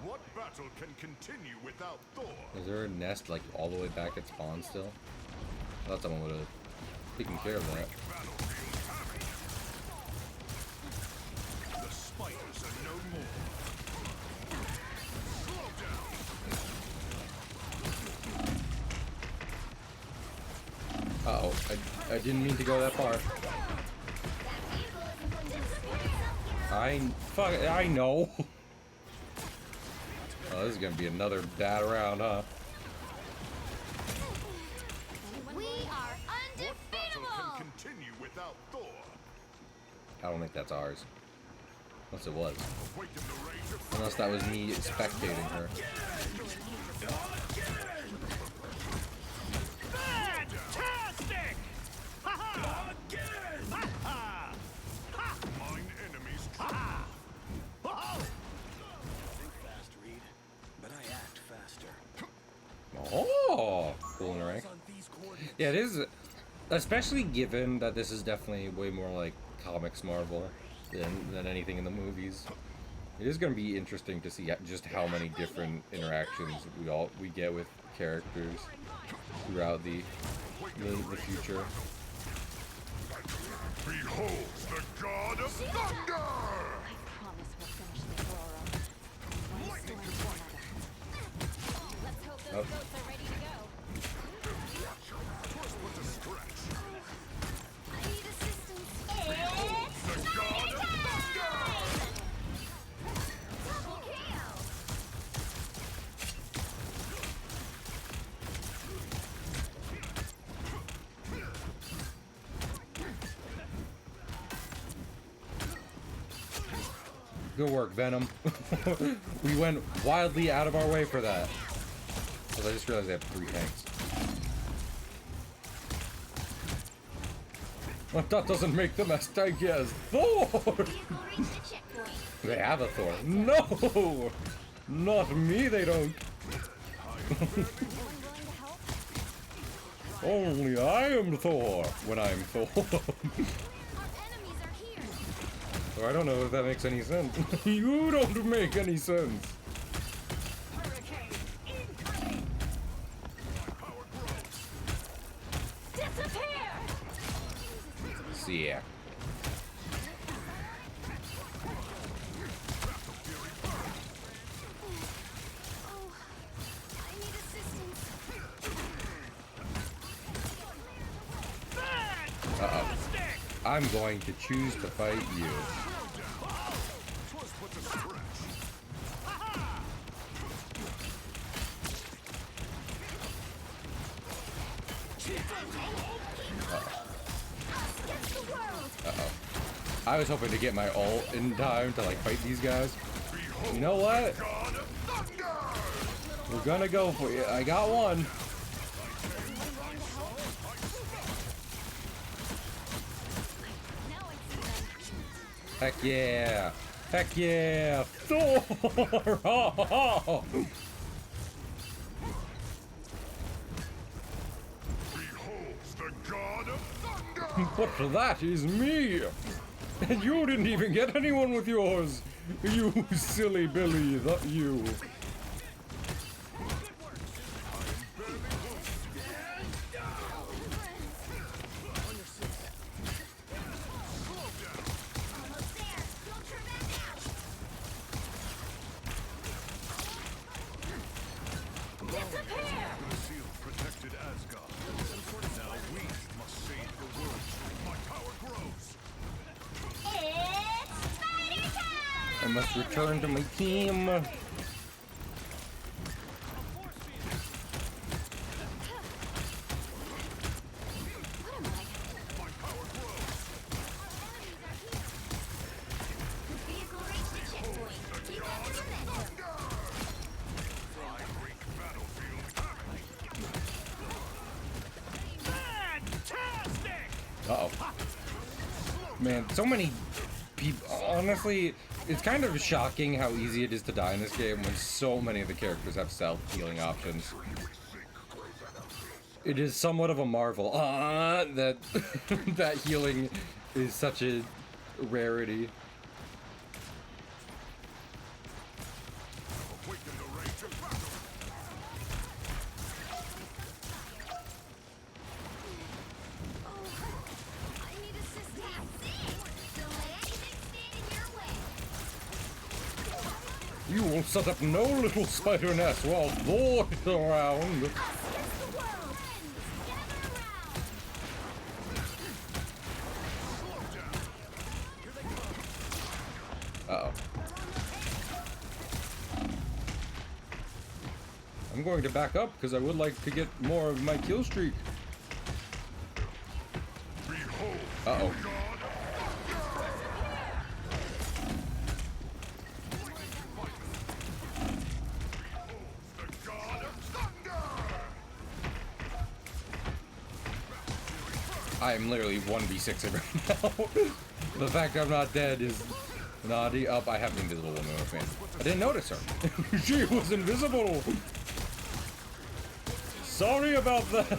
What battle can continue without Thor? Is there a nest like all the way back at spawn still? I thought someone would have taken care of that. The spiders are no more. Uh-oh, I didn't mean to go that far. I know. Oh, this is gonna be another bad round, huh? We are What battle undefeatable. can continue without Thor? I don't think that's ours. Unless it was. Awaken the rage of Unless that was me spectating her. Fantastic! Ha ha! Again! Ha ha! mine enemies. Think fast, Reed. But I act faster. Oh, cool interact. Yeah, it is. Especially given that this is definitely way more like comics Marvel than anything in the movies. It is going to be interesting to see just how many different interactions we get with characters throughout the future. Behold the god of thunder! I promise we'll finish this, Aurora. One storm to another. Let's hope those Oh. boats are ready to go. I need assistance. The god of thunder! Double kill! Good work, Venom. We went wildly out of our way for that. Because I just realized they have 3 tanks. Well, that doesn't make them as tanky as Thor! Vehicle reached a checkpoint. They have a Thor. No! Not me, they don't. Anyone willing to help? Only I am Thor when I'm Thor. Our enemies are here. So I don't know if that makes any sense. You don't make any sense. Disappear! See ya. Oh, I need assistance. Uh-oh. I'm going to choose to fight you. Twas but a stretch. Against the world! Uh-oh. I was hoping to get my ult in time to like fight these guys. You know what? God of thunder! We're gonna go for it. I got one. Now I see them. Heck yeah. Heck yeah. Thor! Oh. Behold the god of thunder! But that is me. And you didn't even get anyone with yours. You silly Billy, that you. Almost there. Don't turn back now. Disappear! The seal protected Asgard. Now we must save the world. My power grows. It's spider time! I must return to my team. What am I? My power grows. The vehicle reached the checkpoint. Keep up the momentum. I wreak battlefield havoc. Fantastic! Uh-oh. Man, so many Honestly, it's kind of shocking how easy it is to die in this game when so many of the characters have self-healing options. It is somewhat of a marvel that that healing is such a rarity. You will set up no little spider nest while bored around. Uh-oh. I'm going to back up because I would like to get more of my kill streak. Uh-oh. I am literally 1v6 right now. The fact I'm not dead is naughty. Up, I have an invisible woman with me. I didn't notice her. She was invisible. Sorry about that.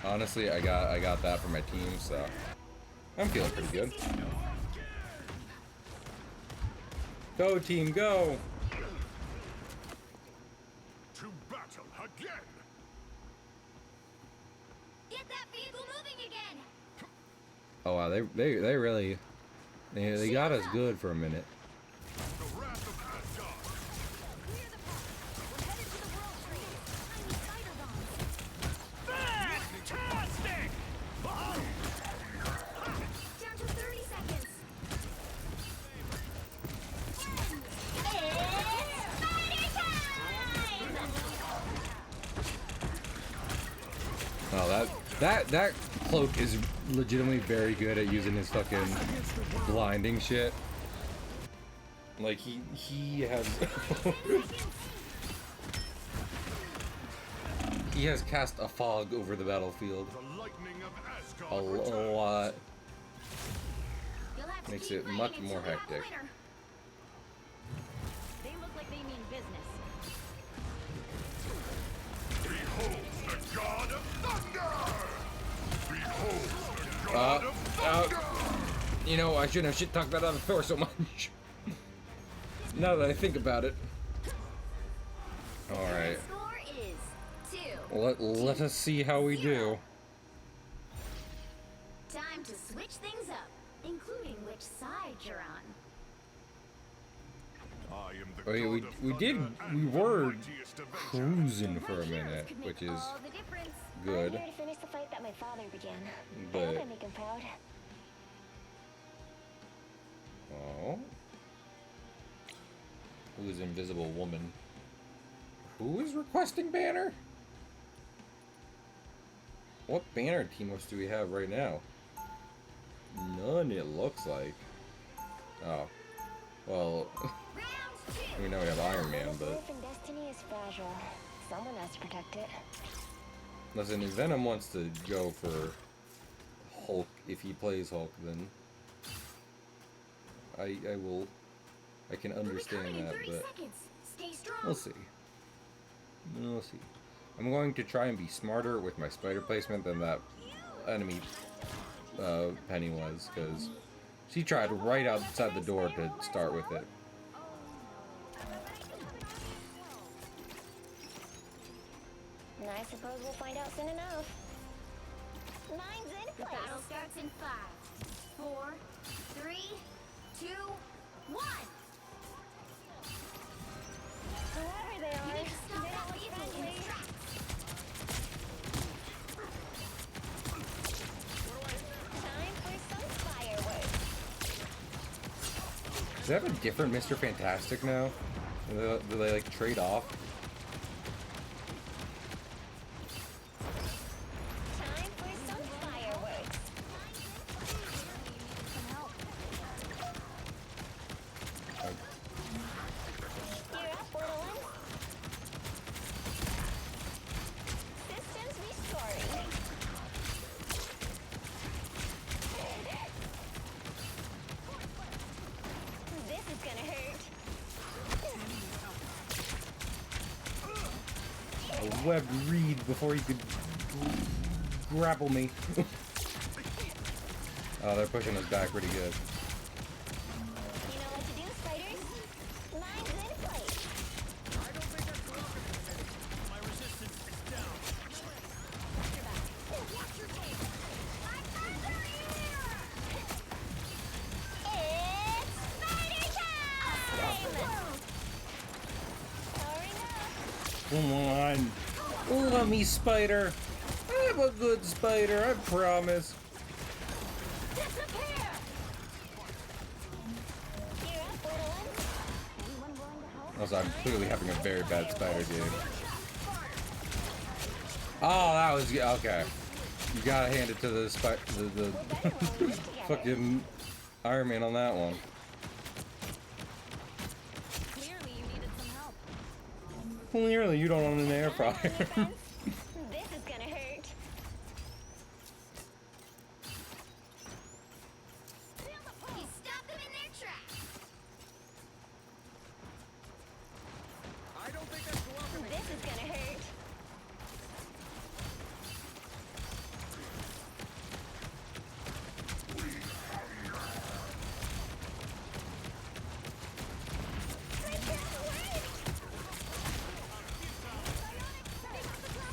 Honestly, I got that for my team, so I'm feeling pretty good. Go team, go! To battle again. Get that vehicle moving again. Oh wow, they really they got us good for a minute. The wrath of Asgard. Clear the path. We're headed to the World Tree. Tiny spider bombs. Fantastic! Down to 30 seconds. Oh, that cloak is legitimately very good at using his fucking blinding shit. Like he has he has cast a fog over the battlefield The lightning of a Asgard. lot. You'll have to Makes keep it fighting much until more we have a hectic. winner. They look like they mean business. Behold the god of thunder. Behold the god of thunder. You know, I shouldn't have shit talked that out of Thor so much. Now that I think about it. Alright. Score is 2. Let us see how we do. Time to switch things up, including which side you're on. I am the We god of we thunder were and the mightiest avenger. cruising for a My heroes minute, could make which is all the difference. good. I'm here to finish the fight that my father began. I But hope I make him proud. oh, who is Invisible Woman? Who is requesting banner? What banner team-ups do we have right now? None, it looks like. Oh, well, Round 2. we know we have Iron Man, This but life and destiny is fragile. Someone has to protect it. listen, if Venom wants to go for Hulk, if he plays Hulk, then I can understand We'll be coming in that, 30 but seconds. Stay strong. we'll see. We'll see. I'm going to try and be smarter with my spider placement than that enemy Penny was, because she tried right outside the door to start with it. And I suppose we'll find out soon enough. Mine's in The place. battle starts in 5, 4, 3, 2, 1. Whoever they You are, need to stop they that don't look vehicle in friendly. its tracks. Time for some fireworks. Does they have a different Mr. Fantastic now? Do they like trade off? Time for some fireworks. webbed reed before he could grapple me. Oh, they're pushing us back pretty good. You know what to do, spiders? Mine's in place. I don't think that's cooperative. My resistance is down. Watch your tape. I'm under here. It's spider time! Powering up. Come on. Let me, spider. I'm a good spider, I promise. Disappear! You're up, little one. Anyone willing to help? Also, I'm clearly having a very bad spider game. Oh, that was okay. You gotta hand it to the the fucking Iron Man on that one. Clearly, you needed some help. Clearly, you don't own an air fryer. This is gonna hurt. You stop them in their tracks. I don't think that's cooperative. This is gonna hurt.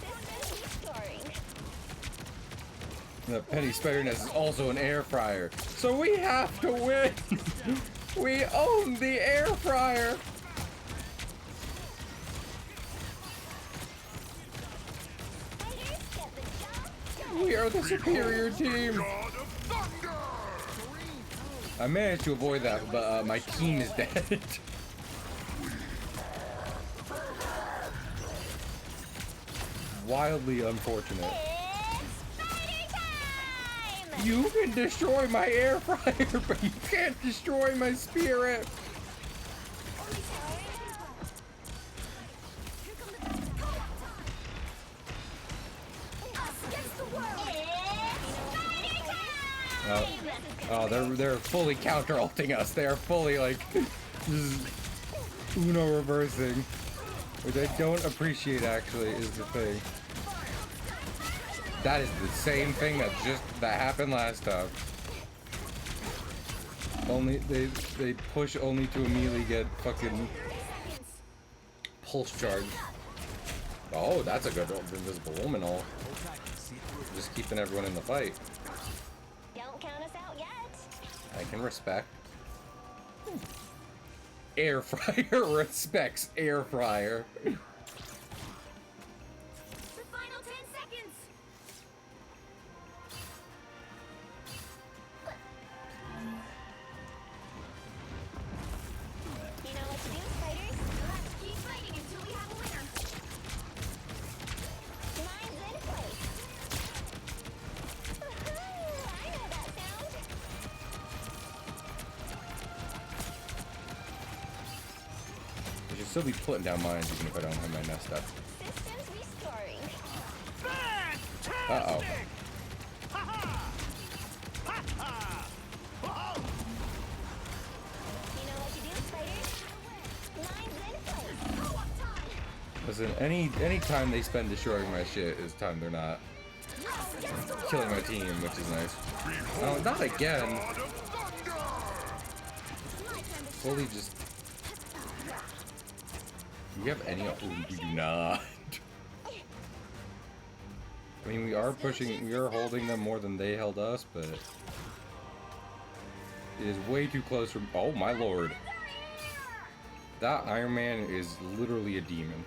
Systems restoring. The Penny Spider Nest is also an air fryer, so we have to win. We own the air fryer. Spiders get the job done. We are the superior team. God of Thunder! I managed to avoid that, but my team is dead. Wildly unfortunate. It's spider time! You can destroy my air fryer, but you can't destroy my spirit. Here come the best. Co-op time. Us against the world. It's spider time! Oh, they're fully counter-ulting us. They are fully like just Uno reversing, which I don't appreciate. Actually, is the thing. That is the same thing that happened last time. Only they push only to immediately get fucking pulse charge. Oh, that's a good invisible woman. All just keeping everyone in the fight. Don't count us out yet. I can respect. Air fryer respects air fryer. The final 10 seconds. You know what to do, spiders? Let's keep fighting until we have a winner. Mine's in place. Woohoo! I know that sound. I should still be putting down mines even if I don't have my nest up. Systems restoring. Fantastic! Uh-oh. Ha-ha! Ha-ha! Oh! You know what to do, spiders? Mine's in place. Co-op time. Listen, any time they spend destroying my shit is time they're not killing my team, which is nice. Oh, not again. God of Thunder! Fully just. Do you have any? Ooh, we do not. I mean, we are holding them more than they held us, but it is way too close from. Oh my lord! That Iron Man is literally a demon.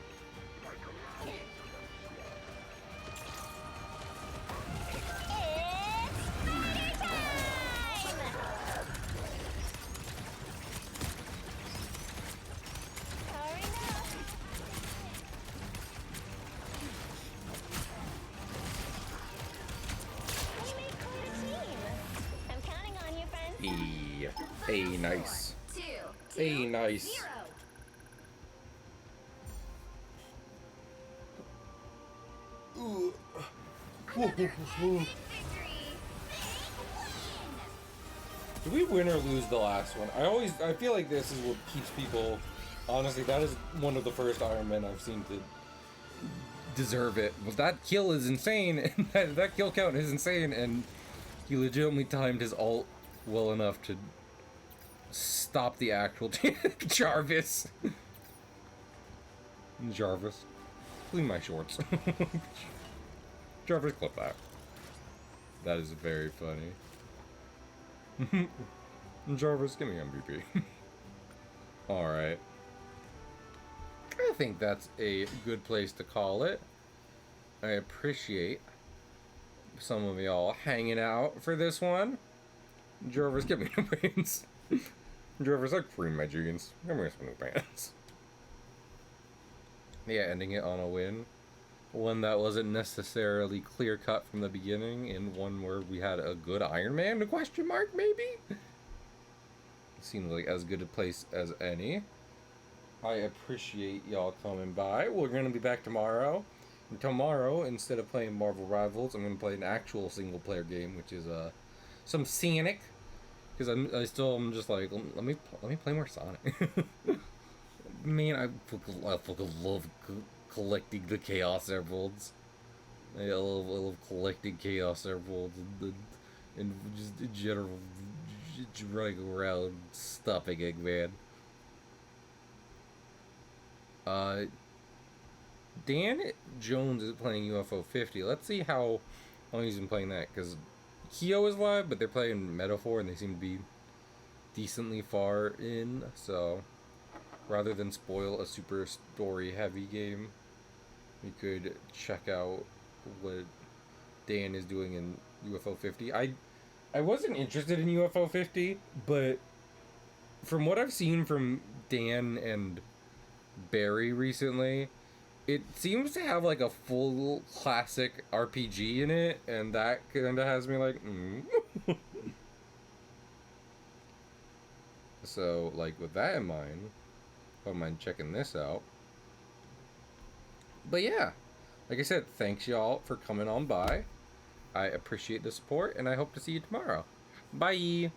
It's spider time! Powering up. We made quite a team. I'm counting on you, friends. Hey, nice. 2, Hey, nice. 0. Victory. Did we win or lose the last one? I feel like this is what keeps people. Honestly, that is one of the first Iron Men I've seen to deserve it. But that kill is insane, and that kill count is insane, and he legitimately timed his ult well enough to stop the actual Jarvis. Jarvis. Clean my shorts. Jarvis, clip that. That is very funny. Jarvis, give me MVP. Alright. I think that's a good place to call it. I appreciate some of y'all hanging out for this one. Jarvis, give me new pants. Jarvis, I cream my jeans. Give me some new pants. Yeah, ending it on a win. One that wasn't necessarily clear cut from the beginning, and one where we had a good Iron Man, question mark, maybe? It seems like as good a place as any. I appreciate y'all coming by. We're going to be back tomorrow. And tomorrow, instead of playing Marvel Rivals, I'm going to play an actual single-player game, which is some Sonic. Because I'm just like, let me play more Sonic. Man, I fucking love collecting the Chaos Emeralds. I love collecting Chaos Emeralds and just in general, just running around stuffing Eggman. Dan Jones is playing UFO 50. Let's see how long he's been playing that, because Kyo is live, but they're playing Metaphor, and they seem to be decently far in, so rather than spoil a super story-heavy game, we could check out what Dan is doing in UFO 50. I wasn't interested in UFO 50, but from what I've seen from Dan and Barry recently, it seems to have like a full classic RPG in it, and that kind of has me like, So, like, with that in mind, I don't mind checking this out. But yeah, like I said, thanks y'all for coming on by. I appreciate the support, and I hope to see you tomorrow. Bye!